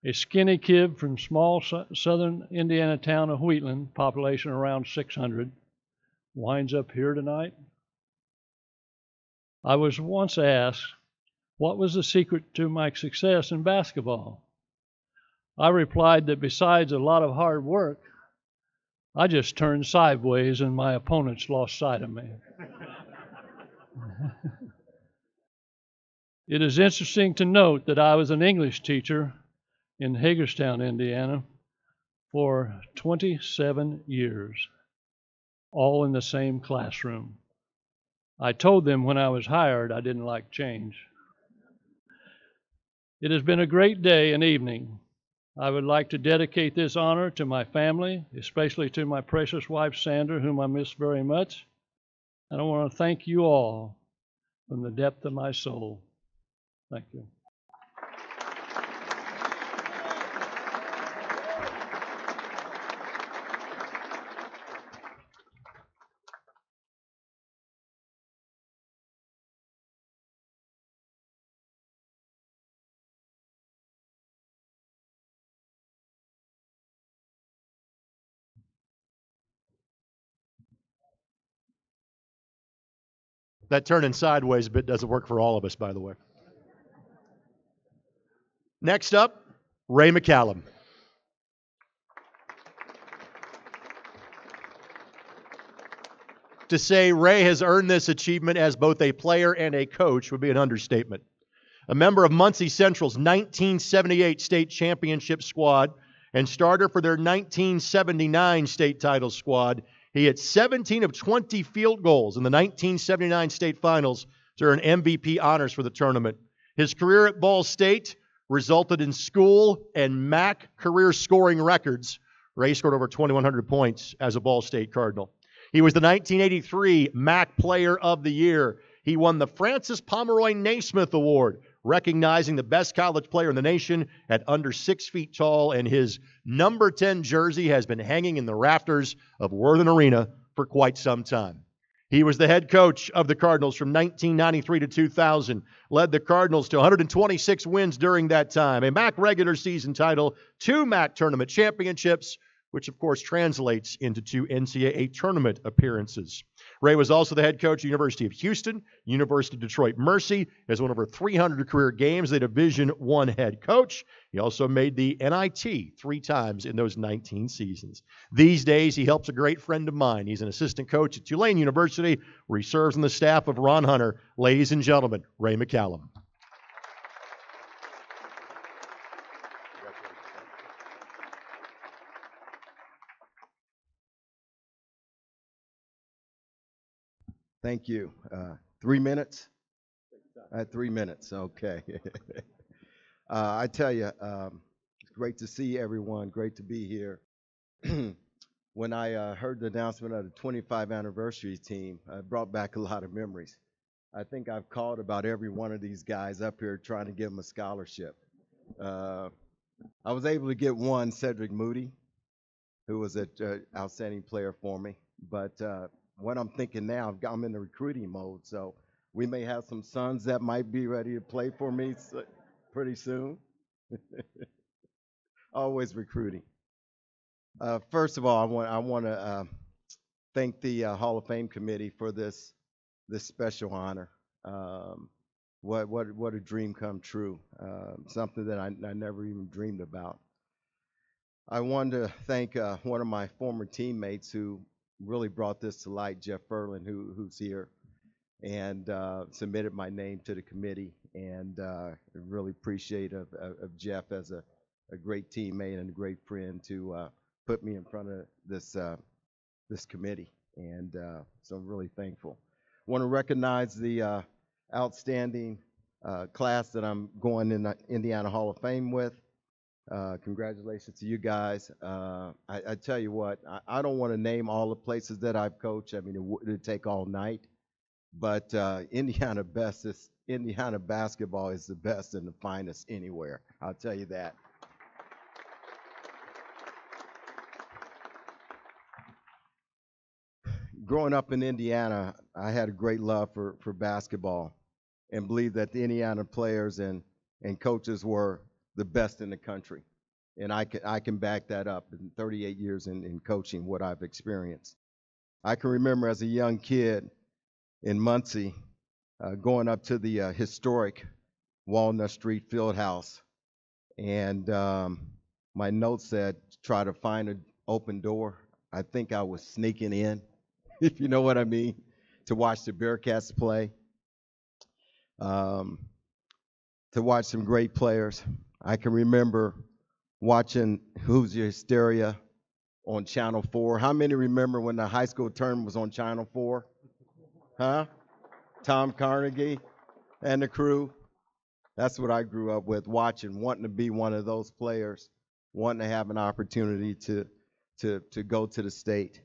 Speaker 9: A skinny kid from small southern Indiana town of Wheatland, population around 600, winds up here tonight. I was once asked, what was the secret to my success in basketball? I replied that besides a lot of hard work, I just turned sideways and my opponents lost sight of me. It is interesting to note that I was an English teacher in Hagerstown, Indiana, for 27 years, all in the same classroom. I told them when I was hired I didn't like change. It has been a great day and evening. I would like to dedicate this honor to my family, especially to my precious wife, Sandra, whom I miss very much. And I want to thank you all from the depth of my soul. Thank you.
Speaker 1: That turning sideways bit doesn't work for all of us, by the way. Next up, Ray Mccallum. To say Ray has earned this achievement as both a player and a coach would be an understatement. A member of Muncie Central's 1978 state championship squad and starter for their 1979 state title squad, he hit 17 of 20 field goals in the 1979 state finals to earn MVP honors for the tournament. His career at Ball State resulted in school and MAC career scoring records. Ray scored over 2,100 points as a Ball State Cardinal. He was the 1983 MAC Player of the Year. He won the Francis Pomeroy Naismith Award, recognizing the best college player in the nation at under 6 feet tall, and his number 10 jersey has been hanging in the rafters of Worthen Arena for quite some time. He was the head coach of the Cardinals from 1993 to 2000, led the Cardinals to 126 wins during that time, a MAC regular season title, 2 MAC tournament championships, which of course translates into 2 NCAA tournament appearances. Ray was also the head coach at University of Houston, University of Detroit Mercy, has won over 300 career games, the Division I head coach. He also made the NIT 3 times in those 19 seasons. These days, he helps a great friend of mine. He's an assistant coach at Tulane University, where he serves on the staff of Ron Hunter. Ladies and gentlemen, Ray Mccallum.
Speaker 10: Thank you. 3 minutes? 3 minutes, okay. I tell you, it's great to see everyone, great to be here. when I heard the announcement of the 25 anniversary team, it brought back a lot of memories. I think I've called about every one of these guys up here trying to give them a scholarship. I was able to get one, Cedric Moody, who was an outstanding player for me. But what I'm thinking now, I'm in the recruiting mode, so we may have some sons that might be ready to play for me pretty soon. Always recruiting. First of all, I want to thank the Hall of Fame committee for this special honor. What a dream come true. Something that I never even dreamed about. I wanted to thank one of my former teammates who really brought this to light, Jeff Furlan, who's here, and submitted my name to the committee. And really appreciate of Jeff as a great teammate and a great friend to put me in front of this committee. And so I'm really thankful. Want to recognize the outstanding class that I'm going in the Indiana Hall of Fame with. Congratulations to you guys. I tell you what, I don't want to name all the places that I've coached. I mean, it would take all night. But Indiana basketball is the best and the finest anywhere. I'll tell you that. Growing up in Indiana, I had a great love for basketball and believed that the Indiana players and coaches were the best in the country. And I can back that up in 38 years in coaching, what I've experienced. I can remember as a young kid in Muncie going up to the historic Walnut Street Fieldhouse. And my note said, try to find an open door. I think I was sneaking in, if you know what I mean, to watch the Bearcats play, to watch some great players. I can remember watching Hosier Hysteria on Channel 4. How many remember when the high school tournament was on Channel 4? Huh? Tom Carnegie and the crew. That's what I grew up with, watching, wanting to be one of those players, wanting to have an opportunity to go to the state.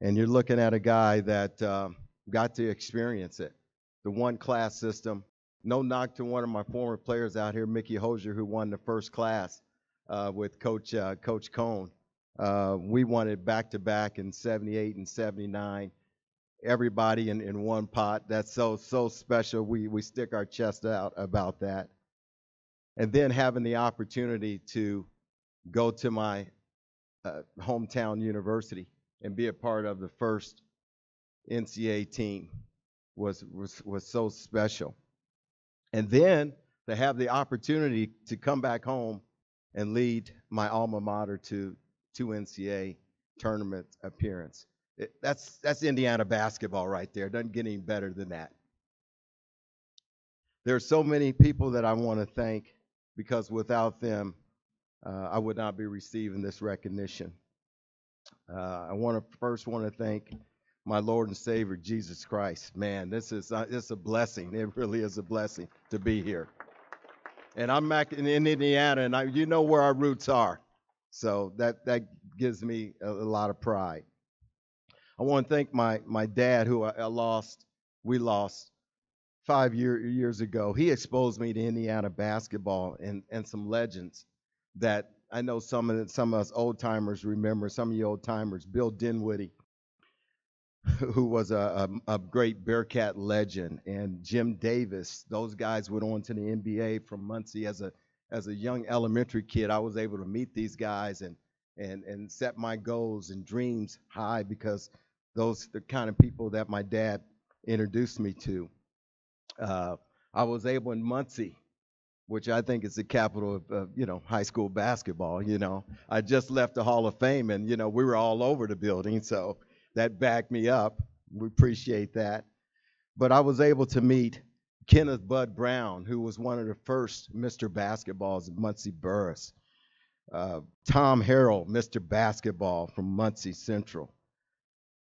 Speaker 10: And you're looking at a guy that got to experience it. The one-class system. No knock to one of my former players out here, Mickey Hosier, who won the first class with Coach Cohn. We won it back-to-back in 78 and 79. Everybody in one pot. That's so special. We stick our chest out about that. And then having the opportunity to go to my hometown university and be a part of the first NCAA team was so special. And then to have the opportunity to come back home and lead my alma mater to 2 NCAA tournament appearance. That's Indiana basketball right there. Doesn't get any better than that. There are so many people that I want to thank because without them, I would not be receiving this recognition. I first want to thank my Lord and Savior, Jesus Christ. Man, this is a blessing. It really is a blessing to be here. And I'm back in Indiana, and you know where our roots are. So that gives me a lot of pride. I want to thank my dad, who we lost 5 years ago. He exposed me to Indiana basketball and some legends that I know some of us old timers remember. Some of you old timers, Bill Dinwiddie, who was a great Bearcat legend, and Jim Davis. Those guys went on to the NBA from Muncie. As a young elementary kid, I was able to meet these guys and set my goals and dreams high because those the kind of people that my dad introduced me to. I was able in Muncie, which I think is the capital of high school basketball. I just left the Hall of Fame, and we were all over the building, so that backed me up. We appreciate that. But I was able to meet Kenneth Bud Brown, who was one of the first Mr. Basketballs of Muncie Burris. Tom Herald, Mr. Basketball from Muncie Central.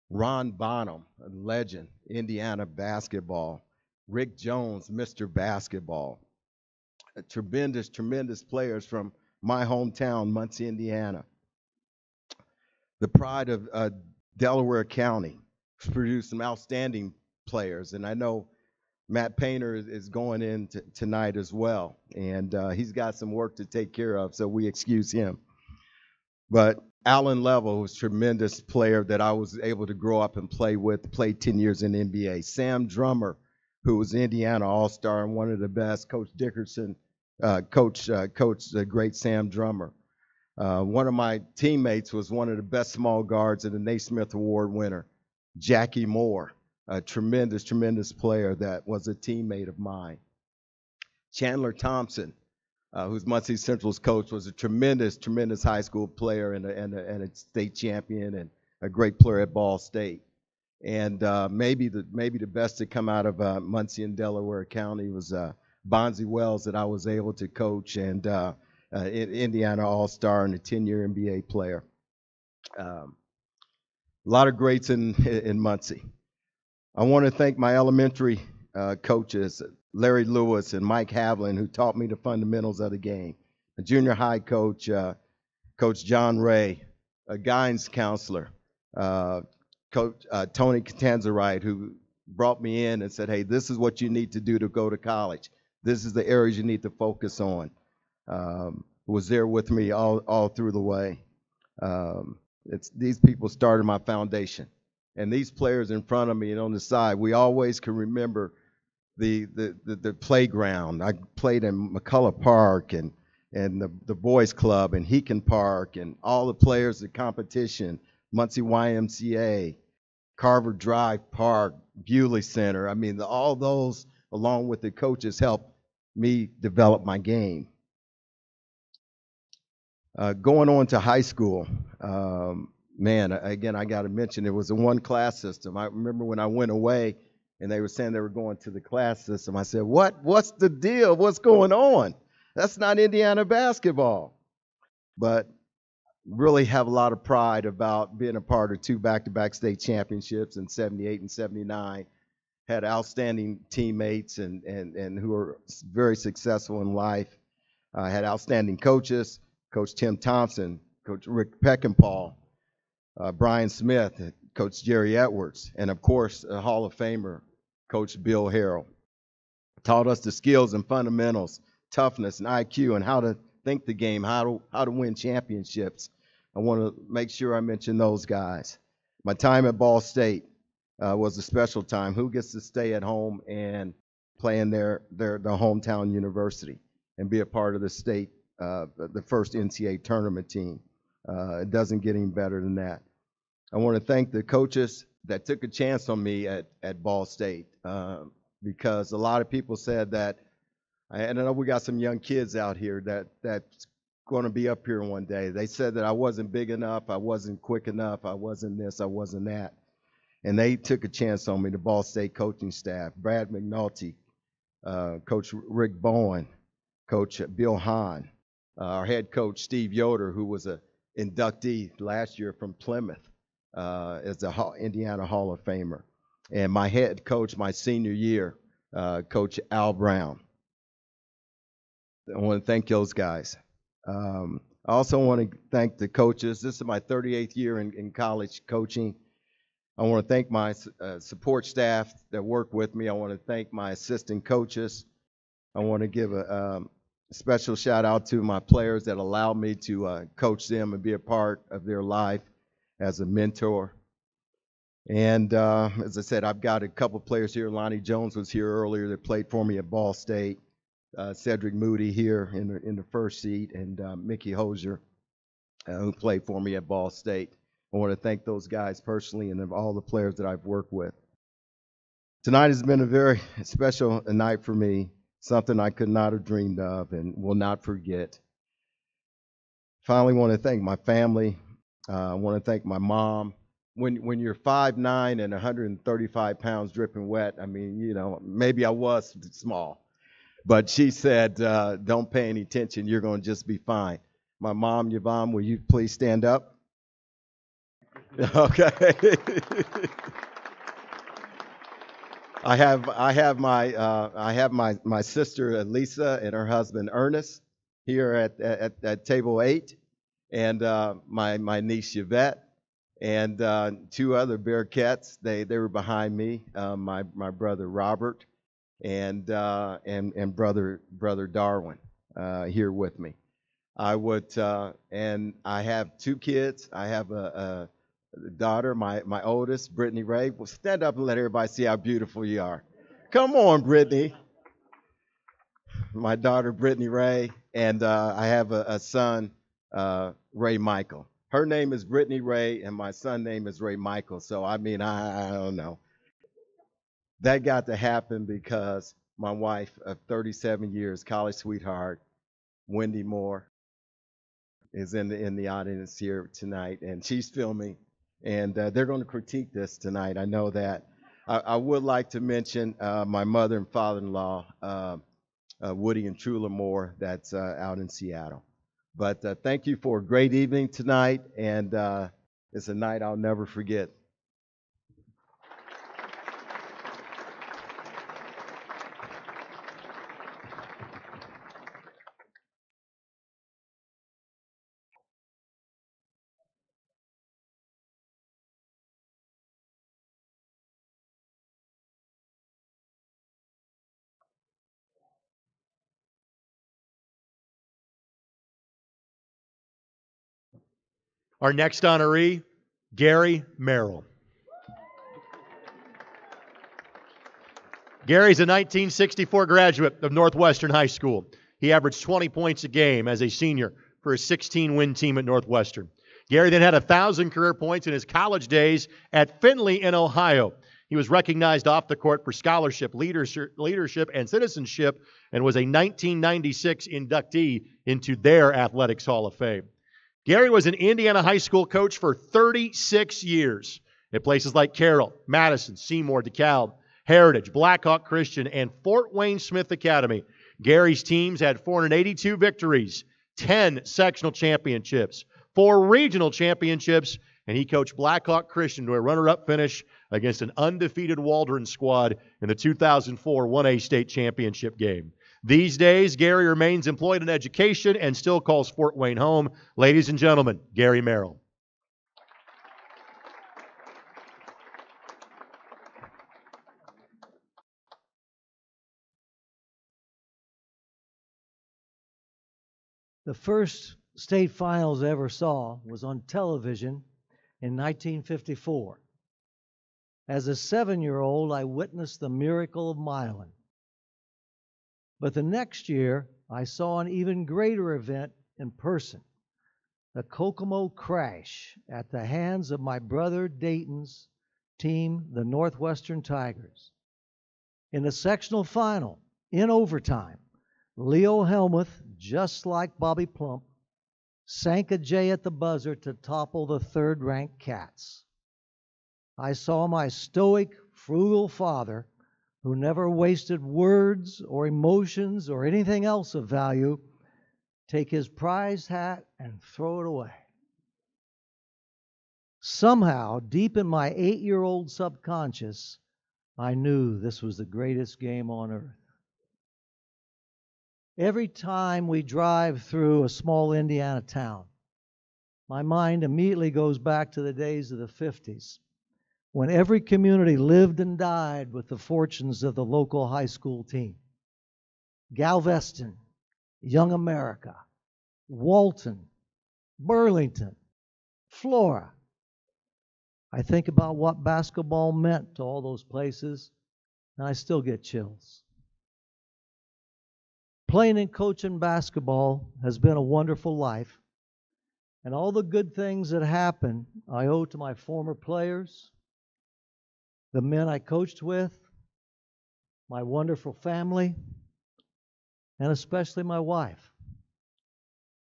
Speaker 10: Ron Bonham, a legend, Indiana basketball. Rick Jones, Mr. Basketball. Tremendous players from my hometown, Muncie, Indiana. the pride of Delaware County. He's produced some outstanding players, and I know Matt Painter is going in tonight as well, and he's got some work to take care of, so we excuse him. But Alan Level was a tremendous player that I was able to grow up and play with, played 10 years in the NBA. Sam Drummer, who was Indiana All-Star and one of the best. Coach Dickerson coached the great Sam Drummer. One of my teammates was one of the best small guards and the Naismith Award winner, Jackie Moore, a tremendous, tremendous player that was a teammate of mine. Chandler Thompson, who's Muncie Central's coach, was a tremendous, tremendous high school player and a state champion and a great player at Ball State. And maybe the best to come out of Muncie and Delaware County was Bonzi Wells that I was able to coach, and Indiana All-Star and a 10-year NBA player. A lot of greats in Muncie. I want to thank my elementary coaches, Larry Lewis and Mike Havlin, who taught me the fundamentals of the game. A junior high coach, Coach John Ray, a guidance counselor, Coach Tony Catanzarite, who brought me in and said, hey, this is what you need to do to go to college. This is the areas you need to focus on. Was there with me all through the way. These people started my foundation. And these players in front of me and on the side, we always can remember the playground. I played in McCullough Park and the boys club and Heacon Park and all the players, the competition, Muncie YMCA, Carver Drive Park, Bewley Center. I mean, all those, along with the coaches, helped me develop my game. Going on to high school, man, again, I got to mention, it was a one-class system. I remember when I went away and they were saying they were going to the class system. I said, what's the deal? What's going on? That's not Indiana basketball. But really have a lot of pride about being a part of 2 back-to-back state championships in 78 and 79. Had outstanding teammates and who were very successful in life. Had outstanding coaches, Coach Tim Thompson, Coach Rick Peckinpah, Brian Smith, Coach Jerry Edwards, and of course, a Hall of Famer, Coach Bill Herald. Taught us the skills and fundamentals, toughness and IQ, and how to think the game, how to win championships. I want to make sure I mention those guys. My time at Ball State was a special time. Who gets to stay at home and play in their hometown university and be a part of the state, the first NCAA tournament team? It doesn't get any better than that. I want to thank the coaches that took a chance on me at Ball State, because a lot of people said that, and I know we got some young kids out here that's going to be up here one day. They said that I wasn't big enough, I wasn't quick enough, I wasn't this, I wasn't that. And they took a chance on me, the Ball State coaching staff, Brad McNulty, Coach Rick Bowen, Coach Bill Hahn, our head coach Steve Yoder, who was an inductee last year from Plymouth as a Indiana Hall of Famer, and my head coach my senior year, Coach Al Brown. I want to thank those guys. I also want to thank the coaches. This is my 38th year in college coaching. I want to thank my support staff that work with me. I want to thank my assistant coaches. I want to give a special shout out to my players that allow me to coach them and be a part of their life as a mentor. And as I said, I've got a couple players here. Lonnie Jones was here earlier that played for me at Ball State. Cedric Moody here in the first seat, and Mickey Hosier, who played for me at Ball State. I want to thank those guys personally and all the players that I've worked with. Tonight has been a very special night for me, something I could not have dreamed of and will not forget. Finally, want to thank my family. I want to thank my mom. When you're 5'9" and 135 pounds dripping wet, I mean, you know, maybe I was small, but she said, don't pay any attention, you're going to just be fine. My mom, Yvonne, will you please stand up? Okay. I have my sister Lisa and her husband Ernest here at table 8, and my niece Yvette, And two other Bearcats, they were behind me, my brother Robert and brother Darwin here with me. And I have two kids. I have a daughter, my oldest, Brittany Ray. Well, stand up and let everybody see how beautiful you are. Come on, Brittany. My daughter, Brittany Ray, and I have a son, Ray Michael. Her name is Brittany Ray, and my son's name is Ray Michael. So, I mean, I don't know. That got to happen because my wife of 37 years, college sweetheart, Wendy Moore, is in the audience here tonight, and she's filming, and they're going to critique this tonight. I know that. I would like to mention my mother and father-in-law, Woody and Trula Moore, that's out in Seattle. But thank you for a great evening tonight, and it's a night I'll never forget.
Speaker 1: Our next honoree, Gary Merrill. Gary's a 1964 graduate of Northwestern High School. He averaged 20 points a game as a senior for a 16-win team at Northwestern. Gary then had 1,000 career points in his college days at Findlay in Ohio. He was recognized off the court for scholarship, leadership, and citizenship, and was a 1996 inductee into their Athletics Hall of Fame. Gary was an Indiana high school coach for 36 years at places like Carroll, Madison, Seymour, DeKalb, Heritage, Blackhawk Christian, and Fort Wayne Smith Academy. Gary's teams had 482 victories, 10 sectional championships, 4 regional championships, and he coached Blackhawk Christian to a runner-up finish against an undefeated Waldron squad in the 2004 1A state championship game. These days, Gary remains employed in education and still calls Fort Wayne home. Ladies and gentlemen, Gary Merrill.
Speaker 11: The first state finals I ever saw was on television in 1954. As a 7-year-old, I witnessed the miracle of Milan. But the next year, I saw an even greater event in person, the Kokomo Crash at the hands of my brother Dayton's team, the Northwestern Tigers. In the sectional final, in overtime, Leo Helmuth, just like Bobby Plump, sank a J at the buzzer to topple the third-ranked Cats. I saw my stoic, frugal father, who never wasted words or emotions or anything else of value, take his prized hat and throw it away. Somehow, deep in my 8-year-old subconscious, I knew this was the greatest game on earth. Every time we drive through a small Indiana town, my mind immediately goes back to the days of the 50s, when every community lived and died with the fortunes of the local high school team. Galveston, Young America, Walton, Burlington, Flora. I think about what basketball meant to all those places, and I still get chills. Playing and coaching basketball has been a wonderful life, and all the good things that happen I owe to my former players, the men I coached with, my wonderful family, and especially my wife.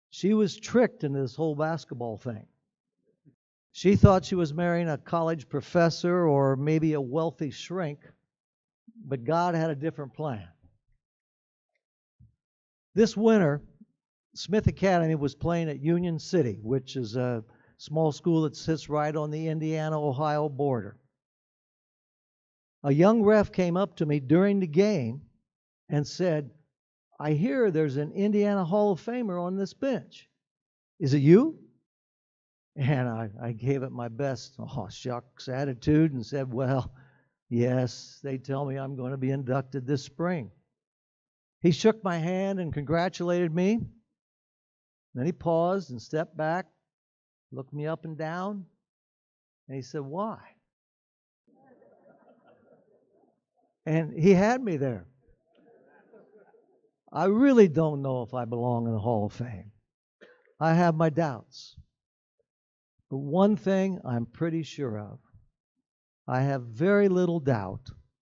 Speaker 11: She was tricked into this whole basketball thing. She thought she was marrying a college professor or maybe a wealthy shrink, but God had a different plan. This winter, Smith Academy was playing at Union City, which is a small school that sits right on the Indiana-Ohio border. A young ref came up to me during the game and said, "I hear there's an Indiana Hall of Famer on this bench. Is it you?" And I gave it my best, oh, shucks attitude and said, well, yes, they tell me I'm going to be inducted this spring. He shook my hand and congratulated me. Then he paused and stepped back, looked me up and down, and he said, why? And he had me there. I really don't know if I belong in the Hall of Fame. I have my doubts. But one thing I'm pretty sure of, I have very little doubt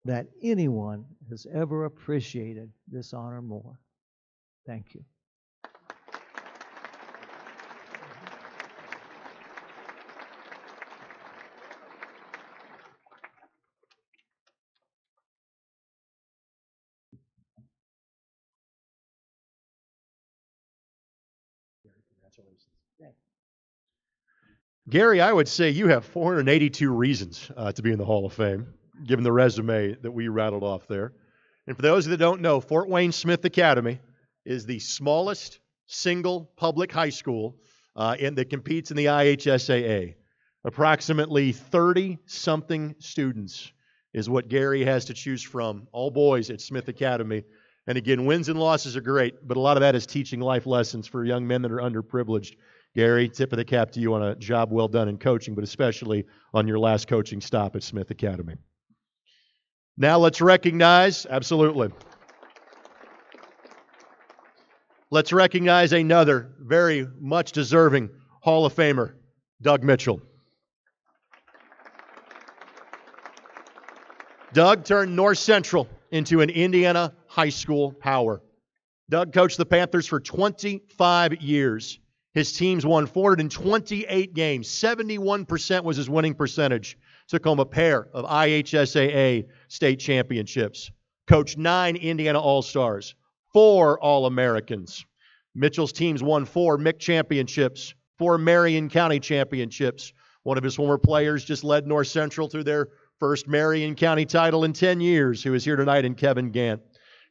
Speaker 11: that anyone has ever appreciated this honor more. Thank you.
Speaker 1: Gary, I would say you have 482 reasons to be in the Hall of Fame, given the resume that we rattled off there. And for those that don't know, Fort Wayne Smith Academy is the smallest single public high school that competes in the IHSAA. Approximately 30-something students is what Gary has to choose from, all boys at Smith Academy. And again, wins and losses are great, but a lot of that is teaching life lessons for young men that are underprivileged. Gary, tip of the cap to you on a job well done in coaching, but especially on your last coaching stop at Smith Academy. Now let's recognize, absolutely. Let's recognize another very much deserving Hall of Famer, Doug Mitchell. Doug turned North Central into an Indiana high school power. Doug coached the Panthers for 25 years. His teams won 428 games. 71% was his winning percentage. Took home a pair of IHSAA state championships. Coached 9 Indiana All-Stars, 4 All-Americans. Mitchell's teams won 4 MIC championships, 4 Marion County championships. One of his former players just led North Central to their first Marion County title in 10 years, who is here tonight in Kevin Gant.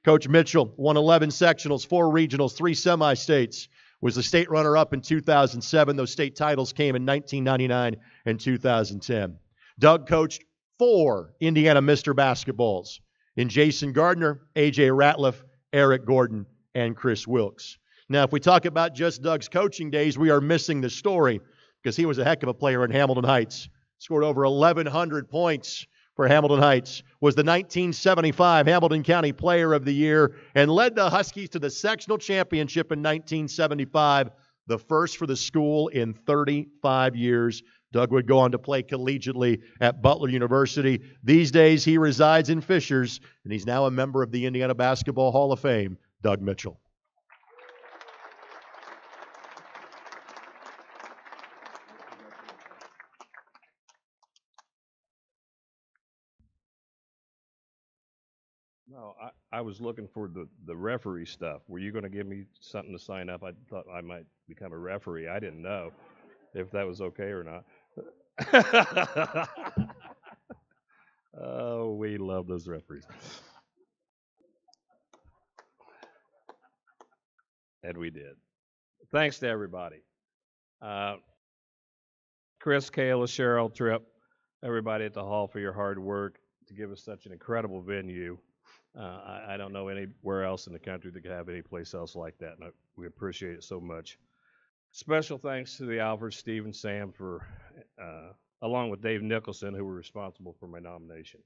Speaker 1: Coach Mitchell won 11 sectionals, 4 regionals, 3 semi-states. Was the state runner-up in 2007. Those state titles came in 1999 and 2010. Doug coached 4 Indiana Mr. Basketballs in Jason Gardner, A.J. Ratliff, Eric Gordon, and Chris Wilkes. Now, if we talk about just Doug's coaching days, we are missing the story because he was a heck of a player in Hamilton Heights. Scored over 1,100 points for Hamilton Heights, was the 1975 Hamilton County Player of the Year, and led the Huskies to the sectional championship in 1975, the first for the school in 35 years. Doug would go on to play collegiately at Butler University. These days, he resides in Fishers, and he's now a member of the Indiana Basketball Hall of Fame, Doug Mitchell.
Speaker 12: No, I was looking for the referee stuff. Were you going to give me something to sign up? I thought I might become a referee. I didn't know if that was okay or not. Oh, we love those referees. And we did. Thanks to everybody. Chris, Kayla, Cheryl, Tripp, everybody at the Hall for your hard work to give us such an incredible venue. I don't know anywhere else in the country that could have any place else like that, and we appreciate it so much. Special thanks to the Alfred, Steve, and Sam for, along with Dave Nicholson, who were responsible for my nomination.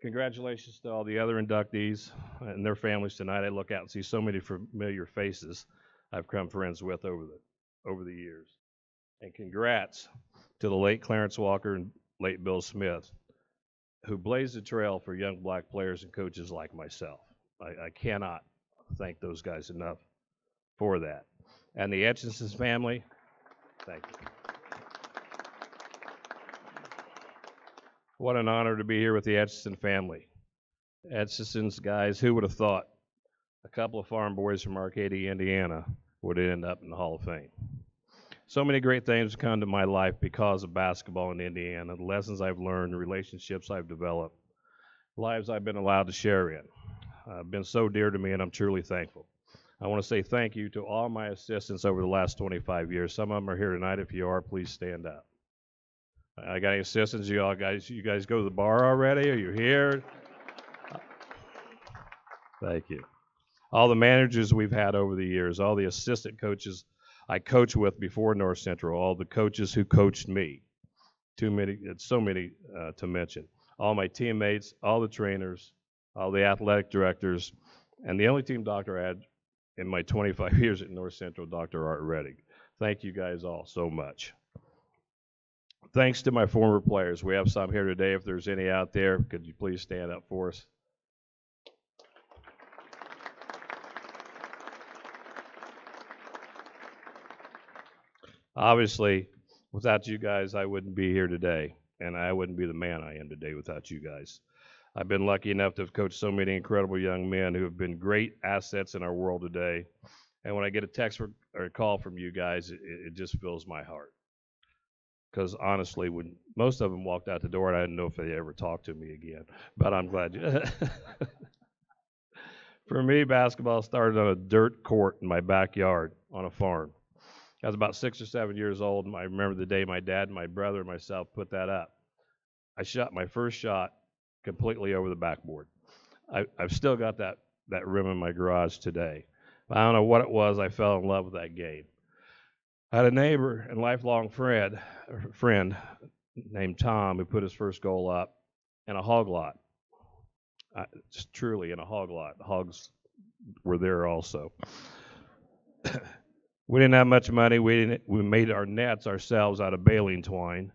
Speaker 12: Congratulations to all the other inductees and their families tonight. I look out and see so many familiar faces I've become friends with over the years. And congrats to the late Clarence Walker and late Bill Smith, who blazed the trail for young black players and coaches like myself. I cannot thank those guys enough for that. And the Atchison family, thank you. What an honor to be here with the Atchison family. Atchison's guys, who would have thought a couple of farm boys from Arcadia, Indiana would end up in the Hall of Fame. So many great things have come to my life because of basketball in Indiana, the lessons I've learned, the relationships I've developed, lives I've been allowed to share in. Been so dear to me, and I'm truly thankful. I want to say thank you to all my assistants over the last 25 years. Some of them are here tonight. If you are, please stand up. I got any assistants? You guys go to the bar already? Are you here? Thank you. All the managers we've had over the years, all the assistant coaches I coached with before North Central, all the coaches who coached me. So many to mention. All my teammates, all the trainers, all the athletic directors, and the only team doctor I had in my 25 years at North Central, Dr. Art Reddick. Thank you guys all so much. Thanks to my former players. We have some here today. If there's any out there, could you please stand up for us? Obviously, without you guys, I wouldn't be here today, and I wouldn't be the man I am today without you guys. I've been lucky enough to have coached so many incredible young men who have been great assets in our world today. And when I get a text or a call from you guys, it just fills my heart. Because honestly, when most of them walked out the door, and I didn't know if they ever talked to me again. But I'm glad you. For me, basketball started on a dirt court in my backyard on a farm. I was about 6 or 7 years old, and I remember the day my dad, my brother, and myself put that up. I shot my first shot completely over the backboard. I've still got that rim in my garage today. I don't know what it was. I fell in love with that game. I had a neighbor and lifelong friend named Tom who put his first goal up in a hog lot. Just truly in a hog lot. The hogs were there also. We didn't have much money. We made our nets ourselves out of baling twine,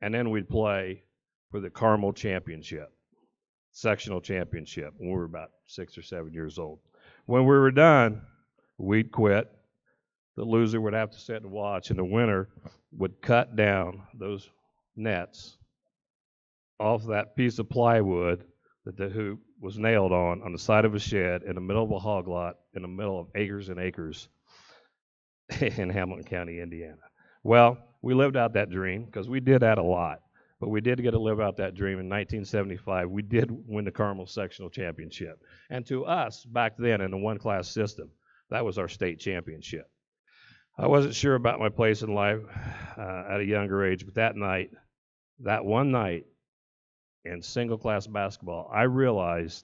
Speaker 12: and then we'd play for the Carmel championship, sectional championship, when we were about 6 or 7 years old. When we were done, we'd quit. The loser would have to sit and watch, and the winner would cut down those nets off that piece of plywood that the hoop was nailed on the side of a shed in the middle of a hog lot in the middle of acres and acres in Hamilton County, Indiana. Well, we lived out that dream because we did that a lot, but we did get to live out that dream in 1975. We did win the Carmel sectional championship. And to us, back then in the one-class system, that was our state championship. I wasn't sure about my place in life at a younger age, but that one night in single-class basketball, I realized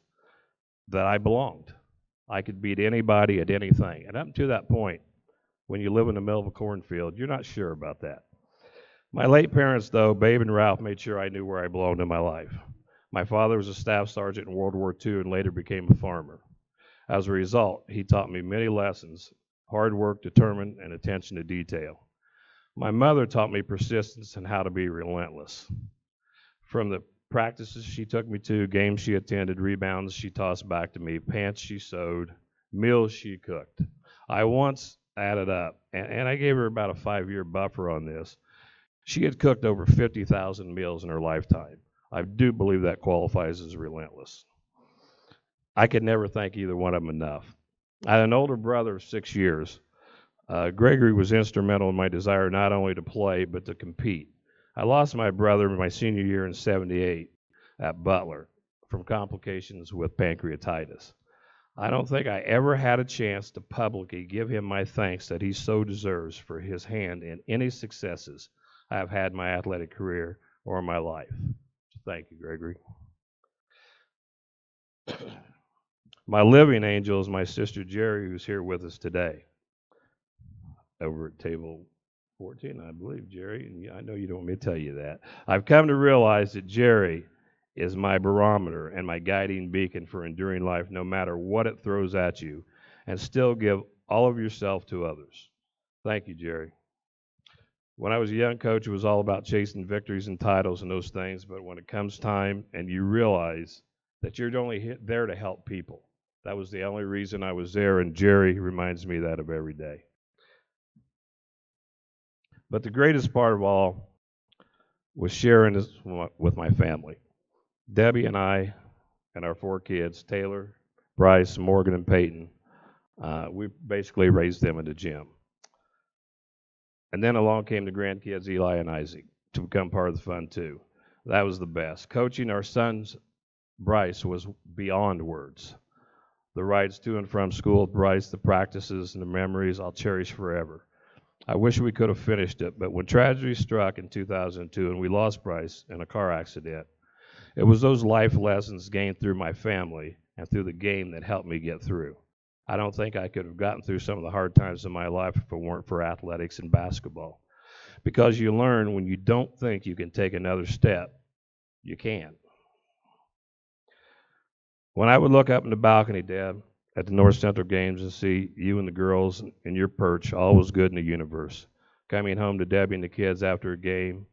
Speaker 12: that I belonged. I could beat anybody at anything. And up to that point, when you live in the middle of a cornfield, you're not sure about that. My late parents, though, Babe and Ralph, made sure I knew where I belonged in my life. My father was a staff sergeant in World War II and later became a farmer. As a result, he taught me many lessons: hard work, determined, and attention to detail. My mother taught me persistence and how to be relentless. From the practices she took me to, games she attended, rebounds she tossed back to me, pants she sewed, meals she cooked. I once added up, and I gave her about a 5-year buffer on this. She had cooked over 50,000 meals in her lifetime. I do believe that qualifies as relentless. I could never thank either one of them enough. I had an older brother of 6 years. Gregory was instrumental in my desire not only to play, but to compete. I lost my brother in my senior year in '78 at Butler from complications with pancreatitis. I don't think I ever had a chance to publicly give him my thanks that he so deserves for his hand in any successes I have had in my athletic career or in my life. So thank you, Gregory. My living angel is my sister Jerry, who's here with us today, over at table 14, I believe, Jerry. And I know you don't want me to tell you that. I've come to realize that Jerry is my barometer and my guiding beacon for enduring life no matter what it throws at you, and still give all of yourself to others. Thank you, Jerry. When I was a young coach, it was all about chasing victories and titles and those things, but when it comes time and you realize that you're only there to help people, that was the only reason I was there, and Jerry reminds me that of every day. But the greatest part of all was sharing this with my family. Debbie and I and our 4 kids, Taylor, Bryce, Morgan, and Peyton, we basically raised them in the gym. And then along came the grandkids, Eli and Isaac, to become part of the fun too. That was the best. Coaching our sons, Bryce, was beyond words. The rides to and from school with Bryce, the practices, and the memories I'll cherish forever. I wish we could have finished it, but when tragedy struck in 2002 and we lost Bryce in a car accident, it was those life lessons gained through my family and through the game that helped me get through. I don't think I could have gotten through some of the hard times in my life if it weren't for athletics and basketball. Because you learn when you don't think you can take another step, you can. When I would look up in the balcony, Dad, at the North Central games and see you and the girls in your perch, all was good in the universe. Coming home to Debbie and the kids after a game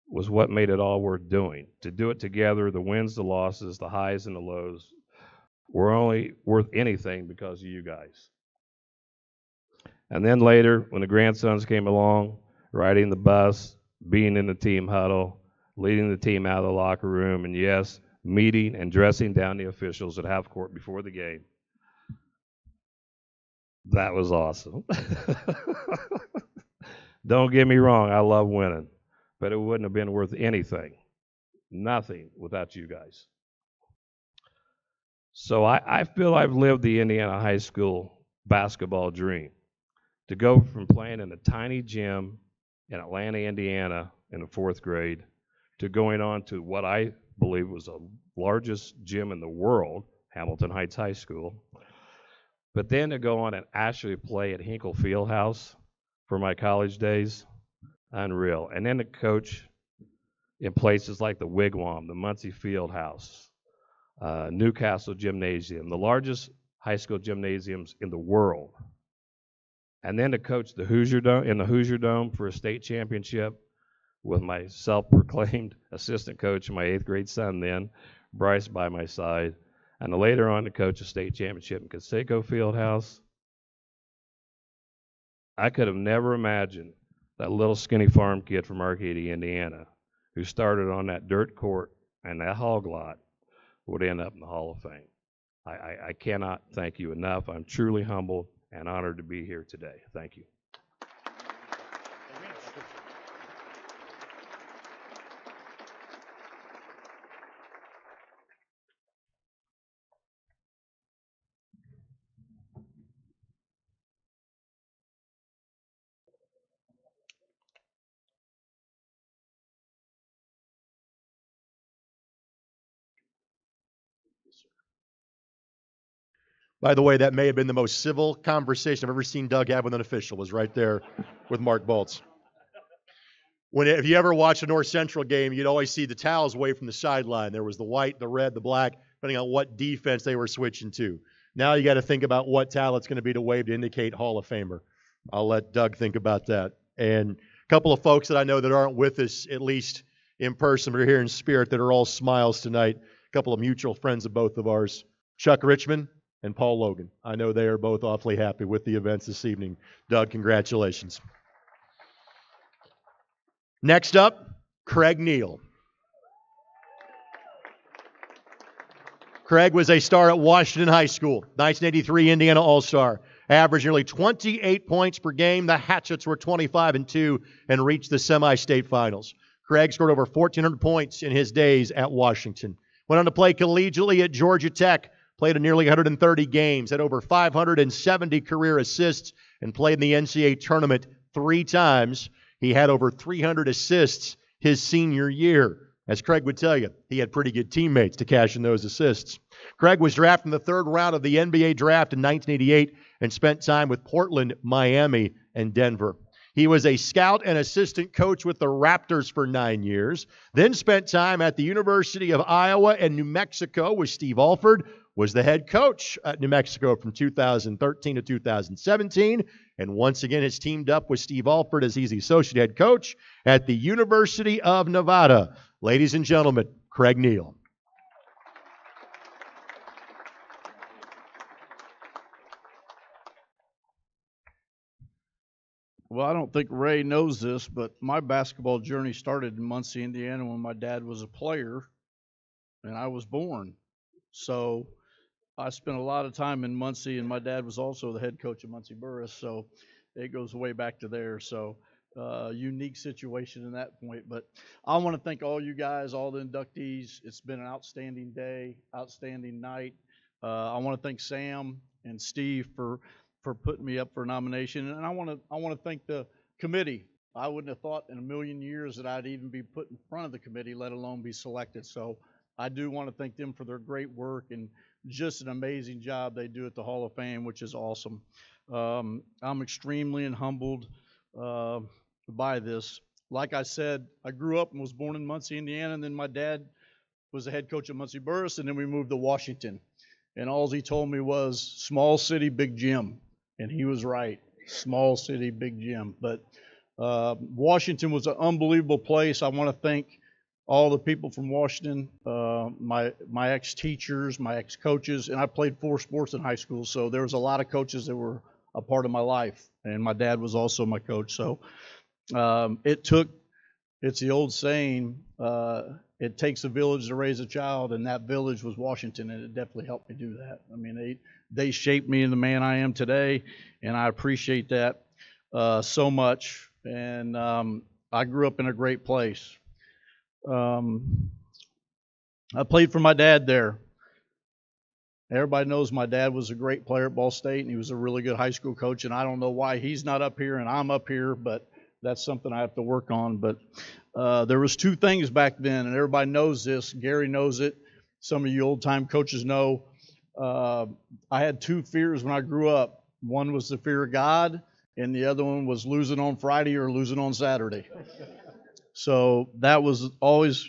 Speaker 12: was what made it all worth doing. To do it together, the wins, the losses, the highs and the lows, were only worth anything because of you guys. And then later, when the grandsons came along, riding the bus, being in the team huddle, leading the team out of the locker room, and yes, meeting and dressing down the officials at half court before the game. That was awesome. Don't get me wrong, I love winning, but it wouldn't have been worth anything, nothing without you guys. So I feel I've lived the Indiana high school basketball dream. To go from playing in a tiny gym in Atlanta, Indiana in the 4th grade to going on to what I believe was the largest gym in the world, Hamilton Heights High School. But then to go on and actually play at Hinkle Fieldhouse for my college days, unreal. And then to coach in places like the Wigwam, the Muncie Fieldhouse, Newcastle Gymnasium, the largest high school gymnasiums in the world. And then to coach the Hosier Dome, in the Hosier Dome for a state championship with my self-proclaimed assistant coach and my 8th grade son then, Bryce by my side, and later on to coach a state championship in Conseco Fieldhouse. I could have never imagined that little skinny farm kid from Arcadia, Indiana, who started on that dirt court and that hog lot, would end up in the Hall of Fame. I cannot thank you enough. I'm truly humbled and honored to be here today. Thank you.
Speaker 1: By the way, that may have been the most civil conversation I've ever seen Doug have with an official, was right there with Mark Bolts. If you ever watch a North Central game, you'd always see the towels waved from the sideline. There was the white, the red, the black, depending on what defense they were switching to. Now you got to think about what towel it's going to be to wave to indicate Hall of Famer. I'll let Doug think about that. And a couple of folks that I know that aren't with us, at least in person, but are here in spirit, that are all smiles tonight. A couple of mutual friends of both of ours, Chuck Richmond and Paul Logan. I know they are both awfully happy with the events this evening. Doug, congratulations. Next up, Craig Neal. Craig was a star at Washington High School, 1983 Indiana All-Star. Averaged nearly 28 points per game. The Hatchets were 25-2 and reached the semi-state finals. Craig scored over 1,400 points in his days at Washington. Went on to play collegiately at Georgia Tech. Played in nearly 130 games, had over 570 career assists, and played in the NCAA tournament 3 times. He had over 300 assists his senior year. As Craig would tell you, he had pretty good teammates to cash in those assists. Craig was drafted in the 3rd round of the NBA draft in 1988 and spent time with Portland, Miami, and Denver. He was a scout and assistant coach with the Raptors for 9 years, then spent time at the University of Iowa and New Mexico with Steve Alford, was the head coach at New Mexico from 2013 to 2017, and once again has teamed up with Steve Alford as he's the associate head coach at the University of Nevada. Ladies and gentlemen, Craig Neal.
Speaker 13: Well, I don't think Ray knows this, but my basketball journey started in Muncie, Indiana when my dad was a player and I was born. So I spent a lot of time in Muncie, and my dad was also the head coach of Muncie Burris, so it goes way back to there. So unique situation in that point. But I want to thank all you guys, all the inductees. It's been an outstanding day, outstanding night. I want to thank Sam and Steve for putting me up for a nomination, and I want to thank the committee. I wouldn't have thought in a million years that I'd even be put in front of the committee, let alone be selected. So I do want to thank them for their great work and just an amazing job they do at the Hall of Fame, which is awesome. I'm extremely and humbled by this. Like I said, I grew up and was born in Muncie, Indiana, and then my dad was the head coach at Muncie Burris, and then we moved to Washington. And all he told me was, small city, big gym. And he was right. Small city, big gym. But Washington was an unbelievable place. I want to thank all the people from Washington, my ex-teachers, my ex-coaches, and I played 4 sports in high school, so there was a lot of coaches that were a part of my life, and my dad was also my coach. So it's the old saying, it takes a village to raise a child, and that village was Washington, and it definitely helped me do that. I mean, they shaped me in the man I am today, and I appreciate that so much. And I grew up in a great place. I played for my dad there. Everybody knows my dad was a great player at Ball State, and he was a really good high school coach, and I don't know why he's not up here and I'm up here, but that's something I have to work on. But there was 2 things back then, and everybody knows this. Gary knows it. Some of you old-time coaches know. I had 2 fears when I grew up. One was the fear of God, and the other one was losing on Friday or losing on Saturday. So that was always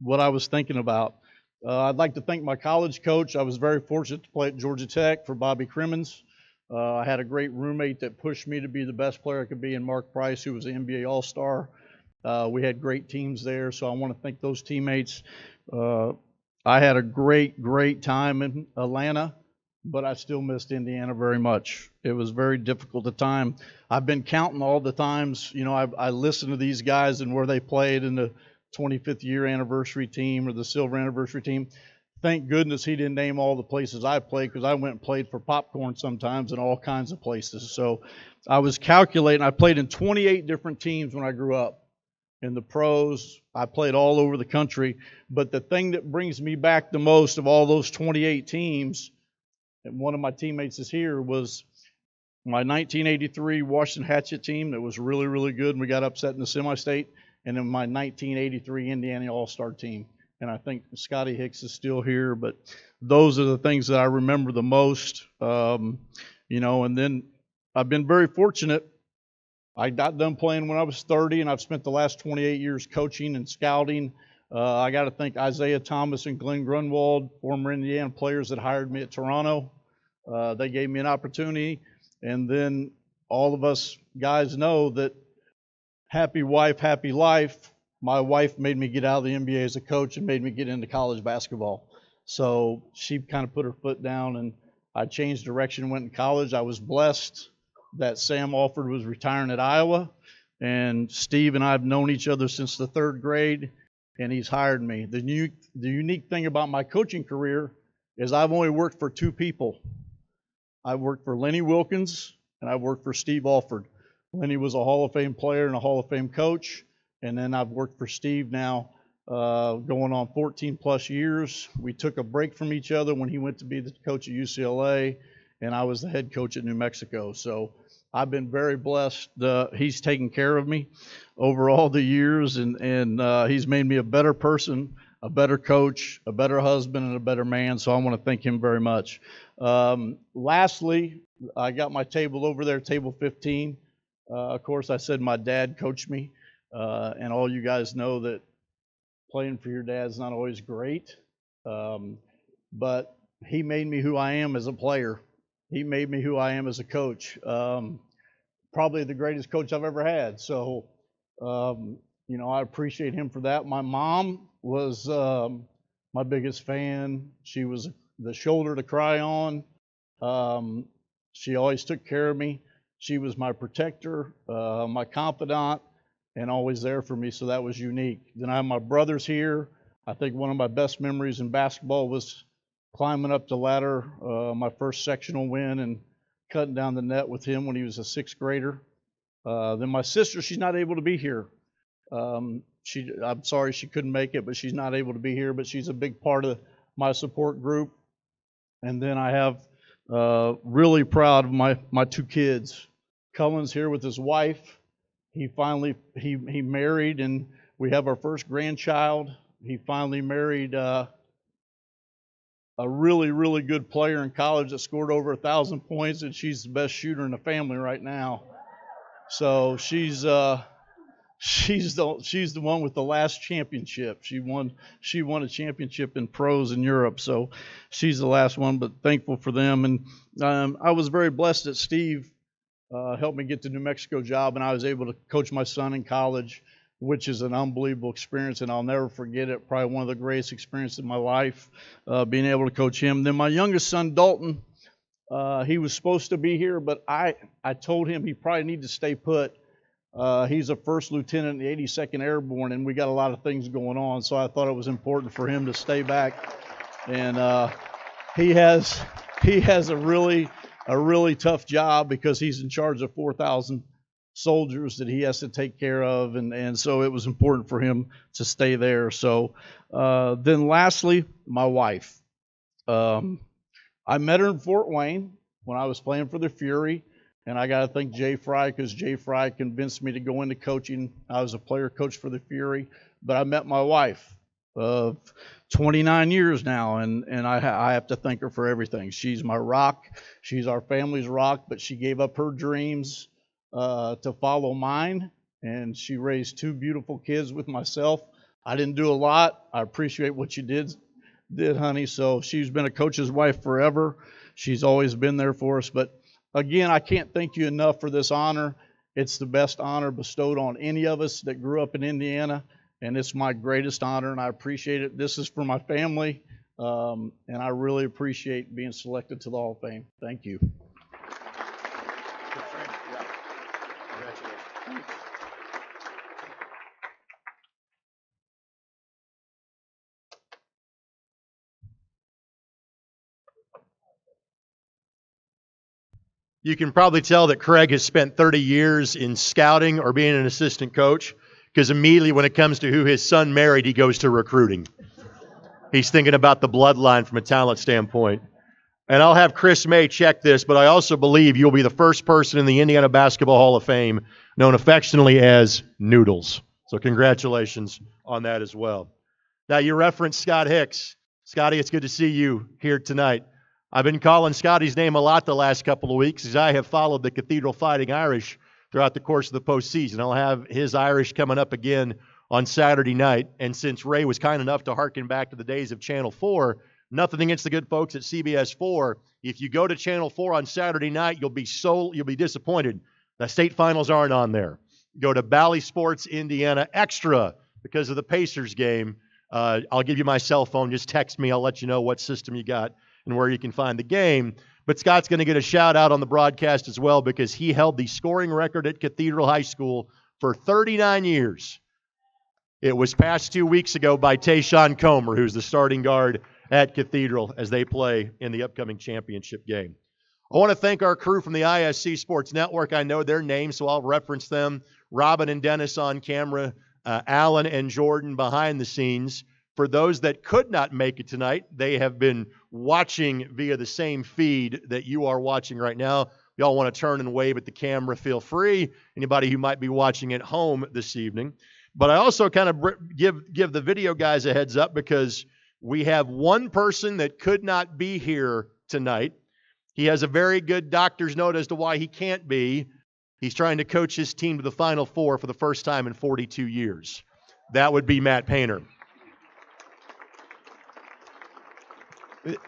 Speaker 13: what I was thinking about. I'd like to thank my college coach. I was very fortunate to play at Georgia Tech for Bobby Crimmins. I had a great roommate that pushed me to be the best player I could be in Mark Price, who was an NBA All-Star. We had great teams there, so I want to thank those teammates. I had a great time in Atlanta, but I still missed Indiana very much. It was very difficult at the time. I've been counting all the times, I listened to these guys and where they played in the 25th year anniversary team or the silver anniversary team. Thank goodness he didn't name all the places I played, because I went and played for popcorn sometimes in all kinds of places. So I was calculating. I played in 28 different teams when I grew up. In the pros, I played all over the country. But the thing that brings me back the most of all those 28 teams, and one of my teammates is here, was my 1983 Washington Hatchet team that was really, really good, and we got upset in the semi-state, and then my 1983 Indiana All-Star team. And I think Scotty Hicks is still here, but those are the things that I remember the most. And then I've been very fortunate. I got done playing when I was 30, and I've spent the last 28 years coaching and scouting. I got to thank Isaiah Thomas and Glenn Grunwald, former Indiana players that hired me at Toronto. They gave me an opportunity. And then all of us guys know that happy wife, happy life. My wife made me get out of the NBA as a coach and made me get into college basketball. So she kind of put her foot down, and I changed direction, went to college. I was blessed that Sam Alford was retiring at Iowa, and Steve and I have known each other since the 3rd grade, and he's hired me. The unique thing about my coaching career is I've only worked for 2 people. I worked for Lenny Wilkins, and I worked for Steve Alford. Lenny was a Hall of Fame player and a Hall of Fame coach, and then I've worked for Steve now going on 14 plus years. We took a break from each other when he went to be the coach at UCLA, and I was the head coach at New Mexico. So I've been very blessed. He's taken care of me over all the years, and he's made me a better person, a better coach, a better husband, and a better man. So I want to thank him very much. Lastly, I got my table over there, table 15. Of course, I said my dad coached me, and all you guys know that playing for your dad's not always great, but he made me who I am as a player. He made me who I am as a coach. Probably the greatest coach I've ever had. So, I appreciate him for that. My mom was my biggest fan. She was the shoulder to cry on. She always took care of me. She was my protector, my confidant, and always there for me, so that was unique. Then I have my brothers here. I think one of my best memories in basketball was climbing up the ladder, my first sectional win, and cutting down the net with him when he was a 6th grader. Then my sister, she's not able to be here. I'm sorry she couldn't make it, but she's not able to be here, but she's a big part of my support group. And then I have really proud of my two kids. Cullen's here with his wife. He finally he married, and we have our first grandchild. He finally married a really good player in college that scored over 1,000 points, and she's the best shooter in the family right now. So she's the one with the last championship. She won a championship in pros in Europe. So she's the last one, but thankful for them. And I was very blessed that Steve helped me get the New Mexico job, and I was able to coach my son in college, which is an unbelievable experience, and I'll never forget it. Probably one of the greatest experiences of my life, being able to coach him. Then my youngest son, Dalton, he was supposed to be here, but I told him he probably needed to stay put. He's a first lieutenant in the 82nd Airborne, and we got a lot of things going on, so I thought it was important for him to stay back. And he has a really tough job because he's in charge of 4,000 soldiers that he has to take care of, and so it was important for him to stay there. So then lastly, my wife. I met her in Fort Wayne when I was playing for the Fury, and I got to thank Jay Fry, because Jay Fry convinced me to go into coaching. I was a player coach for the Fury, but I met my wife of 29 years now, and I have to thank her for everything. She's my rock. She's our family's rock, but she gave up her dreams to follow mine, and she raised two beautiful kids with myself. I didn't do a lot. I appreciate what you did, honey. So she's been a coach's wife forever. She's always been there for us. But again, I can't thank you enough for this honor. It's the best honor bestowed on any of us that grew up in Indiana, and it's my greatest honor, and I appreciate it. This is for my family, and I really appreciate being selected to the Hall of Fame. Thank you.
Speaker 1: You can probably tell that Craig has spent 30 years in scouting or being an assistant coach, because immediately when it comes to who his son married, he goes to recruiting. He's thinking about the bloodline from a talent standpoint. And I'll have Chris May check this, but I also believe you'll be the first person in the Indiana Basketball Hall of Fame known affectionately as Noodles. So congratulations on that as well. Now, you referenced Scott Hicks. Scotty, it's good to see you here tonight. I've been calling Scotty's name a lot the last couple of weeks as I have followed the Cathedral Fighting Irish throughout the course of the postseason. I'll have his Irish coming up again on Saturday night. And since Ray was kind enough to hearken back to the days of Channel 4, nothing against the good folks at CBS 4. If you go to Channel 4 on Saturday night, you'll be disappointed. The state finals aren't on there. Go to Bally Sports Indiana Extra because of the Pacers game. I'll give you my cell phone. Just text me. I'll let you know what system you got and where you can find the game. But Scott's going to get a shout out on the broadcast as well because he held the scoring record at Cathedral High School for 39 years. It was passed 2 weeks ago by Tayshawn Comer, who's the starting guard at Cathedral as they play in the upcoming championship game. I want to thank our crew from the ISC Sports Network. I know their names, so I'll reference them. Robin and Dennis on camera, Alan and Jordan behind the scenes. For those that could not make it tonight, they have been watching via the same feed that you are watching right now. If y'all want to turn and wave at the camera, feel free. Anybody who might be watching at home this evening. But I also kind of give the video guys a heads up because we have one person that could not be here tonight. He has a very good doctor's note as to why he can't be. He's trying to coach his team to the Final Four for the first time in 42 years. That would be Matt Painter.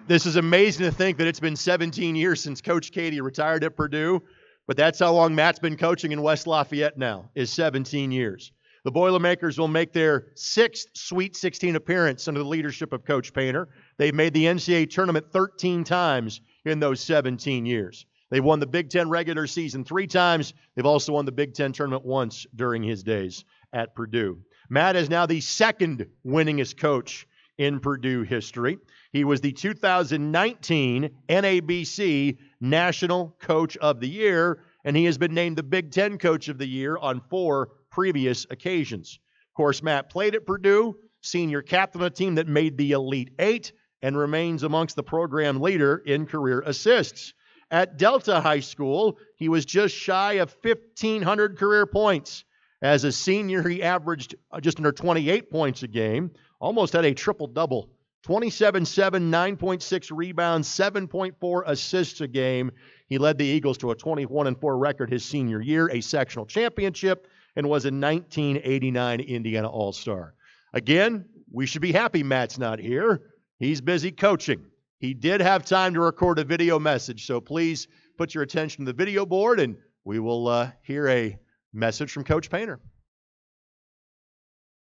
Speaker 1: This is amazing to think that it's been 17 years since Coach Katie retired at Purdue, but that's how long Matt's been coaching in West Lafayette now, is 17 years. The Boilermakers will make their 6th Sweet 16 appearance under the leadership of Coach Painter. They've made the NCAA tournament 13 times in those 17 years. They've won the Big Ten regular season 3 times. They've also won the Big Ten tournament once during his days at Purdue. Matt is now the 2nd winningest coach in Purdue history. He was the 2019 NABC National Coach of the Year, and he has been named the Big Ten Coach of the Year on 4 previous occasions. Of course, Matt played at Purdue, senior captain of a team that made the Elite 8, and remains amongst the program leader in career assists. At Delta High School, he was just shy of 1,500 career points. As a senior, he averaged just under 28 points a game, almost had a triple-double. 27-7, 9.6 rebounds, 7.4 assists a game. He led the Eagles to a 21-4 record his senior year, a sectional championship, and was a 1989 Indiana All-Star. Again, we should be happy Matt's not here. He's busy coaching. He did have time to record a video message, so please put your attention to the video board, and we will hear a message from Coach Painter.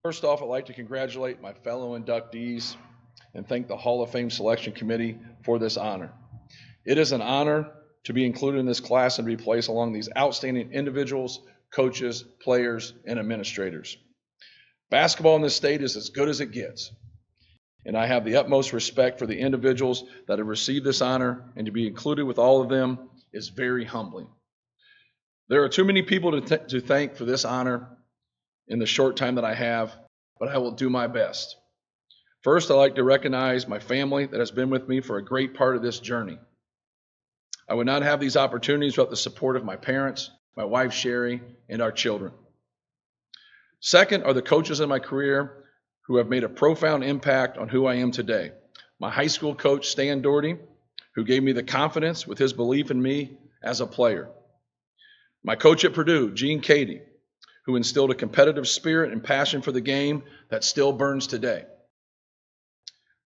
Speaker 14: First off, I'd like to congratulate my fellow inductees and thank the Hall of Fame Selection Committee for this honor. It is an honor to be included in this class and to be placed along these outstanding individuals, coaches, players, and administrators. Basketball in this state is as good as it gets, and I have the utmost respect for the individuals that have received this honor, and to be included with all of them is very humbling. There are too many people to thank for this honor in the short time that I have, but I will do my best. First, I'd like to recognize my family that has been with me for a great part of this journey. I would not have these opportunities without the support of my parents, my wife Sherry, and our children. Second are the coaches in my career who have made a profound impact on who I am today. My high school coach, Stan Doherty, who gave me the confidence with his belief in me as a player. My coach at Purdue, Gene Cady, who instilled a competitive spirit and passion for the game that still burns today.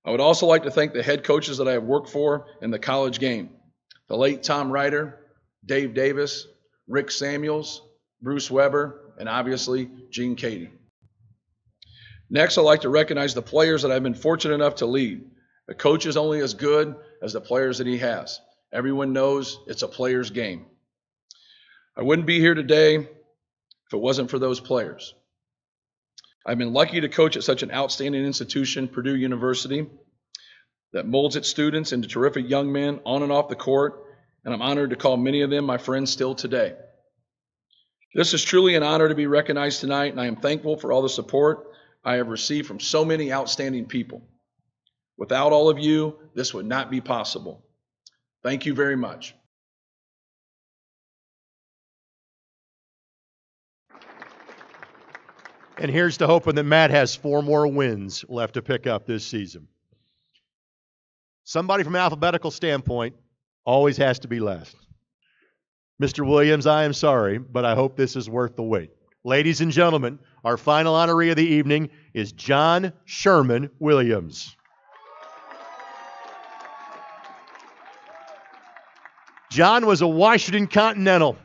Speaker 14: I would also like to thank the head coaches that I have worked for in the college game. The late Tom Ryder, Dave Davis, Rick Samuels, Bruce Weber, and obviously Gene Cady. Next, I'd like to recognize the players that I've been fortunate enough to lead. The coach is only as good as the players that he has. Everyone knows it's a player's game. I wouldn't be here today if it wasn't for those players. I've been lucky to coach at such an outstanding institution, Purdue University, that molds its students into terrific young men on and off the court, and I'm honored to call many of them my friends still today. This is truly an honor to be recognized tonight, and I am thankful for all the support I have received from so many outstanding people. Without all of you, this would not be possible. Thank you very much.
Speaker 1: And here's to hoping that Matt has 4 more wins left to pick up this season. Somebody from an alphabetical standpoint always has to be last. Mr. Williams, I am sorry, but I hope this is worth the wait. Ladies and gentlemen, our final honoree of the evening is John Sherman Williams. John was a Washington Continental,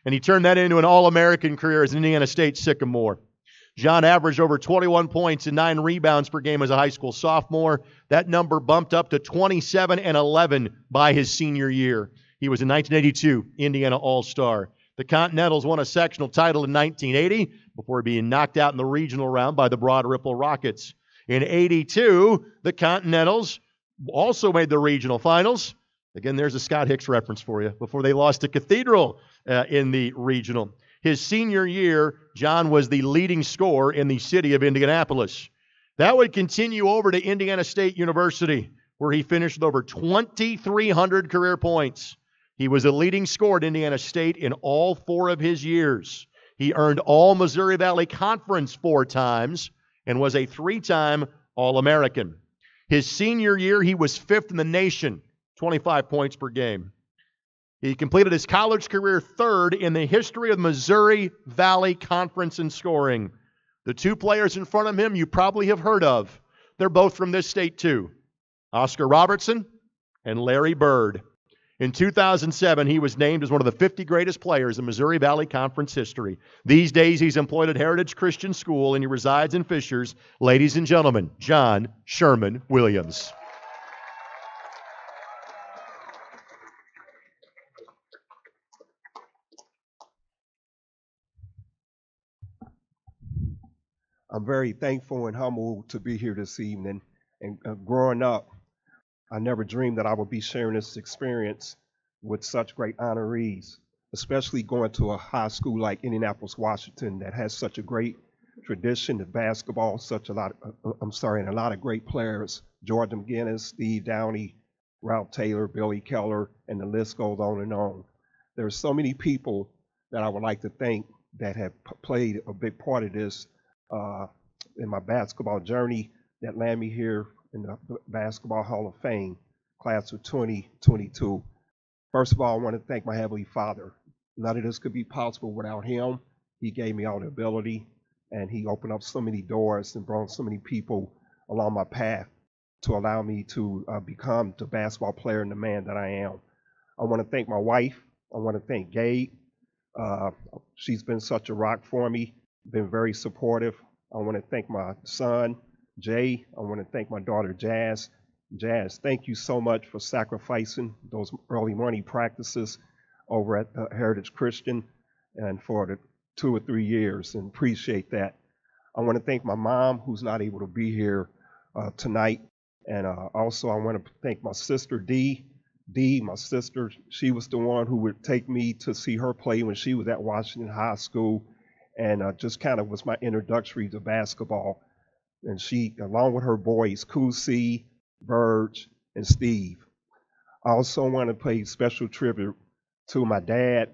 Speaker 1: and he turned that into an All-American career as an Indiana State Sycamore. John averaged over 21 points and 9 rebounds per game as a high school sophomore. That number bumped up to 27 and 11 by his senior year. He was a 1982 Indiana All-Star. The Continentals won a sectional title in 1980 before being knocked out in the regional round by the Broad Ripple Rockets. In 82, the Continentals also made the regional finals. Again, there's a Scott Hicks reference for you, before they lost to Cathedral in the regional. His senior year, John was the leading scorer in the city of Indianapolis. That would continue over to Indiana State University, where he finished with over 2,300 career points. He was a leading scorer at Indiana State in all 4 of his years. He earned all Missouri Valley Conference 4 times and was a 3-time All-American. His senior year, he was 5th in the nation, 25 points per game. He completed his college career 3rd in the history of Missouri Valley Conference in scoring. The 2 players in front of him you probably have heard of. They're both from this state too. Oscar Robertson and Larry Bird. In 2007, he was named as one of the 50 greatest players in Missouri Valley Conference history. These days, he's employed at Heritage Christian School, and he resides in Fishers. Ladies and gentlemen, John Sherman Williams.
Speaker 15: I'm very thankful and humbled to be here this evening. And growing up, I never dreamed that I would be sharing this experience with such great honorees, especially going to a high school like Indianapolis, Washington, that has such a great tradition of basketball, and a lot of great players. George McGinnis, Steve Downey, Ralph Taylor, Billy Keller, and the list goes on and on. There's so many people that I would like to thank that have played a big part of this in my basketball journey that land me here in the Basketball Hall of Fame, class of 2022. First of all, I want to thank my Heavenly Father. None of this could be possible without Him. He gave me all the ability, and He opened up so many doors and brought so many people along my path to allow me to become the basketball player and the man that I am. I want to thank my wife. I want to thank Gabe. She's been such a rock for me, been very supportive. I want to thank my son, Jay. I want to thank my daughter, Jazz. Jazz, thank you so much for sacrificing those early morning practices over at Heritage Christian and for the 2 or 3 years, and appreciate that. I want to thank my mom, who's not able to be here tonight. And also I want to thank my sister, Dee. Dee, my sister, she was the one who would take me to see her play when she was at Washington High School, and just kind of was my introductory to basketball. And she, along with her boys, Kusi, Verge, and Steve. I also want to pay special tribute to my dad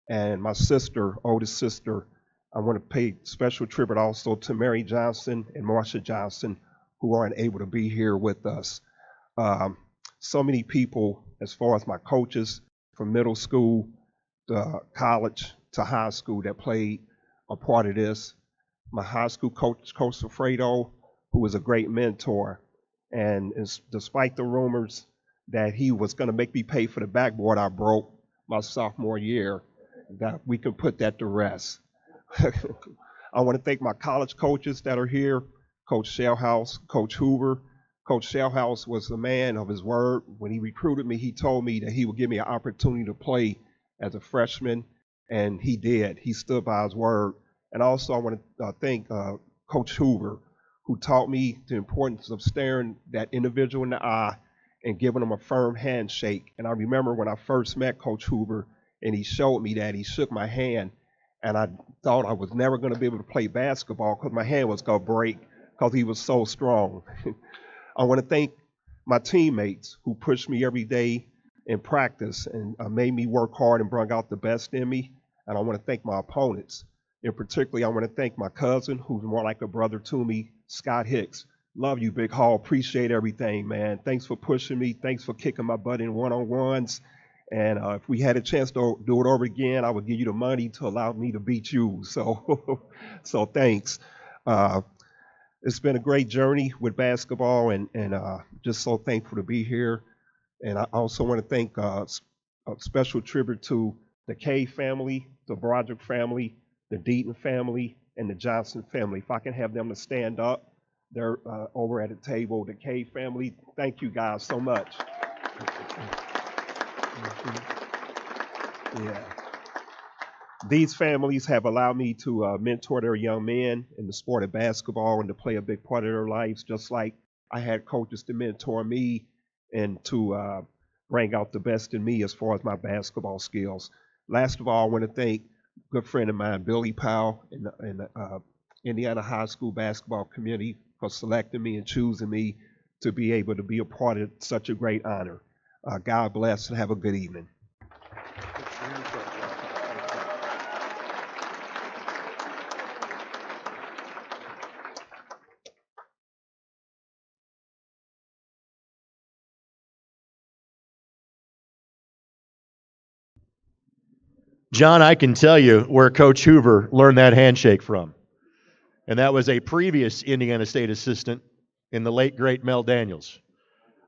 Speaker 15: and my sister, oldest sister. I want to pay special tribute also to Mary Johnson and Marsha Johnson, who aren't able to be here with us. So many people, as far as my coaches from middle school to college to high school, that played a part of this. My high school coach, Coach Alfredo, who was a great mentor. And despite the rumors that he was going to make me pay for the backboard I broke my sophomore year, that we can put that to rest. I want to thank my college coaches that are here, Coach Shellhouse, Coach Hoover. Coach Shellhouse was a man of his word. When he recruited me, he told me that he would give me an opportunity to play as a freshman, and he did. He stood by his word. And also I want to thank Coach Hoover, who taught me the importance of staring that individual in the eye and giving them a firm handshake. And I remember when I first met Coach Hoover, and he showed me that, he shook my hand, and I thought I was never going to be able to play basketball because my hand was going to break because he was so strong. I want to thank my teammates who pushed me every day in practice and made me work hard and brought out the best in me. And I want to thank my opponents. In particular, I want to thank my cousin, who's more like a brother to me, Scott Hicks. Love you, Big Hall. Appreciate everything, man. Thanks for pushing me. Thanks for kicking my butt in one-on-ones. And if we had a chance to do it over again, I would give you the money to allow me to beat you. So, so thanks. It's been a great journey with basketball, and just so thankful to be here. And I also want to thank a special tribute to the Kay family, the Broderick family, the Deaton family, and the Johnson family. If I can have them to stand up, they're over at the table. The Kay family, thank you guys so much. Yeah. These families have allowed me to mentor their young men in the sport of basketball and to play a big part of their lives, just like I had coaches to mentor me and to bring out the best in me as far as my basketball skills. Last of all, I want to thank a good friend of mine, Billy Powell, in the Indiana High School basketball community for selecting me and choosing me to be able to be a part of such a great honor. God bless and have a good evening.
Speaker 1: John, I can tell you where Coach Hoover learned that handshake from. And that was a previous Indiana State assistant in the late, great Mel Daniels.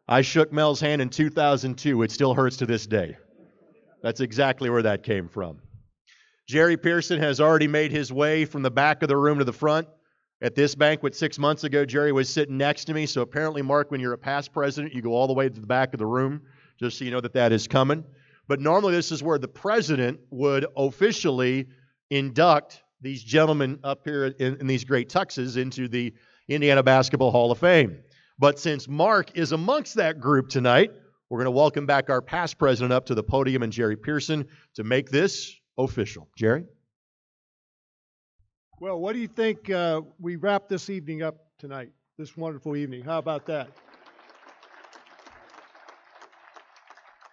Speaker 1: I shook Mel's hand in 2002. It still hurts to this day. That's exactly where that came from. Jerry Pearson has already made his way from the back of the room to the front. At this banquet 6 months ago, Jerry was sitting next to me. So apparently, Mark, when you're a past president, you go all the way to the back of the room, just so you know that that is coming. But normally this is where the president would officially induct these gentlemen up here in these great tuxes into the Indiana Basketball Hall of Fame. But since Mark is amongst that group tonight, we're going to welcome back our past president up to the podium and Jerry Pearson to make this official. Jerry?
Speaker 7: Well, what do you think we wrap this evening up tonight, this wonderful evening? How about that?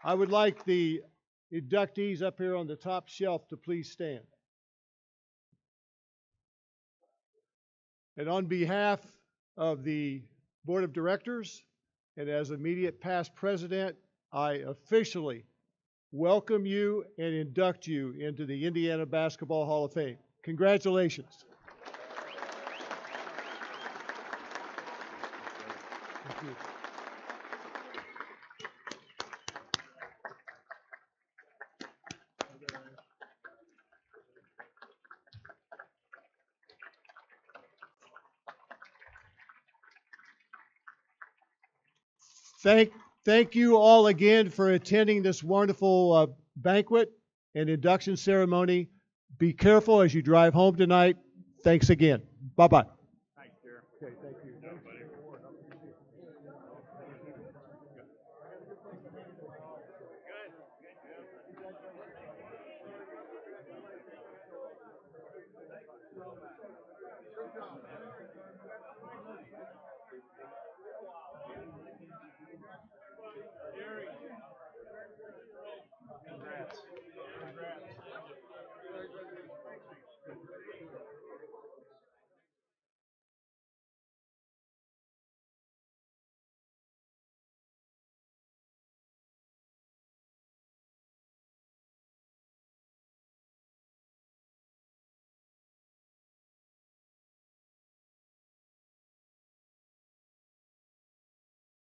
Speaker 7: I would like the inductees up here on the top shelf to please stand. And on behalf of the Board of Directors and as immediate past president, I officially welcome you and induct you into the Indiana Basketball Hall of Fame. Congratulations. Thank you. Thank you all again for attending this wonderful banquet and induction ceremony. Be careful as you drive home tonight. Thanks again. Bye-bye.